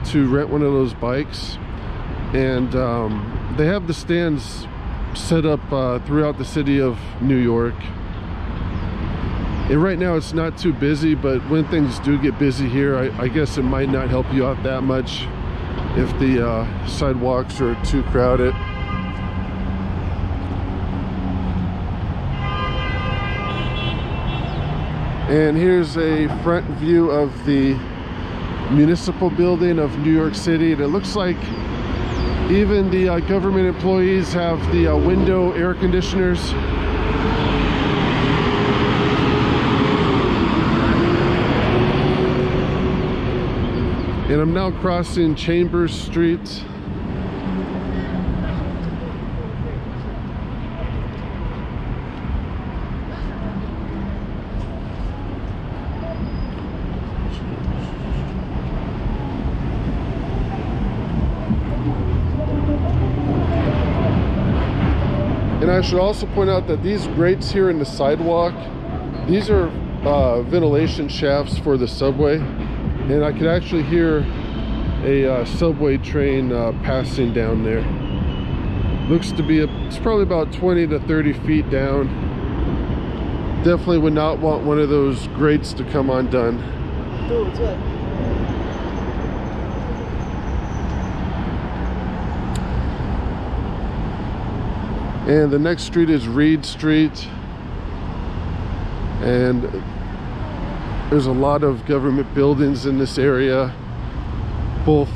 to rent one of those bikes. And they have the stands set up throughout the city of New York. And right now it's not too busy, but when things do get busy here, I guess it might not help you out that much if the sidewalks are too crowded. And here's a front view of the municipal building of New York City, and it looks like even the government employees have the window air conditioners. And I'm now crossing Chambers Street. And I should also point out that these grates here in the sidewalk, these are ventilation shafts for the subway. And I could actually hear a subway train passing down there. Looks to be, it's probably about 20 to 30 feet down. Definitely would not want one of those grates to come undone. And the next street is Reed Street. And there's a lot of government buildings in this area, both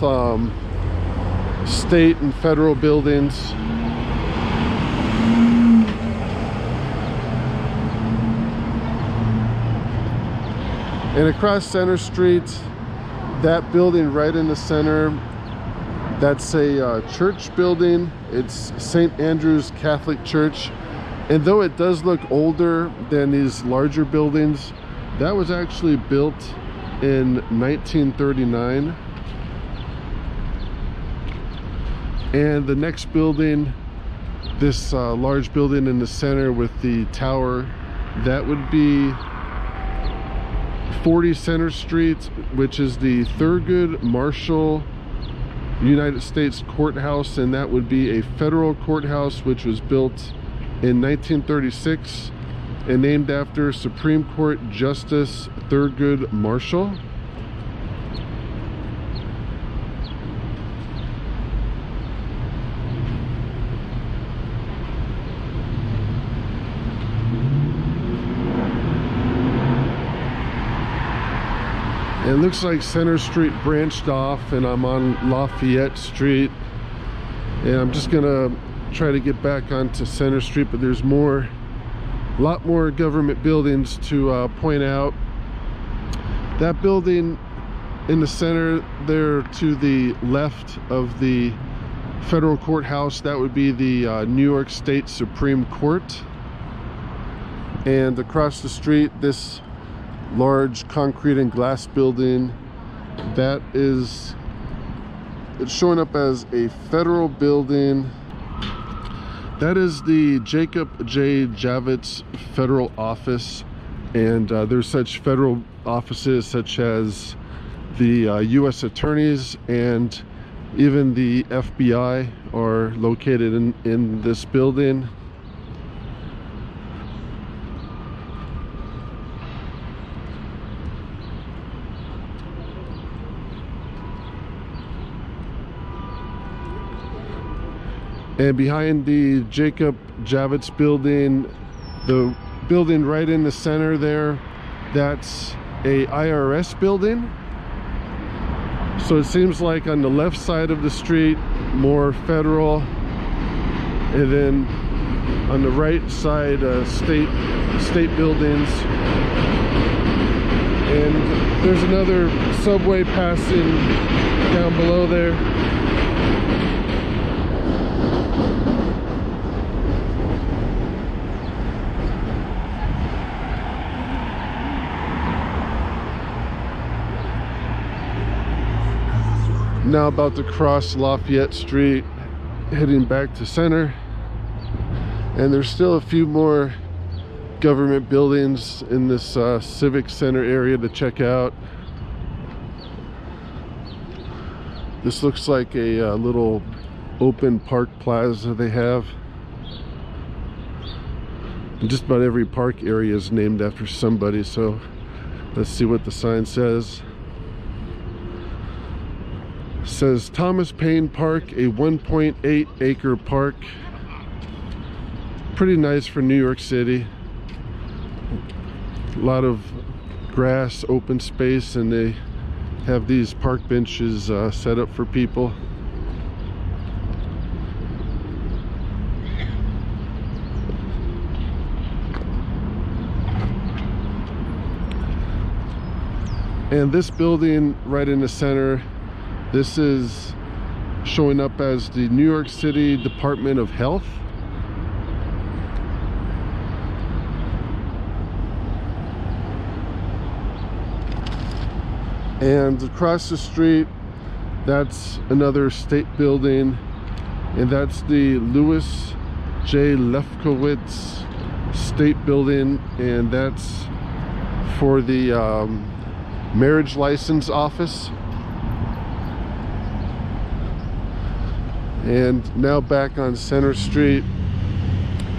state and federal buildings. And across Center Street, that building right in the center, that's a church building. It's St. Andrew's Catholic Church. And though it does look older than these larger buildings, that was actually built in 1939. And the next building, this large building in the center with the tower, that would be 40 Center Street, which is the Thurgood Marshall United States Courthouse, and that would be a federal courthouse which was built in 1936 and named after Supreme Court Justice Thurgood Marshall. It looks like Center Street branched off, and I'm on Lafayette Street, and I'm just gonna try to get back onto Center Street, but there's a lot more government buildings to point out. That building in the center there to the left of the federal courthouse, that would be the New York State Supreme Court. And across the street, this large concrete and glass building, that is, it's showing up as a federal building. That is the Jacob J. Javits Federal Office, and there's such federal offices such as the U.S. Attorneys and even the FBI are located in this building. And behind the Jacob Javits building, the building right in the center there, that's a IRS building. So it seems like on the left side of the street, more federal, and then on the right side, state buildings. And there's another subway passing down below there. Now about to cross Lafayette Street, heading back to Center. And there's still a few more government buildings in this Civic Center area to check out. This looks like a little open park plaza they have. And just about every park area is named after somebody, so let's see what the sign says. It says Thomas Paine Park, a 1.8 acre park. Pretty nice for New York City. A lot of grass, open space, and they have these park benches set up for people. And this building right in the center, this is showing up as the New York City Department of Health. And across the street, that's another state building, and that's the Louis J. Lefkowitz State Building, and that's for the marriage license office. And now back on Center Street,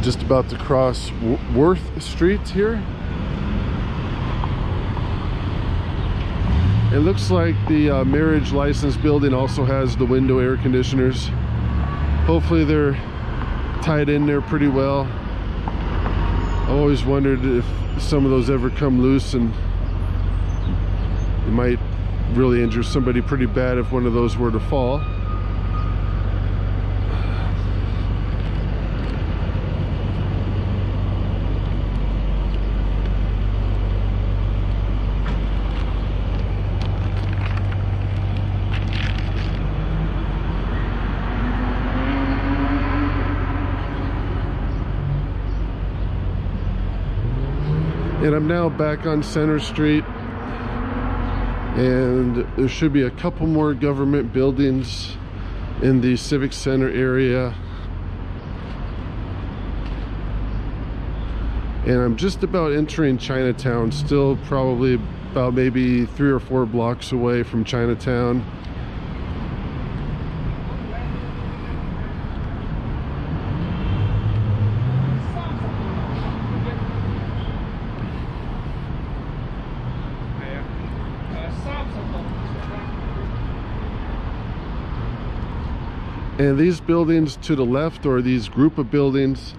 just about to cross Worth Street here. It looks like the marriage license building also has the window air conditioners. Hopefully they're tied in there pretty well. I always wondered if some of those ever come loose, and it might really injure somebody pretty bad if one of those were to fall. And I'm now back on Center Street, and there should be a couple more government buildings in the Civic Center area. And I'm just about entering Chinatown, still probably about maybe 3 or 4 blocks away from Chinatown. And these buildings to the left, or these group of buildings,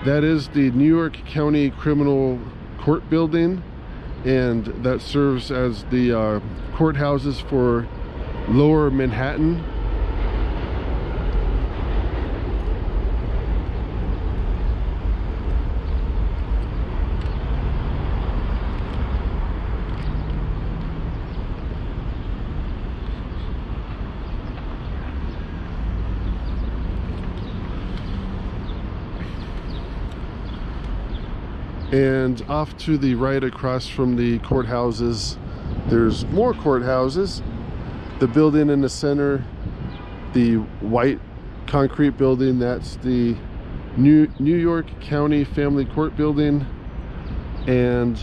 that is the New York County Criminal Court building, and that serves as the courthouses for Lower Manhattan. And off to the right across from the courthouses, there's more courthouses. The building in the center, the white concrete building, that's the New York County Family Court building. And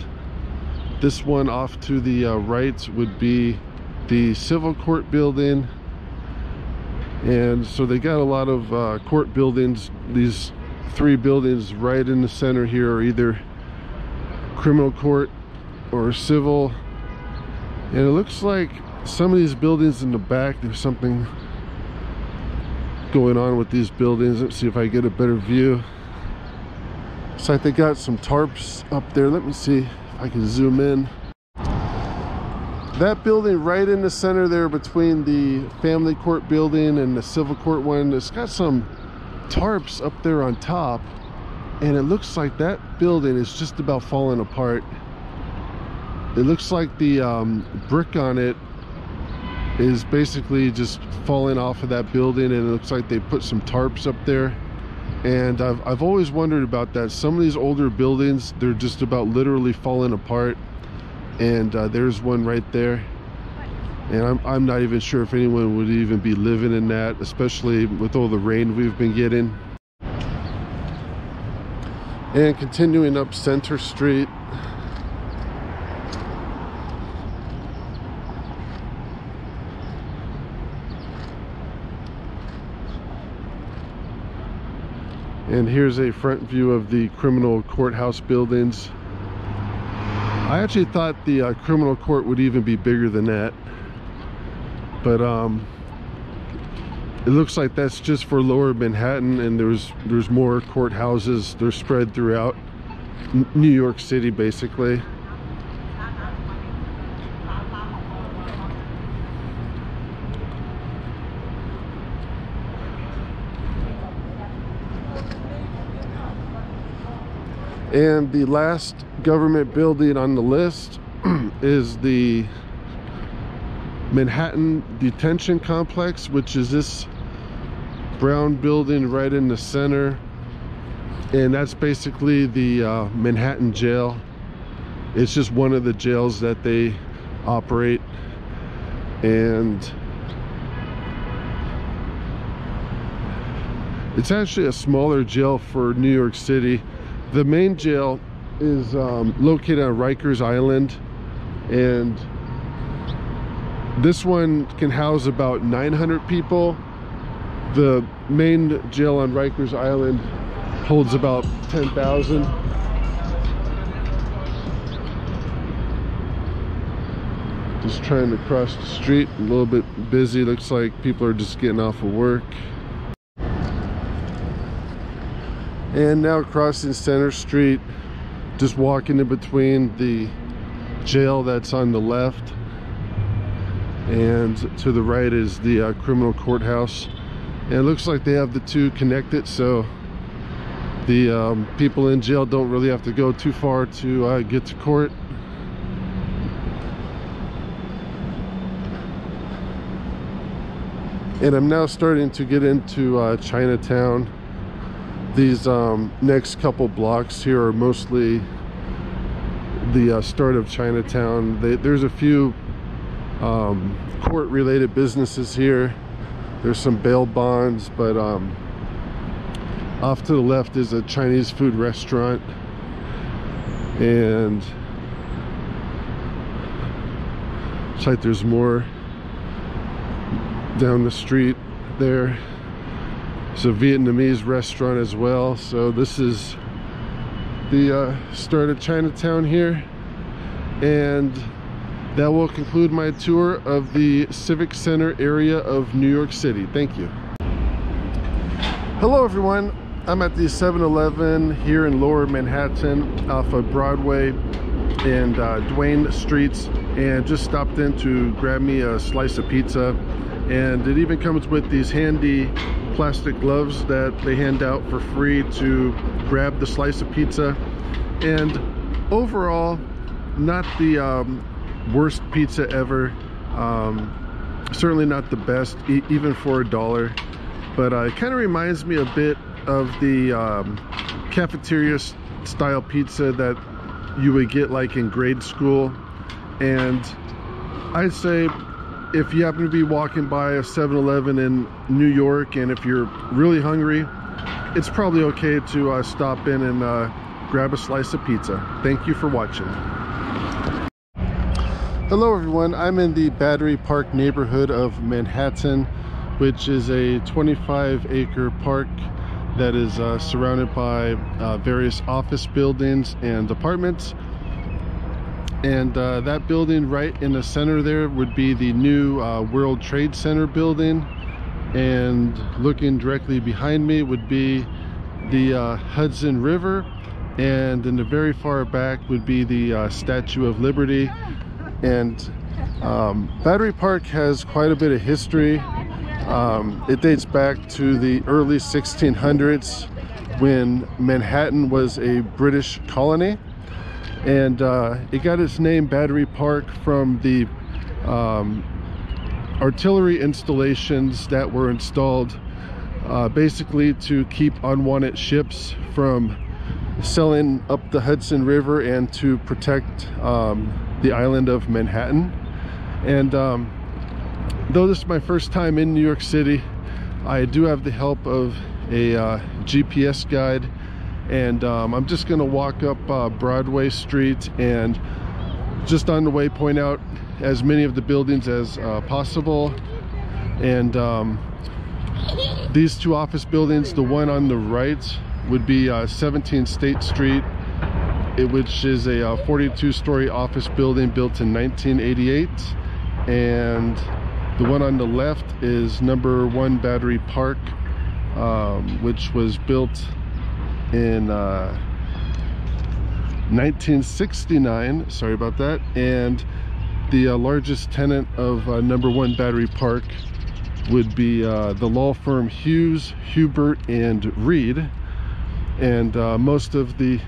this one off to the right would be the Civil Court building. And so they got a lot of court buildings. These 3 buildings right in the center here are either criminal court or civil, and it looks like some of these buildings in the back, there's something going on with these buildings. Let's see if I get a better view. Looks like they got some tarps up there. Let me see if I can zoom in. That building right in the center there between the family court building and the civil court one, it's got some tarps up there on top, and it looks like that building is just about falling apart. It looks like the brick on it is basically just falling off of that building, and it looks like they put some tarps up there. And I've always wondered about that. Some of these older buildings, they're just about literally falling apart. And there's one right there, and I'm not even sure if anyone would even be living in that, especially with all the rain we've been getting. And continuing up Center Street, and here's a front view of the criminal courthouse buildings. I actually thought the criminal court would even be bigger than that, but it looks like that's just for lower Manhattan, and there's more courthouses. They're spread throughout New York City basically. And the last government building on the list is the Manhattan Detention Complex, which is this brown building right in the center. And that's basically the Manhattan jail. It's just one of the jails that they operate. And it's actually a smaller jail for New York City. The main jail is located on Rikers Island, and this one can house about 900 people. The main jail on Rikers Island holds about 10,000. Just trying to cross the street, a little bit busy. Looks like people are just getting off of work. And now crossing Center Street, just walking in between the jail that's on the left, and to the right is the criminal courthouse. And it looks like they have the two connected, so the people in jail don't really have to go too far to get to court. And I'm now starting to get into Chinatown. These next couple blocks here are mostly the start of Chinatown. There's a few court-related businesses here. There's some bail bonds, but off to the left is a Chinese food restaurant, and it's like there's more down the street there. It's a Vietnamese restaurant as well. So this is the start of Chinatown here, and that will conclude my tour of the Civic Center area of New York City. Thank you. Hello everyone, I'm at the 7-Eleven here in Lower Manhattan off of Broadway and Duane Streets, and just stopped in to grab me a slice of pizza. And it even comes with these handy plastic gloves that they hand out for free to grab the slice of pizza. And overall, not the worst pizza ever. Certainly not the best, even for $1. But it kind of reminds me a bit of the cafeteria style pizza that you would get like in grade school. And I'd say if you happen to be walking by a 7-Eleven in New York, and if you're really hungry, it's probably okay to stop in and grab a slice of pizza. Thank you for watching. Hello everyone, I'm in the Battery Park neighborhood of Manhattan, which is a 25-acre park that is surrounded by various office buildings and apartments. And that building right in the center there would be the new World Trade Center building. and looking directly behind me would be the Hudson River, and in the very far back would be the Statue of Liberty. And Battery Park has quite a bit of history. It dates back to the early 1600s when Manhattan was a British colony, and it got its name Battery Park from the artillery installations that were installed basically to keep unwanted ships from sailing up the Hudson River and to protect the island of Manhattan. And though this is my first time in New York City, I do have the help of a GPS guide, and I'm just going to walk up Broadway Street and just on the way point out as many of the buildings as possible. And these two office buildings, the one on the right would be 17 State Street, which is a 42-story office building built in 1988, and the one on the left is number 1 Battery Park, which was built in 1969. Sorry about that. And the largest tenant of number 1 Battery Park would be the law firm Hughes, Hubert, and Reed. And most of the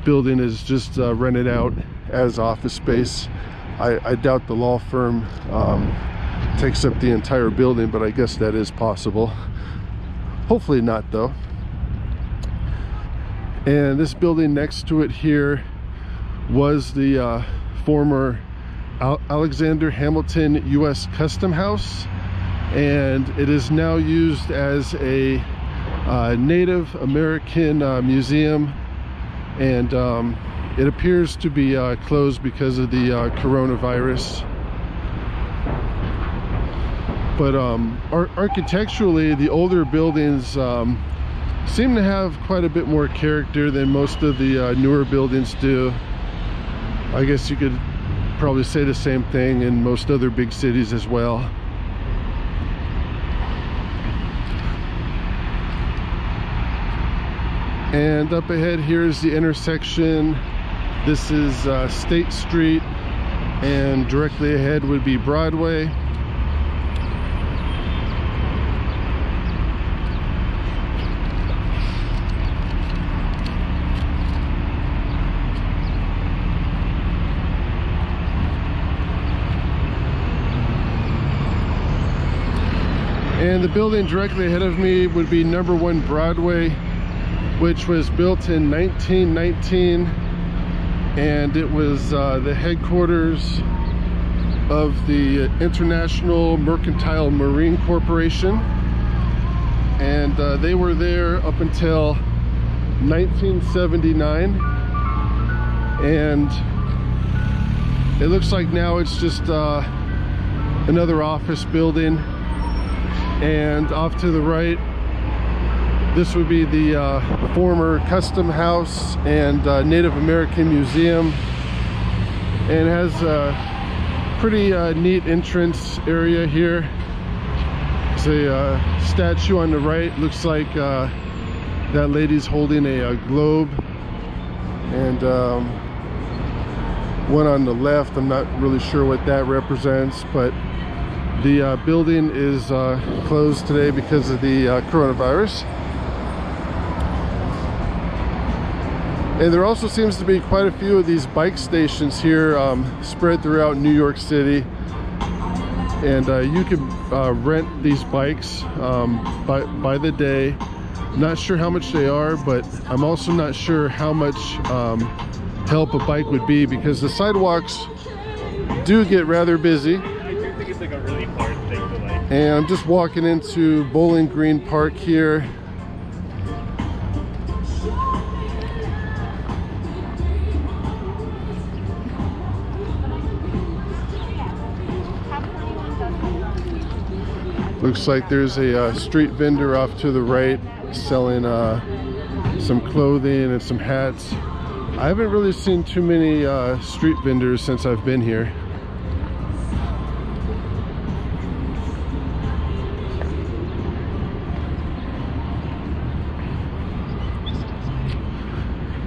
building is just rented out as office space. I doubt the law firm takes up the entire building, but I guess that is possible. Hopefully not, though. And this building next to it here was the former Alexander Hamilton U.S. Custom House, and it is now used as a Native American museum, and it appears to be closed because of the coronavirus. But architecturally, the older buildings seem to have quite a bit more character than most of the newer buildings do. I guess you could probably say the same thing in most other big cities as well. And up ahead here is the intersection. This is State Street, and directly ahead would be Broadway. And the building directly ahead of me would be number 1 Broadway, which was built in 1919, and it was the headquarters of the International Mercantile Marine Corporation, and they were there up until 1979, and it looks like now it's just another office building. And off to the right, this would be the former Custom House and Native American Museum, and it has a pretty neat entrance area here. There's a statue on the right. Looks like that lady's holding a globe, and one on the left, I'm not really sure what that represents, but the building is closed today because of the coronavirus. And there also seems to be quite a few of these bike stations here spread throughout New York City. And you can rent these bikes by the day. Not sure how much they are, but I'm also not sure how much help a bike would be, because the sidewalks do get rather busy. I do think it's like a really hard thing to like. And I'm just walking into Bowling Green Park here. Looks like there's a street vendor off to the right selling some clothing and some hats. I haven't really seen too many street vendors since I've been here.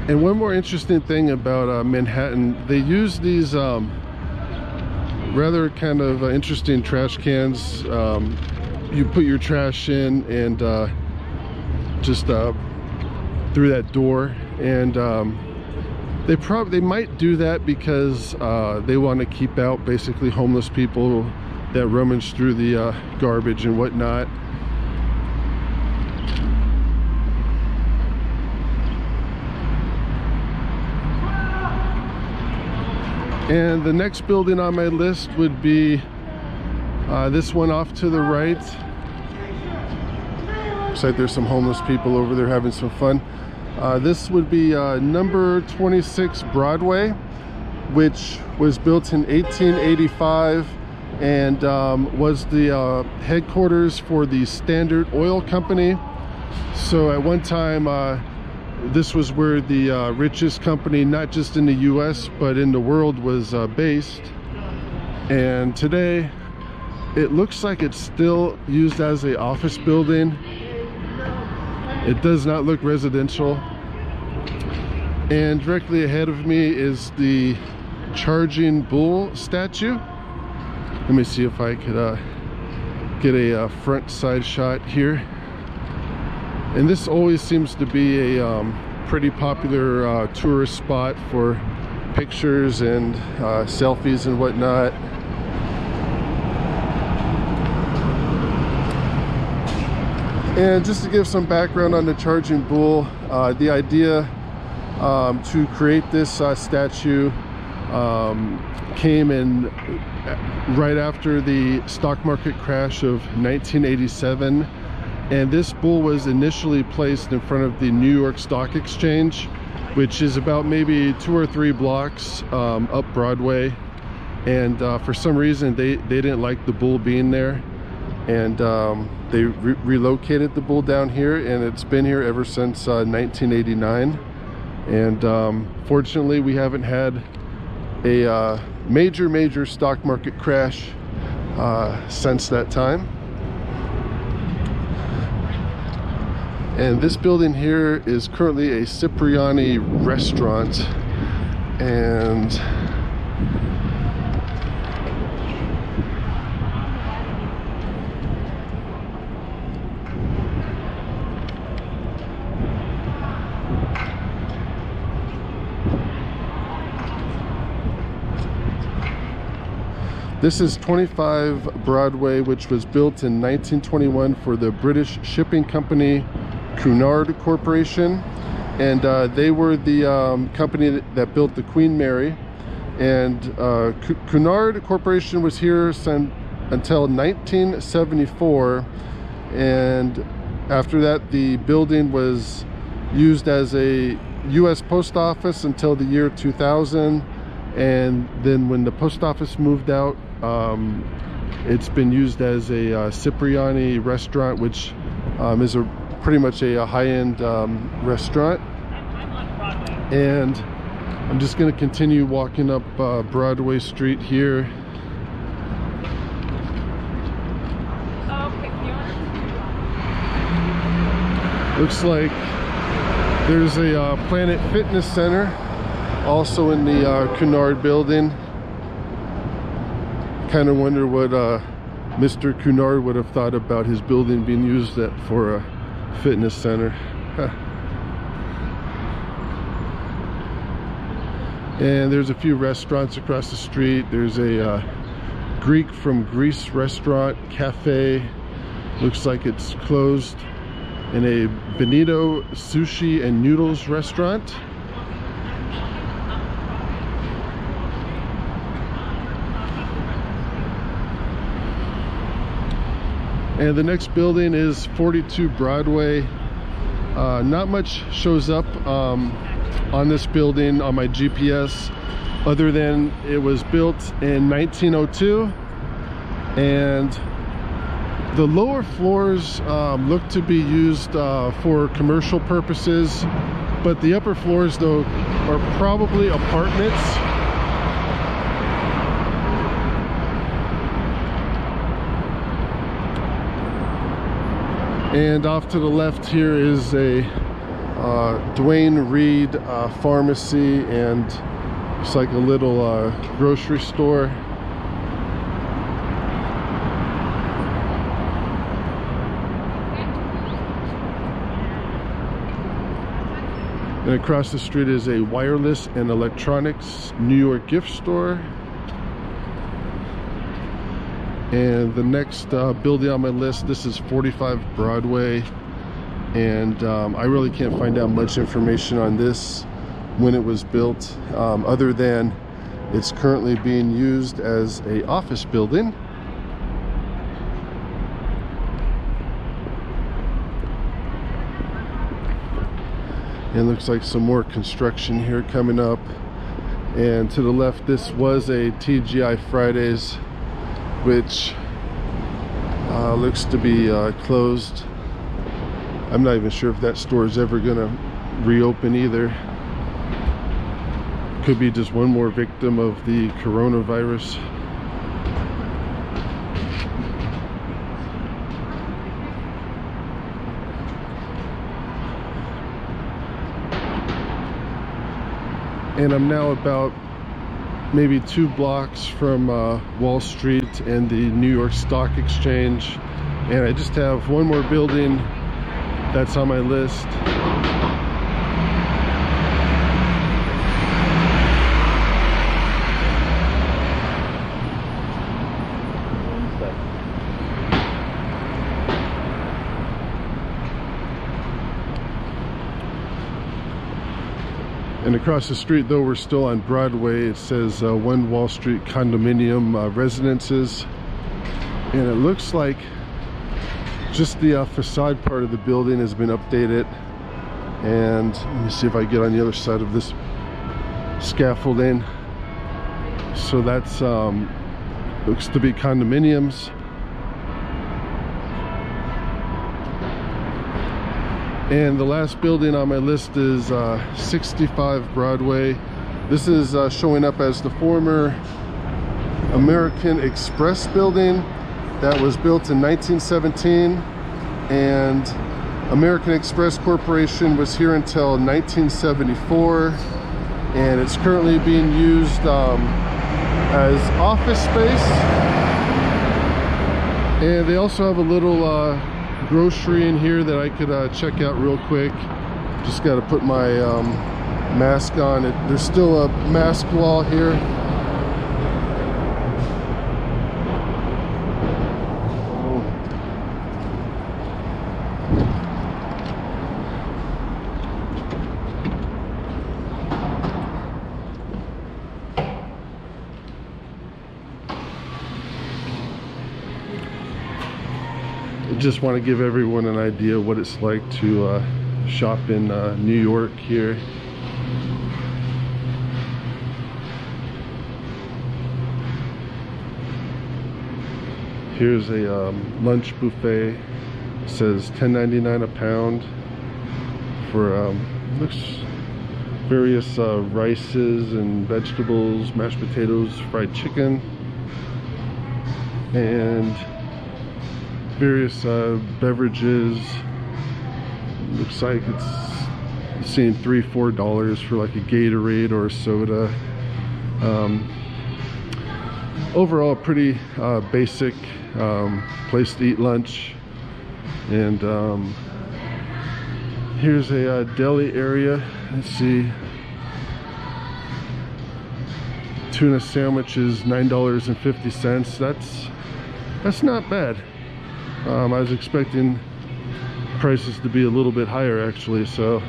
And one more interesting thing about Manhattan, they use these rather kind of interesting trash cans. You put your trash in and just through that door, and they might do that because they want to keep out basically homeless people that rummage through the garbage and whatnot. And the next building on my list would be this one off to the right. Looks like there's some homeless people over there having some fun. This would be number 26 Broadway, which was built in 1885 and was the headquarters for the Standard Oil Company. So at one time, this was where the richest company, not just in the US, but in the world, was based. And today, it looks like it's still used as an office building. It does not look residential. And directly ahead of me is the Charging Bull statue. Let me see if I could get a front side shot here. And this always seems to be a pretty popular tourist spot for pictures and selfies and whatnot. And just to give some background on the Charging Bull, the idea to create this statue came in right after the stock market crash of 1987. And this bull was initially placed in front of the New York Stock Exchange, which is about maybe 2 or 3 blocks up Broadway. And for some reason, they didn't like the bull being there. And they relocated the bull down here, and it's been here ever since 1989. And fortunately, we haven't had a major stock market crash since that time. And this building here is currently a Cipriani restaurant, and this is 25 Broadway, which was built in 1921 for the British shipping company Cunard Corporation, and they were the company that built the Queen Mary. And Cunard Corporation was here until 1974, and after that the building was used as a US post office until the year 2000. And then when the post office moved out, it's been used as a Cipriani restaurant, which is pretty much a high-end restaurant. And I'm just going to continue walking up Broadway Street here. Looks like there's a Planet Fitness Center also in the Cunard building. Kind of wonder what Mr. Cunard would have thought about his building being used for a fitness center. And there's a few restaurants across the street. There's a Greek from Greece restaurant, cafe. Looks like it's closed. And a Benito sushi and noodles restaurant. And the next building is 42 Broadway. Not much shows up on this building on my GPS, other than it was built in 1902, and the lower floors look to be used for commercial purposes, but the upper floors though are probably apartments. And off to the left here is a Dwayne Reed Pharmacy, and it's like a little grocery store. And across the street is a wireless and electronics New York gift store. And the next building on my list, this is 45 Broadway. And I really can't find out much information on this, when it was built, other than it's currently being used as an office building. And looks like some more construction here coming up. And to the left, this was a TGI Fridays, which looks to be closed. I'm not even sure if that store is ever gonna reopen either. Could be just one more victim of the coronavirus. And I'm now about maybe 2 blocks from Wall Street and the New York Stock Exchange. And I just have one more building that's on my list. And across the street, though we're still on Broadway, it says One Wall Street Condominium Residences. And it looks like just the facade part of the building has been updated. And let me see if I get on the other side of this scaffolding. So that's looks to be condominiums. And the last building on my list is 65 Broadway. This is showing up as the former American Express building that was built in 1917, and American Express Corporation was here until 1974, and it's currently being used as office space. And they also have a little grocery in here that I could check out real quick. Just got to put my mask on. There's still a mask wall here. Just want to give everyone an idea what it's like to shop in New York here. Here's a lunch buffet. It says $10.99 a pound for looks various rices and vegetables, mashed potatoes, fried chicken, and various beverages. Looks like it's seeing $3-4 for like a Gatorade or a soda. Overall, pretty basic place to eat lunch. And here's a deli area. Let's see. Tuna sandwich is $9.50. That's not bad. I was expecting prices to be a little bit higher, actually, so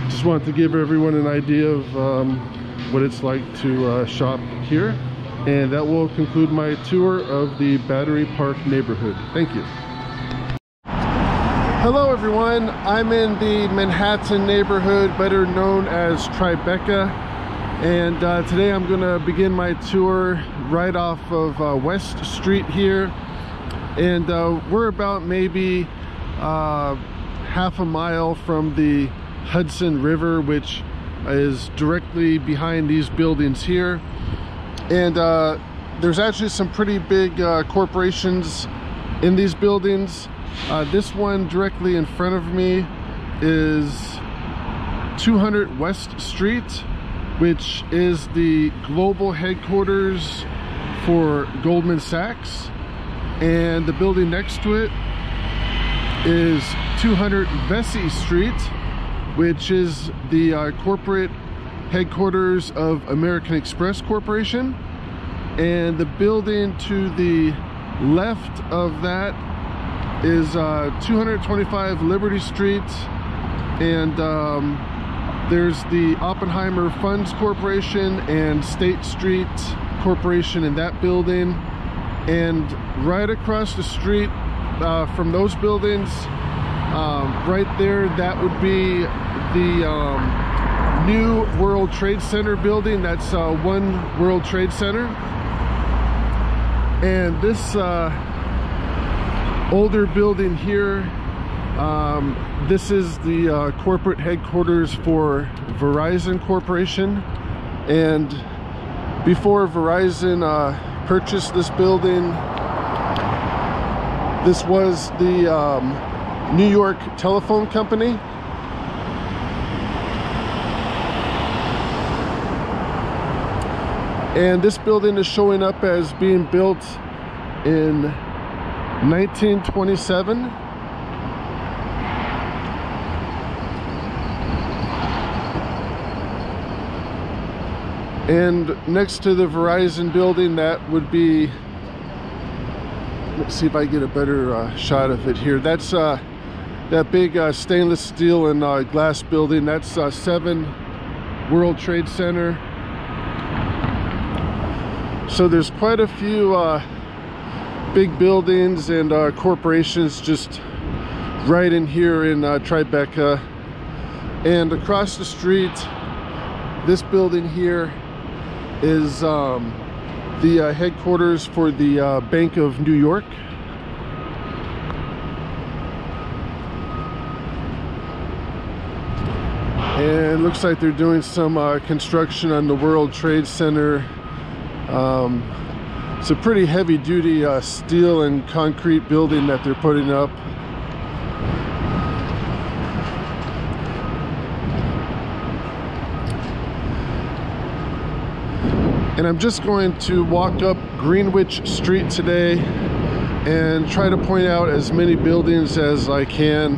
just wanted to give everyone an idea of what it's like to shop here. And that will conclude my tour of the Battery Park neighborhood. Thank you. Hello everyone, I'm in the Manhattan neighborhood, better known as Tribeca. And today I'm gonna begin my tour right off of West Street here. And we're about maybe half a mile from the Hudson River, which is directly behind these buildings here. And there's actually some pretty big corporations in these buildings. This one directly in front of me is 200 West Street, which is the global headquarters for Goldman Sachs. And the building next to it is 200 Vesey Street, which is the corporate headquarters of American Express Corporation. And the building to the left of that is 225 Liberty Street, and there's the Oppenheimer Funds Corporation and State Street Corporation in that building. And right across the street from those buildings, right there, that would be the new World Trade Center building. That's One World Trade Center. And this older building here, this is the corporate headquarters for Verizon Corporation. And before Verizon purchased this building, this was the New York Telephone Company. And this building is showing up as being built in 1927. And next to the Verizon building, that would be, let's see if I get a better shot of it here. That's that big stainless steel and glass building. That's 7 World Trade Center. So there's quite a few big buildings and corporations just right in here in Tribeca. And across the street, this building here is the headquarters for the Bank of New York. And it looks like they're doing some construction on the World Trade Center. It's a pretty heavy-duty steel and concrete building that they're putting up. And I'm just going to walk up Greenwich Street today and try to point out as many buildings as I can.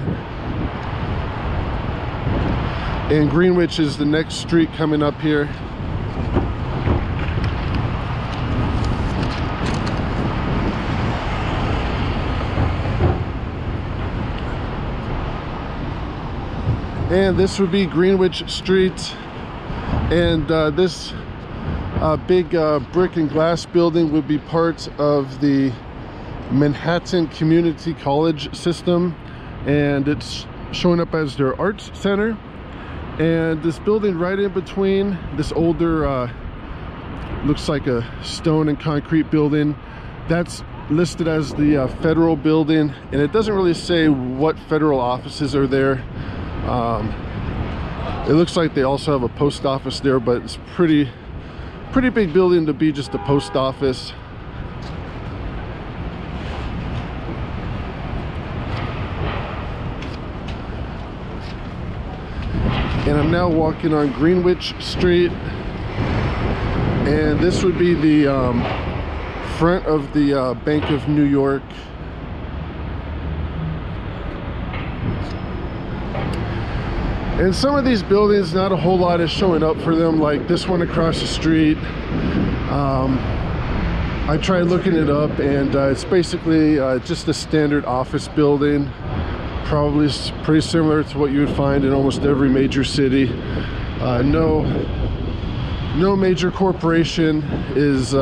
And Greenwich is the next street coming up here. And this would be Greenwich Street, and this big brick and glass building would be part of the Manhattan Community College system, and it's showing up as their arts center. And this building right in between, this older looks like a stone and concrete building, that's listed as the federal building, and it doesn't really say what federal offices are there. It looks like they also have a post office there, but it's pretty big building to be just a post office. And I'm now walking on Greenwich Street, and this would be the front of the Bank of New York. And some of these buildings, not a whole lot is showing up for them, like this one across the street. I tried looking it up, and it's basically just a standard office building. Probably pretty similar to what you would find in almost every major city. No major corporation is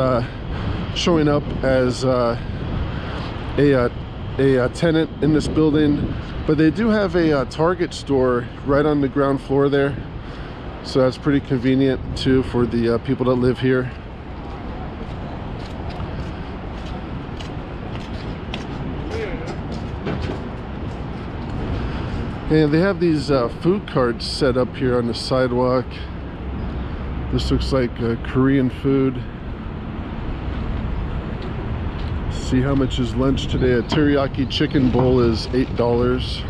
showing up as a tenant in this building. But they do have a Target store right on the ground floor there, so that's pretty convenient too for the people that live here. And they have these food carts set up here on the sidewalk. This looks like Korean food. See how much is lunch today. A teriyaki chicken bowl is $8.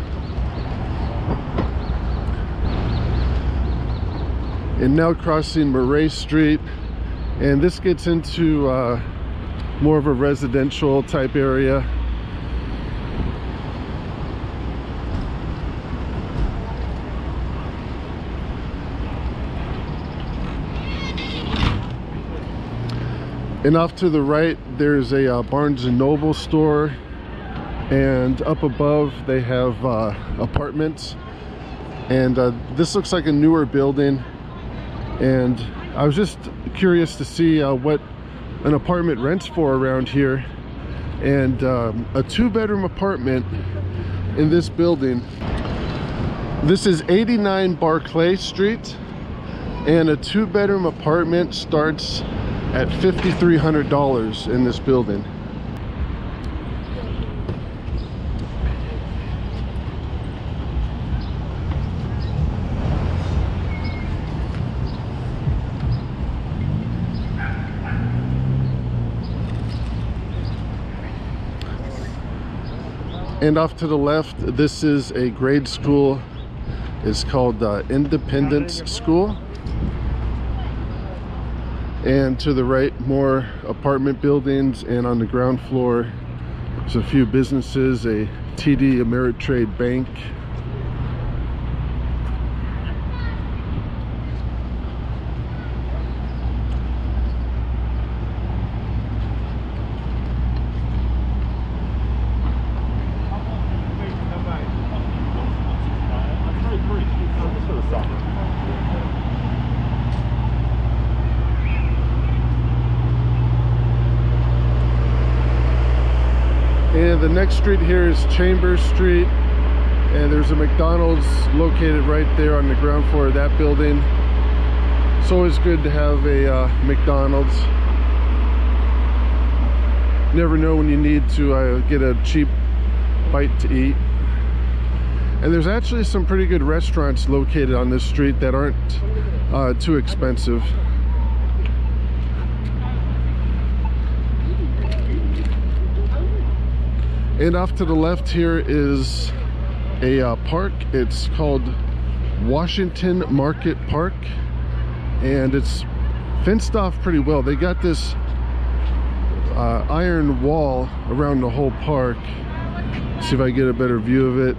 and now crossing Murray Street, and this gets into more of a residential type area. And off to the right, there's a Barnes & Noble store, and up above they have apartments. And this looks like a newer building, and I was just curious to see what an apartment rents for around here. And a 2-bedroom apartment in this building. This is 89 Barclay Street, and a 2-bedroom apartment starts at $5,300 in this building. And off to the left, this is a grade school. It's called Independence School. And to the right, more apartment buildings, and on the ground floor there's a few businesses, a TD Ameritrade Bank. And the next street here is Chambers Street, and there's a McDonald's located right there on the ground floor of that building. It's always good to have a McDonald's. Never know when you need to get a cheap bite to eat. And there's actually some pretty good restaurants located on this street that aren't too expensive. And off to the left here is a park. It's called Washington Market Park, and it's fenced off pretty well. They got this iron wall around the whole park. See if I get a better view of it.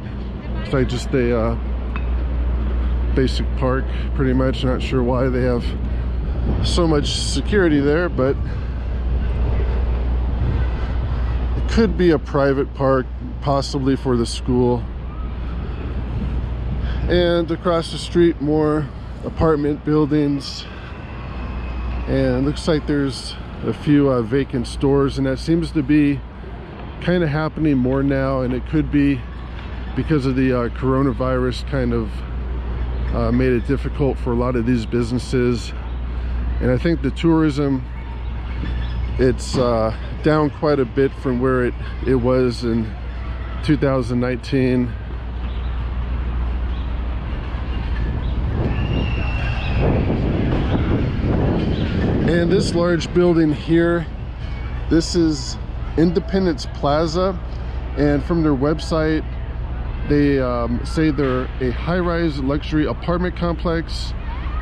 It's like just a basic park, pretty much. Not sure why they have so much security there, but could be a private park, possibly for the school. And across the street, more apartment buildings, and looks like there's a few vacant stores, and that seems to be kind of happening more now, and it could be because of the coronavirus kind of made it difficult for a lot of these businesses. And I think the tourism, it's down quite a bit from where it was in 2019. And this large building here, this is Independence Plaza, and from their website they say they're a high-rise luxury apartment complex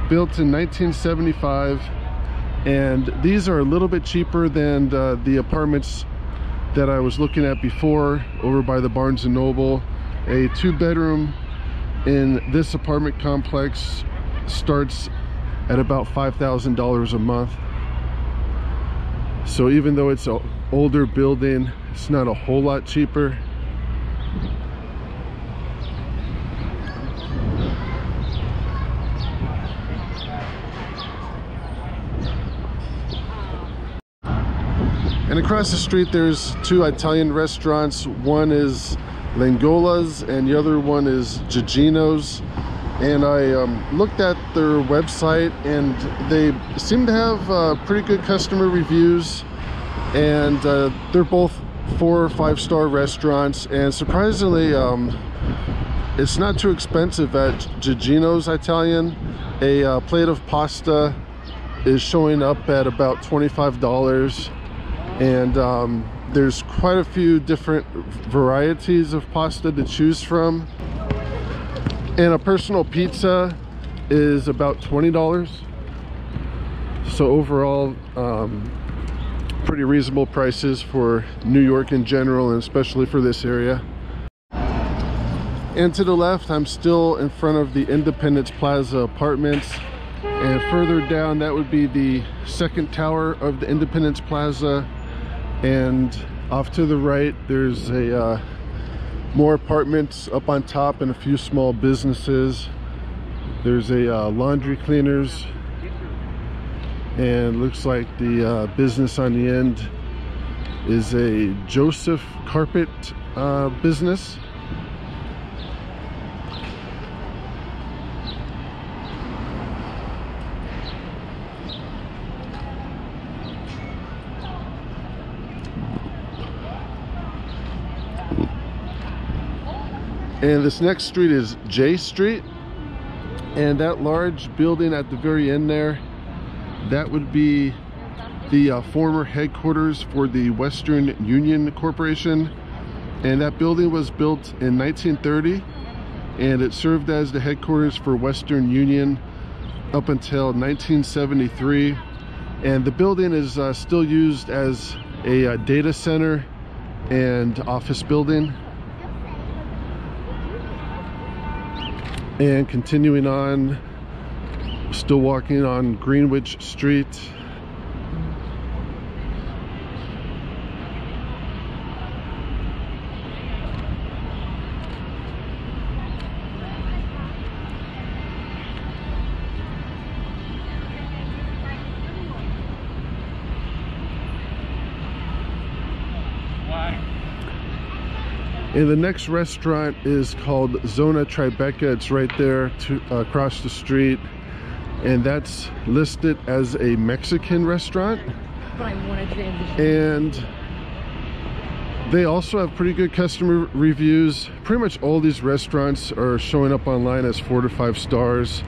built in 1975. And these are a little bit cheaper than the apartments that I was looking at before over by the Barnes & Noble. A 2-bedroom in this apartment complex starts at about $5,000 a month. So even though it's an older building, it's not a whole lot cheaper. And across the street there's 2 Italian restaurants. One is Langola's and the other one is Gigino's. And I looked at their website, and they seem to have pretty good customer reviews, and they're both 4 or 5-star restaurants. And surprisingly, it's not too expensive at Gigino's Italian. A plate of pasta is showing up at about $25. And there's quite a few different varieties of pasta to choose from. And a personal pizza is about $20. So overall, pretty reasonable prices for New York in general, and especially for this area. And to the left, I'm still in front of the Independence Plaza Apartments, and further down, that would be the second tower of the Independence Plaza. And off to the right, there's a more apartments up on top and a few small businesses. There's a laundry cleaners, and looks like the business on the end is a Joseph Carpet business. And this next street is J Street, and that large building at the very end there, that would be the former headquarters for the Western Union Corporation. And that building was built in 1930, and it served as the headquarters for Western Union up until 1973. And the building is still used as a data center and office building. And continuing on, still walking on Greenwich Street. And the next restaurant is called Zona Tribeca. It's right there across the street, and that's listed as a Mexican restaurant. And they also have pretty good customer reviews. Pretty much all these restaurants are showing up online as 4 to 5 stars.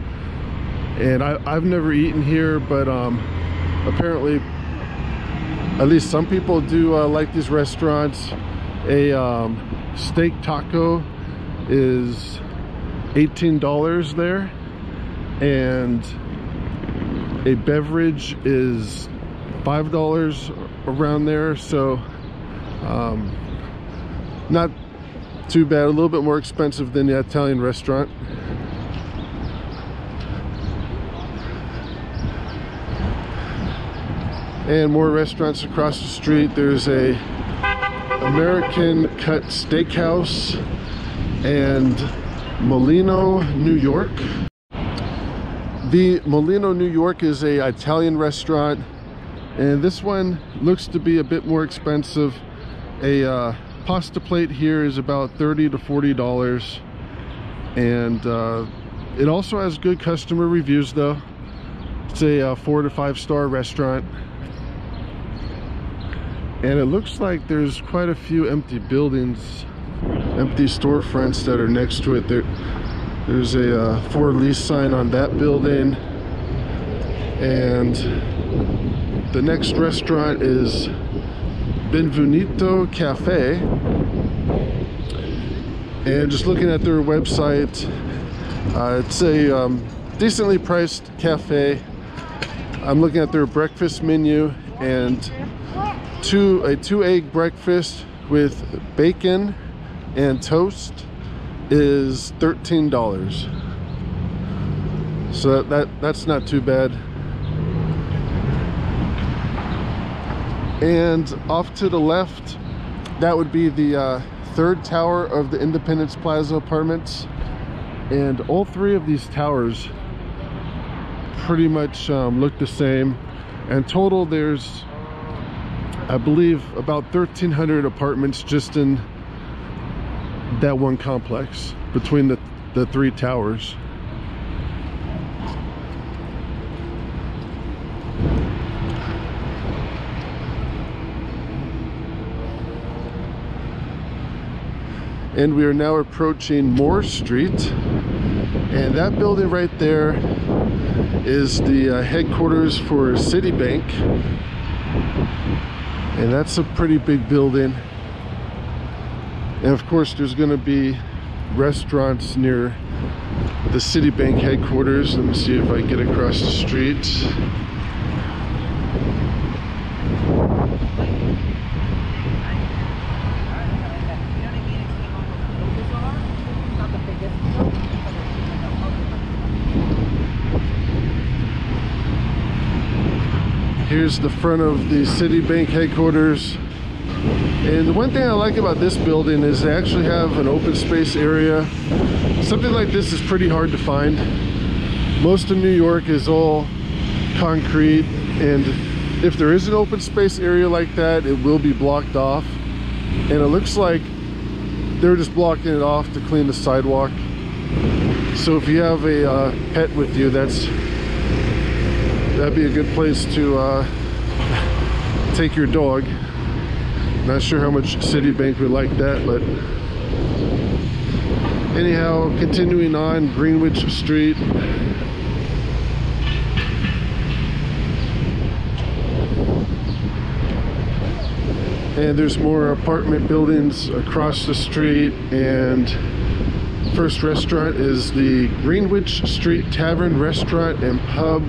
And I've never eaten here, but apparently at least some people do like these restaurants. A steak taco is $18 there, and a beverage is $5 around there. So not too bad, a little bit more expensive than the Italian restaurant. And more restaurants across the street. There's a American Cut Steakhouse and Molino, New York. The Molino, New York is a Italian restaurant, and this one looks to be a bit more expensive. A pasta plate here is about $30 to $40, and it also has good customer reviews though. It's a 4 to 5 star restaurant. And it looks like there's quite a few empty buildings, empty storefronts that are next to it. There's a for lease sign on that building. And the next restaurant is Benvenuto Cafe. And just looking at their website, it's a decently priced cafe. I'm looking at their breakfast menu, and a 2-egg breakfast with bacon and toast is $13. So that's not too bad. And off to the left, that would be the third tower of the Independence Plaza Apartments. And all three of these towers pretty much look the same. And total, there's, I believe, about 1,300 apartments just in that one complex between the three towers. And we are now approaching Moore Street, and that building right there is the headquarters for Citibank. And that's a pretty big building. And of course there's going to be restaurants near the Citibank headquarters. Let me see if I get across the street. Here's the front of the Citibank headquarters. And the one thing I like about this building is they actually have an open space area. Something like this is pretty hard to find. Most of New York is all concrete, and if there is an open space area like that, it will be blocked off. And it looks like they're just blocking it off to clean the sidewalk. So if you have a pet with you, that'd be a good place to take your dog. Not sure how much Citibank would like that, but anyhow, continuing on Greenwich Street. And there's more apartment buildings across the street, and first restaurant is the Greenwich Street Tavern Restaurant and Pub.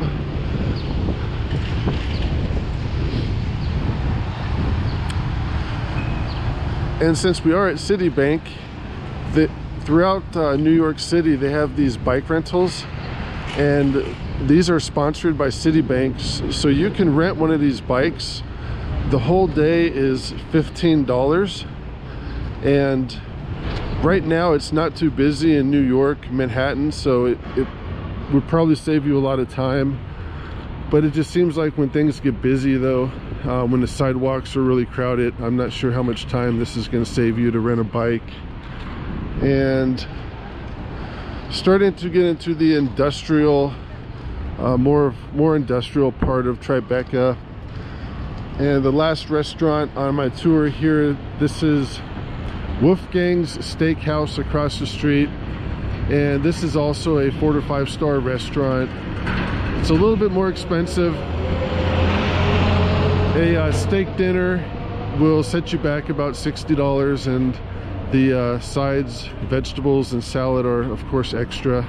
And since we are at Citibank, throughout New York City, they have these bike rentals, and these are sponsored by Citibank. So you can rent one of these bikes. The whole day is $15. And right now it's not too busy in New York, Manhattan, so it would probably save you a lot of time. But it just seems like when things get busy though, when the sidewalks are really crowded, I'm not sure how much time this is going to save you to rent a bike. And starting to get into the industrial, more industrial part of Tribeca. And the last restaurant on my tour here, this is Wolfgang's Steakhouse across the street. And this is also a 4 to 5 star restaurant. It's a little bit more expensive. A steak dinner will set you back about $60, and the sides, vegetables, and salad are of course extra.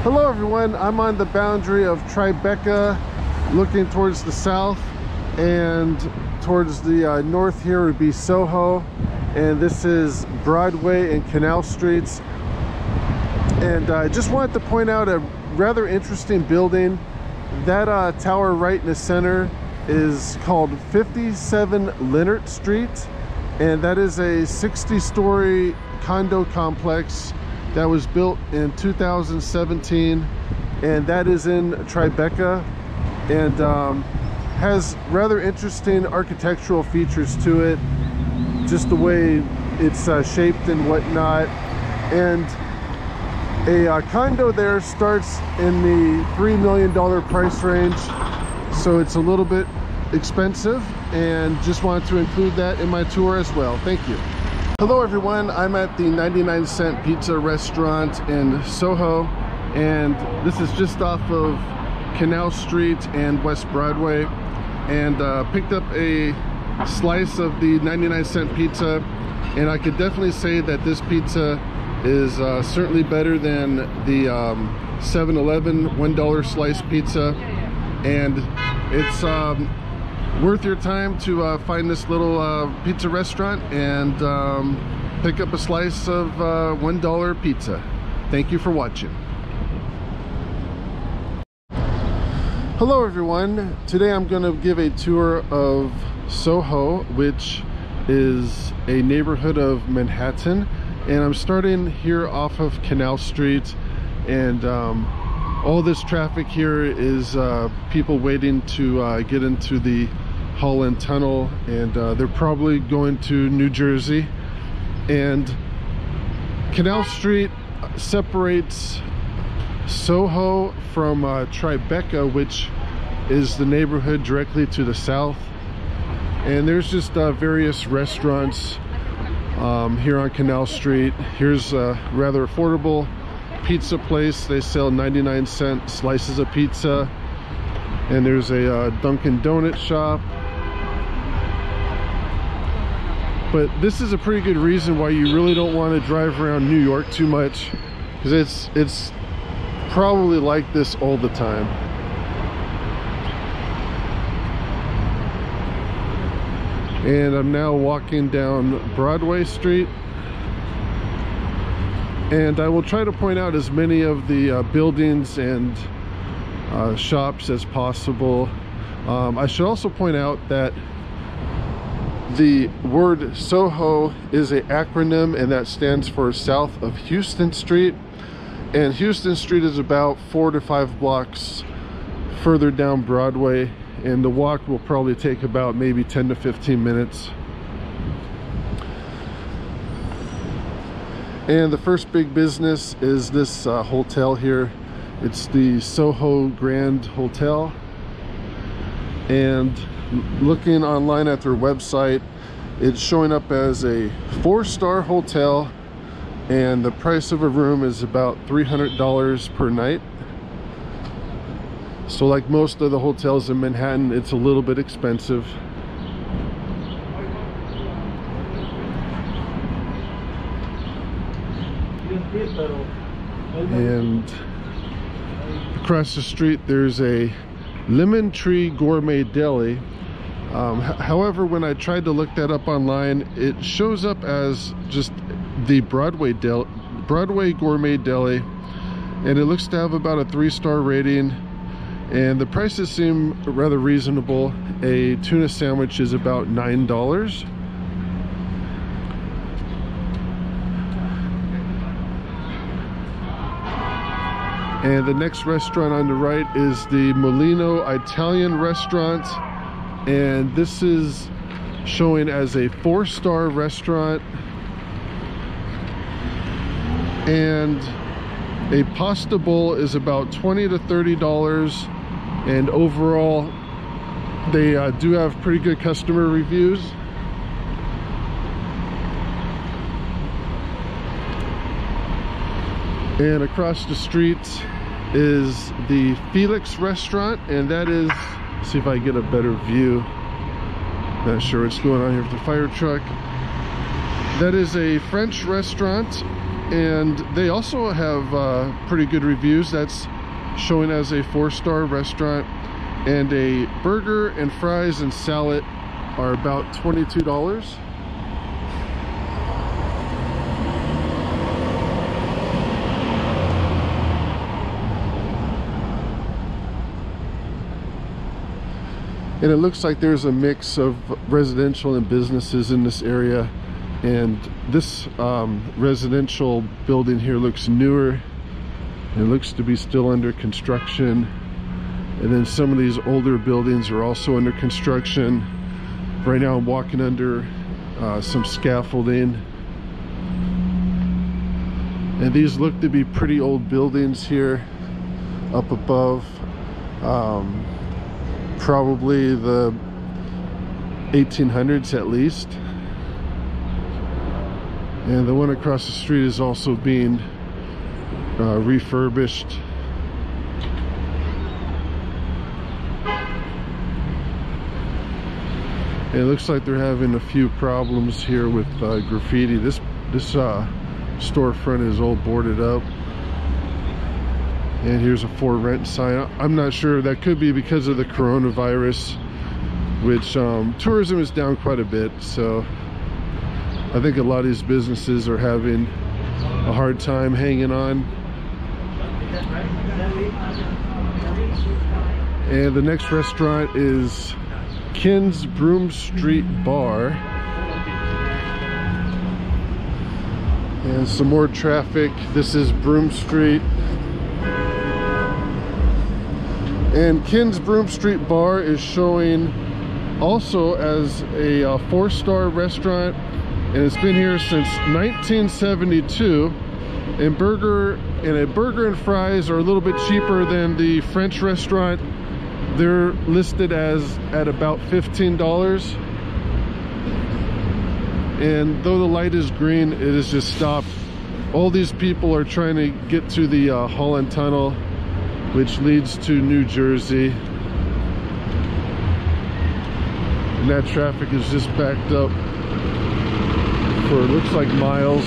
Hello everyone, I'm on the boundary of Tribeca, looking towards the south, and towards the north here would be SoHo, and this is Broadway and Canal Streets. And I just wanted to point out a rather interesting building. That tower right in the center is called 57 Leonard Street, and that is a 60-story condo complex that was built in 2017, and that is in Tribeca, and has rather interesting architectural features to it, just the way it's shaped and whatnot. And a condo there starts in the $3 million price range, so it's a little bit expensive, and just wanted to include that in my tour as well. Thank you. Hello everyone, I'm at the 99-cent pizza restaurant in SoHo, and this is just off of Canal Street and West Broadway, and picked up a slice of the 99-cent pizza, and I could definitely say that this pizza is certainly better than the 7-Eleven $1 slice pizza, and it's worth your time to find this little pizza restaurant and pick up a slice of $1 pizza. Thank you for watching. Hello everyone, today I'm going to give a tour of SoHo, which is a neighborhood of Manhattan, and I'm starting here off of Canal Street, and all this traffic here is people waiting to get into the Holland Tunnel, and they're probably going to New Jersey. And Canal Street separates SoHo from Tribeca, which is the neighborhood directly to the south, and there's just various restaurants here on Canal Street. Here's a rather affordable pizza place. They sell 99-cent slices of pizza, and there's a Dunkin' Donut shop. But this is a pretty good reason why you really don't want to drive around New York too much, because it's probably like this all the time. And I'm now walking down Broadway Street, and I will try to point out as many of the buildings and shops as possible. I should also point out that the word SoHo is an acronym, and that stands for South of Houston Street. And Houston Street is about 4 to 5 blocks further down Broadway, and the walk will probably take about maybe 10 to 15 minutes. And the first big business is this hotel here. It's the SoHo Grand Hotel. And looking online at their website, it's showing up as a 4-star hotel, and the price of a room is about $300 per night. So like most of the hotels in Manhattan, it's a little bit expensive. And across the street there's a Lemon Tree Gourmet Deli. However, when I tried to look that up online, it shows up as just the Broadway Gourmet Deli, and it looks to have about a 3-star rating, and the prices seem rather reasonable. A tuna sandwich is about $9. And the next restaurant on the right is the Molino Italian restaurant, and this is showing as a 4-star restaurant, and a pasta bowl is about $20 to $30, and overall they do have pretty good customer reviews. And across the street is the Felix restaurant, and that is, see if I get a better view. Not sure what's going on here with the fire truck. That is a French restaurant, and they also have pretty good reviews. That's showing as a 4-star restaurant, and a burger and fries and salad are about $22. And it looks like there's a mix of residential and businesses in this area, and this residential building here looks newer. It looks to be still under construction, and then some of these older buildings are also under construction. Right now I'm walking under some scaffolding, and these look to be pretty old buildings here up above. Probably the 1800s at least. And the one across the street is also being refurbished. And it looks like they're having a few problems here with graffiti. This storefront is all boarded up. And here's a for rent sign. I'm not sure, that could be because of the coronavirus, which tourism is down quite a bit, so I think a lot of these businesses are having a hard time hanging on. And the next restaurant is Ken's Broom Street Bar. And some more traffic. This is Broom Street. And Ken's Broom Street Bar is showing also as a 4-star restaurant, and it's been here since 1972. And a burger and fries are a little bit cheaper than the French restaurant. They're listed at about $15. And though the light is green, it has just stopped. All these people are trying to get to the Holland Tunnel, which leads to New Jersey. And that traffic is just backed up for, it looks like, miles.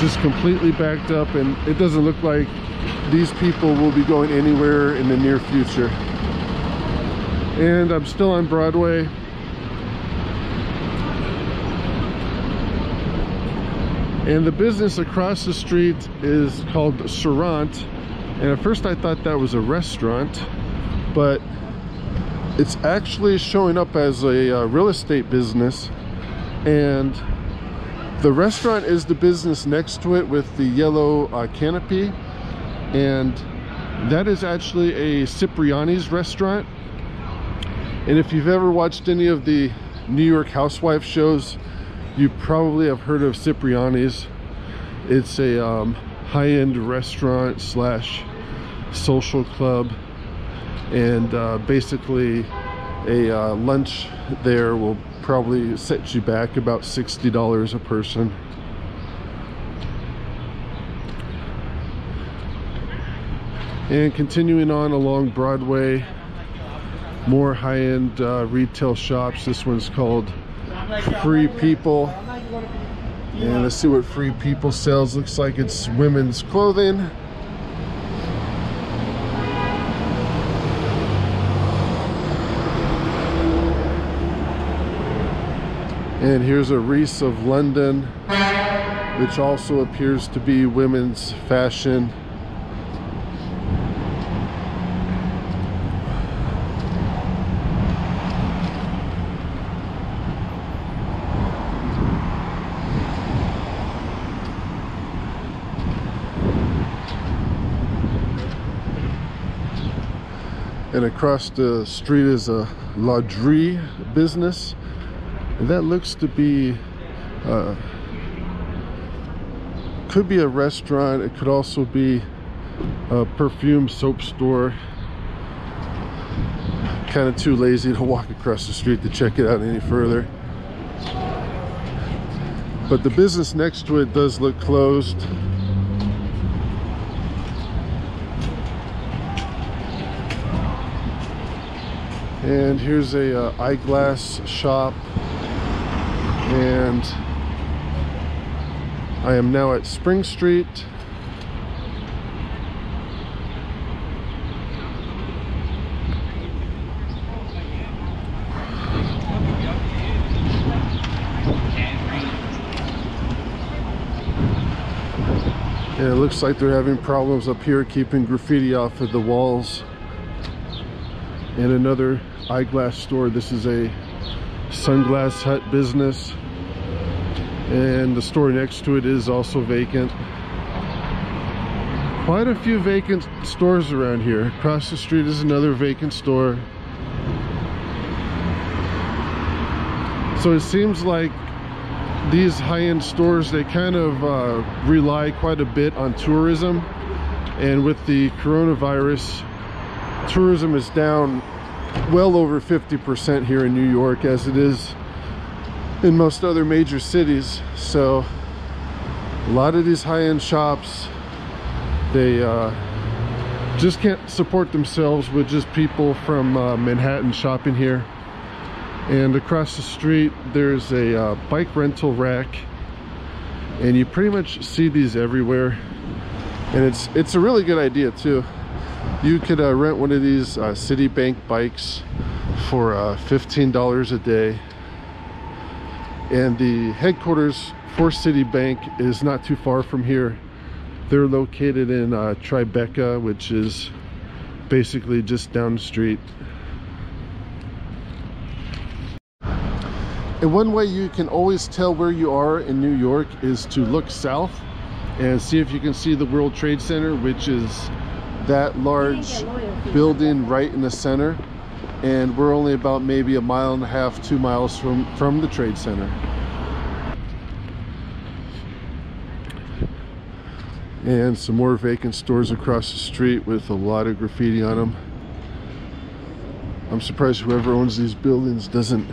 just completely backed up, and it doesn't look like these people will be going anywhere in the near future. And I'm still on Broadway. And the business across the street is called Surrant. And at first I thought that was a restaurant, but it's actually showing up as a real estate business. And the restaurant is the business next to it with the yellow canopy. And that is actually a Cipriani's restaurant. And if you've ever watched any of the New York housewife shows, you probably have heard of Cipriani's. It's a high-end restaurant slash social club, and basically a lunch there will probably set you back about $60 a person. And continuing on along Broadway, more high-end retail shops. This one's called Free People, and let's see what Free People sells. Looks like it's women's clothing. And here's a Reese of London, which also appears to be women's fashion. And across the street is a laundry business, and that looks to be could be a restaurant. It could also be a perfume soap store. Kind of too lazy to walk across the street to check it out any further, but the business next to it does look closed. And here's a eyeglass shop, and I am now at Spring Street. And it looks like they're having problems up here keeping graffiti off of the walls. And another eyeglass store. This is a Sunglass Hut business, and the store next to it is also vacant. Quite a few vacant stores around here. Across the street is another vacant store. So it seems like these high-end stores, they kind of rely quite a bit on tourism, and with the coronavirus, tourism is down well over 50% here in New York, as it is in most other major cities. So a lot of these high-end shops, they just can't support themselves with just people from Manhattan shopping here. And across the street there's a bike rental rack, and you pretty much see these everywhere, and it's a really good idea too. You could rent one of these Citibank bikes for $15 a day. And the headquarters for Citibank is not too far from here. They're located in Tribeca, which is basically just down the street. And one way you can always tell where you are in New York is to look south and see if you can see the World Trade Center, which is that large building right in the center. And we're only about maybe 1.5 miles, 2 miles from the Trade Center. And some more vacant stores across the street with a lot of graffiti on them. I'm surprised whoever owns these buildings doesn't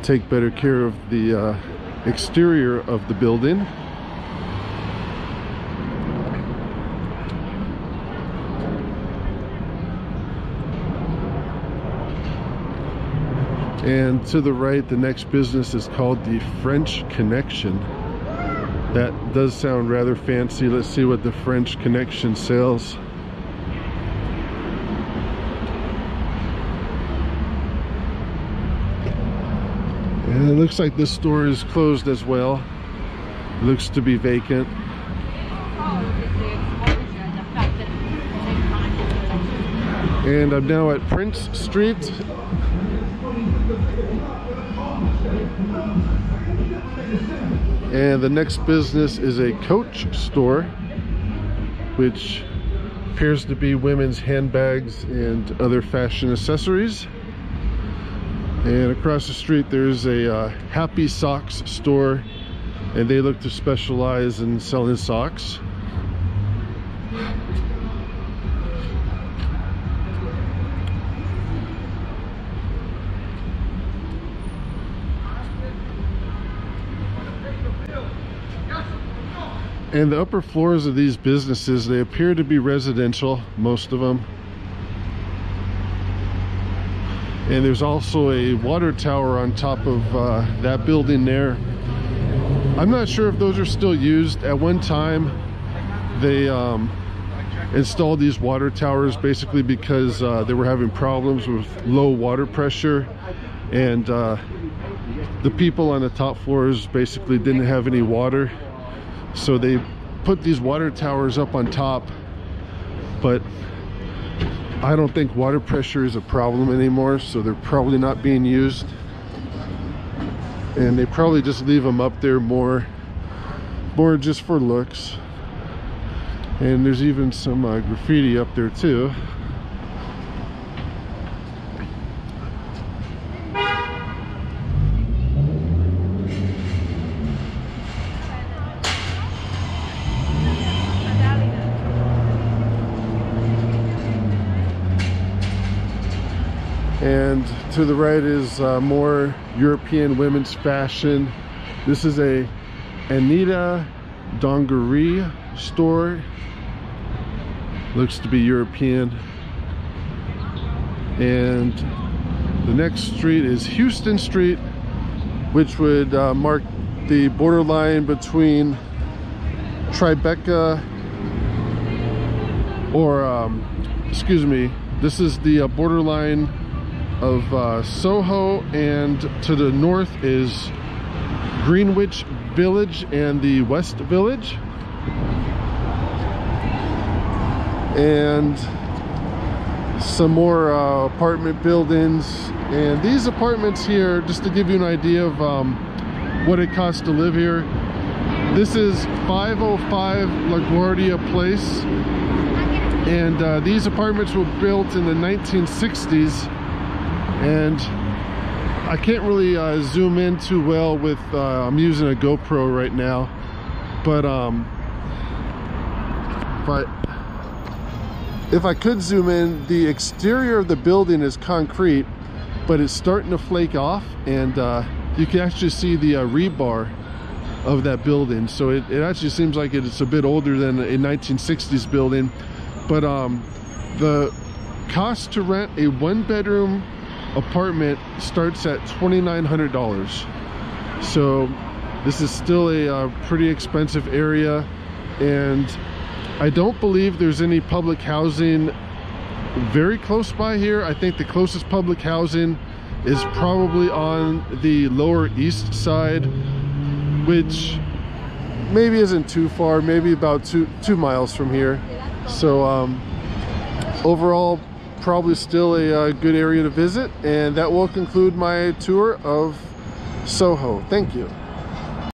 take better care of the exterior of the building. And to the right, the next business is called the French Connection. That does sound rather fancy. Let's see what the French Connection sells. And it looks like this store is closed as well. Looks to be vacant. And I'm now at Prince Street. And the next business is a Coach store, which appears to be women's handbags and other fashion accessories. And across the street there's a Happy Socks store, and they look to specialize in selling socks. And the upper floors of these businesses, they appear to be residential, most of them. And there's also a water tower on top of that building there. I'm not sure if those are still used. At one time, they installed these water towers basically because they were having problems with low water pressure. And the people on the top floors basically didn't have any water. So they put these water towers up on top, but I don't think water pressure is a problem anymore, so they're probably not being used. And they probably just leave them up there more just for looks. And there's even some graffiti up there too. And to the right is more European women's fashion. This is a Anita Dongerie store. Looks to be European. And the next street is Houston Street, which would mark the borderline between Tribeca, or excuse me, this is the borderline of SoHo, and to the north is Greenwich Village and the West Village. And some more apartment buildings. And these apartments here, just to give you an idea of what it costs to live here, this is 505 LaGuardia Place, and these apartments were built in the 1960s. And I can't really zoom in too well with I'm using a GoPro right now, but if I could zoom in, the exterior of the building is concrete, but it's starting to flake off, and you can actually see the rebar of that building. So it actually seems like it's a bit older than a 1960s building. But the cost to rent a one-bedroom apartment starts at $2,900. So this is still a pretty expensive area, and I don't believe there's any public housing very close by here. I think the closest public housing is probably on the Lower East Side, which maybe isn't too far, maybe about two miles from here. So overall, probably still a good area to visit. And that will conclude my tour of SoHo. Thank you.